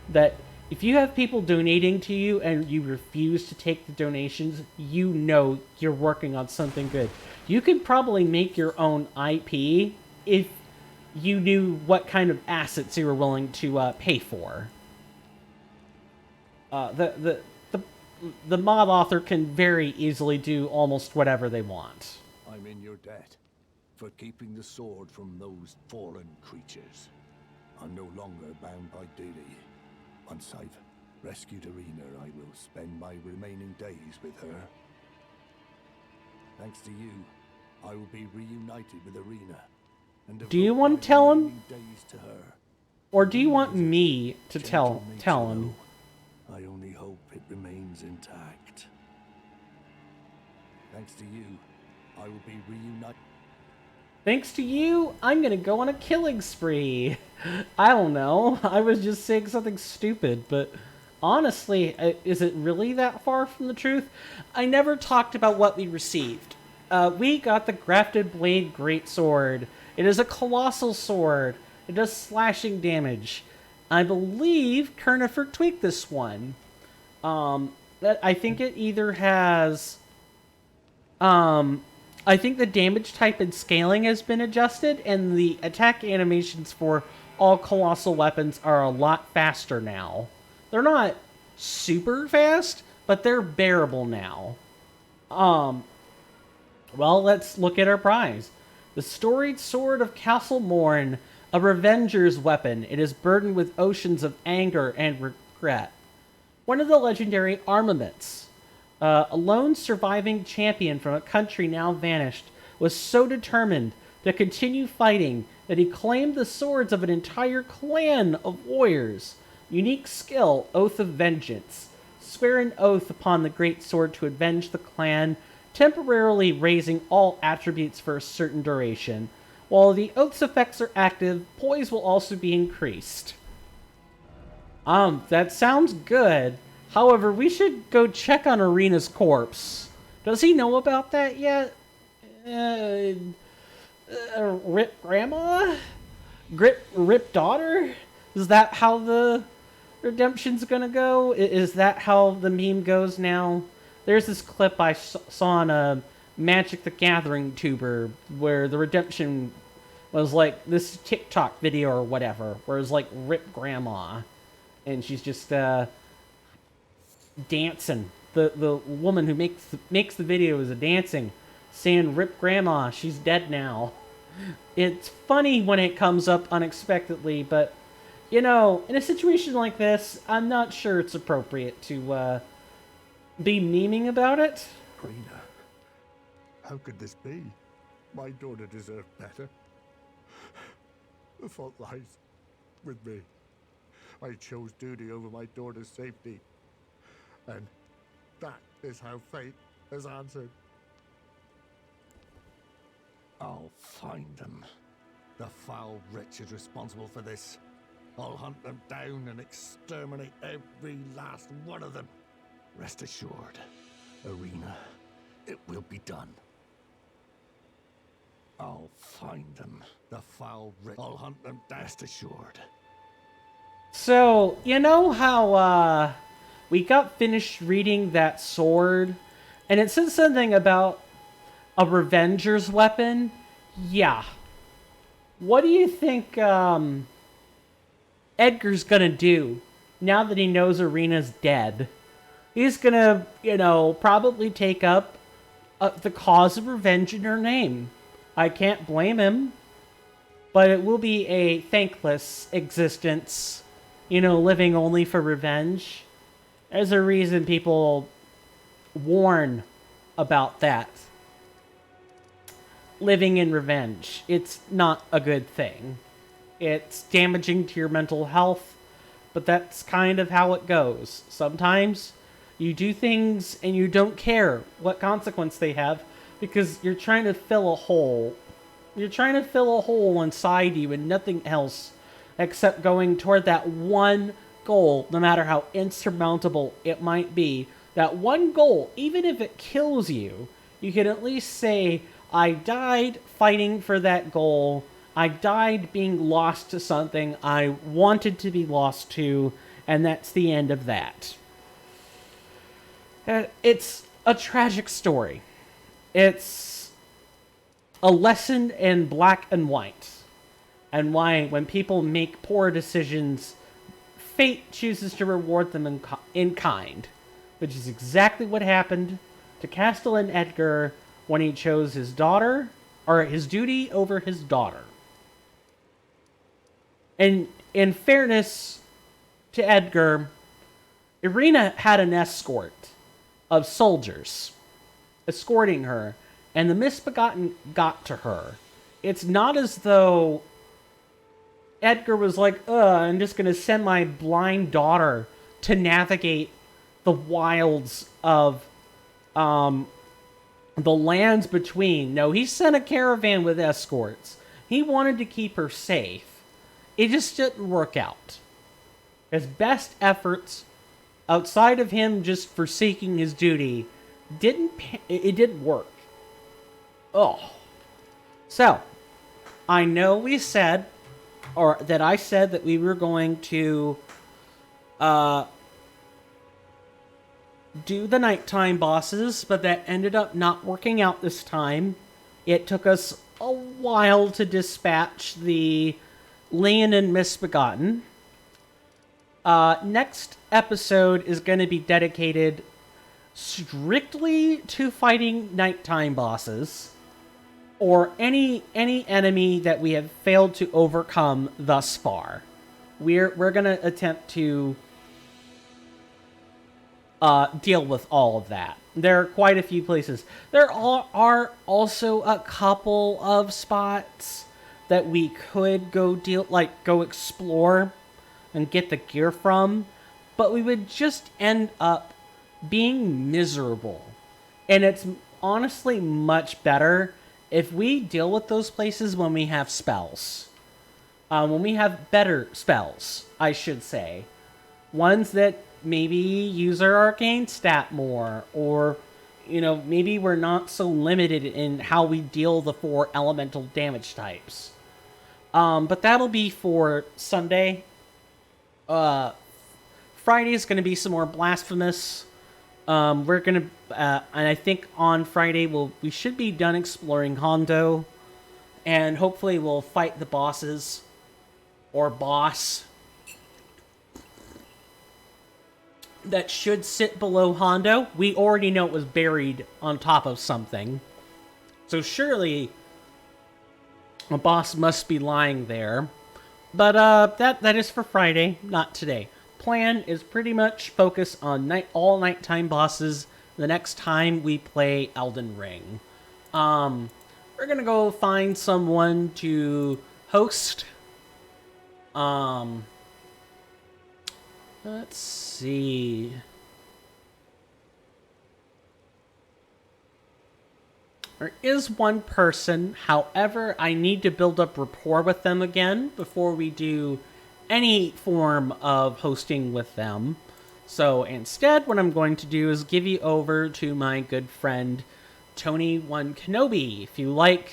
that if you have people donating to you and you refuse to take the donations, you know you're working on something good. You could probably make your own IP if you knew what kind of assets you were willing to pay for. The mod author can very easily do almost whatever they want. I'm in your debt for keeping the sword from those fallen creatures. I'm no longer bound by duty. Once I've rescued Irina, I will spend my remaining days with her. Thanks to you, I will be reunited with Irina. And do you want to tell him? Days to her. Or do you want me to tell him? I only hope it remains intact. Thanks to you, I will be reunited. Thanks to you, I'm gonna go on a killing spree. I don't know. I was just saying something stupid, but honestly, is it really that far from the truth? I never talked about what we received. We got the Grafted Blade Greatsword. It is a colossal sword. It does slashing damage. I believe Kernifer tweaked this one. I think it either has... I think the damage type and scaling has been adjusted, and the attack animations for all colossal weapons are a lot faster now. They're not super fast, but they're bearable now. Well, let's look at our prize. The Storied Sword of Castle Morne, a Revenger's weapon. It is burdened with oceans of anger and regret. One of the legendary armaments. A lone surviving champion from a country now vanished was so determined to continue fighting that he claimed the swords of an entire clan of warriors. Unique skill, Oath of Vengeance. Swear an oath upon the great sword to avenge the clan, temporarily raising all attributes for a certain duration. While the oath's effects are active, poise will also be increased. That sounds good. However, we should go check on Irina's corpse. Does he know about that yet? Rip grandma? Rip daughter? Is that how the redemption's gonna go? Is that how the meme goes now? There's this clip I saw on a Magic the Gathering tuber where the redemption was like this TikTok video or whatever, where it's like Rip grandma. And she's just, dancing. The woman who makes the video is dancing, saying "Rip Grandma, she's dead now." It's funny when it comes up unexpectedly, but you know, in a situation like this, I'm not sure it's appropriate to be memeing about it. Irina, how could this be? My daughter deserved better. The fault lies with me. I chose duty over my daughter's safety. And that is how fate has answered. I'll find them. The foul wretches responsible for this. I'll hunt them down and exterminate every last one of them. Rest assured, Irina, it will be done. I'll find them. The foul wretches. I'll hunt them down. Rest assured. So, you know how, we got finished reading that sword, and it said something about a Revenger's weapon? Yeah. What do you think, Edgar's gonna do now that he knows Irina's dead? He's gonna, you know, probably take up the cause of revenge in her name. I can't blame him. But it will be a thankless existence, you know, living only for revenge. There's a reason people warn about that. Living in revenge. It's not a good thing. It's damaging to your mental health, but that's kind of how it goes. Sometimes you do things and you don't care what consequence they have because you're trying to fill a hole. You're trying to fill a hole inside you and nothing else except going toward that one goal, no matter how insurmountable it might be. That one goal, even if it kills you, you can at least say, I died fighting for that goal. I died being lost to something I wanted to be lost to, and that's the end of that. It's a tragic story. It's a lesson in black and white. and why when people make poor decisions, fate chooses to reward them in kind, which is exactly what happened to Castellan Edgar when he chose his daughter, or his duty over his daughter. And in fairness to Edgar, Irina had an escort of soldiers escorting her, and the Misbegotten got to her. It's not as though Edgar was like, I'm just going to send my blind daughter to navigate the wilds of the lands between. No, he sent a caravan with escorts. He wanted to keep her safe. It just didn't work out. His best efforts, outside of him just forsaking his duty, it didn't work. Oh. So, I know we said, or that I said that we were going to do the nighttime bosses, but that ended up not working out this time. It took us a while to dispatch the Leon and Misbegotten. Next episode is going to be dedicated strictly to fighting nighttime bosses, or any enemy that we have failed to overcome thus far. We're going to attempt to deal with all of that. There are quite a few places. There are also a couple of spots that we could go explore and get the gear from, but we would just end up being miserable. And it's honestly much better if we deal with those places when we have spells. When we have better spells, I should say. Ones that maybe use our arcane stat more, or, maybe we're not so limited in how we deal the 4 elemental damage types. But that'll be for Sunday. Friday is going to be some more Blasphemous. We're going to, and I think on Friday we should be done exploring Hondo, and hopefully we'll fight the bosses, or boss, that should sit below Hondo. We already know it was buried on top of something, so surely a boss must be lying there. But that is for Friday, not today. Plan is pretty much focus on all nighttime bosses the next time we play Elden Ring. We're gonna go find someone to host. Let's see. There is one person, however, I need to build up rapport with them again before we do any form of hosting with them. So instead, what I'm going to do is give you over to my good friend, Tony One Kenobi. If you like,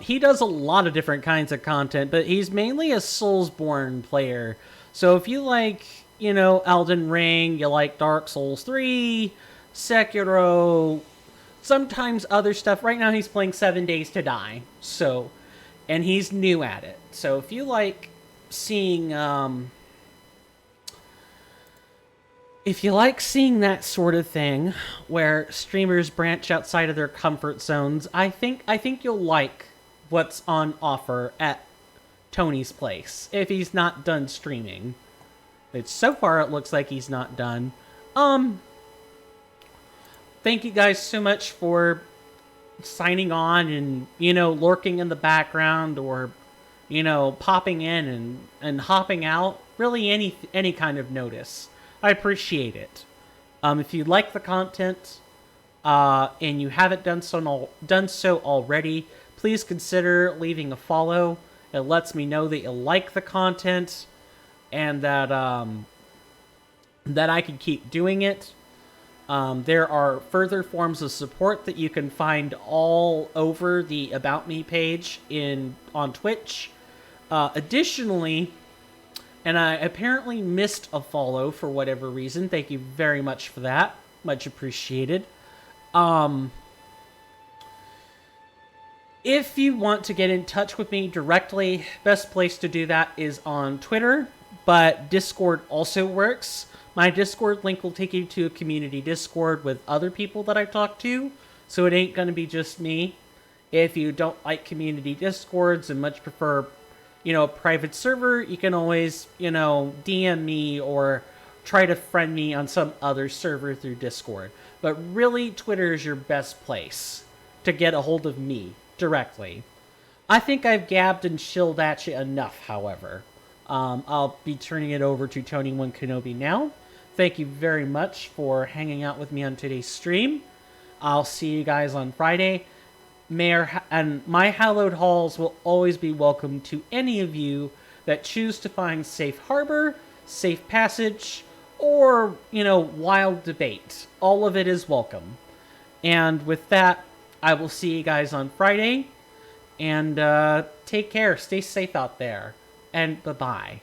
he does a lot of different kinds of content, but he's mainly a Soulsborne player. So if you like, Elden Ring, you like Dark Souls 3, Sekiro, sometimes other stuff. Right now he's playing 7 Days to Die. So, and he's new at it. So if you like seeing that sort of thing where streamers branch outside of their comfort zones, I think you'll like what's on offer at Tony's place if he's not done streaming. So far it looks like he's not done. Thank you guys so much for signing on and, lurking in the background, or, popping in and hopping out. Really any kind of notice. I appreciate it. If you like the content, and you haven't done so already, please consider leaving a follow. It lets me know that you like the content, and that I can keep doing it. There are further forms of support that you can find all over the About Me page on Twitch. Additionally, and I apparently missed a follow for whatever reason. Thank you very much for that. Much appreciated. If you want to get in touch with me directly, best place to do that is on Twitter, but Discord also works. My Discord link will take you to a community Discord with other people that I talk to, so it ain't going to be just me. If you don't like community Discords and much prefer, a private server, you can always, DM me or try to friend me on some other server through Discord. But really, Twitter is your best place to get a hold of me directly. I think I've gabbed and shilled at you enough, however. I'll be turning it over to Tony One Kenobi now. Thank you very much for hanging out with me on today's stream. I'll see you guys on Friday. And my hallowed halls will always be welcome to any of you that choose to find safe harbor, safe passage, or, wild debate. All of it is welcome. And with that, I will see you guys on Friday. And take care. Stay safe out there. And bye-bye.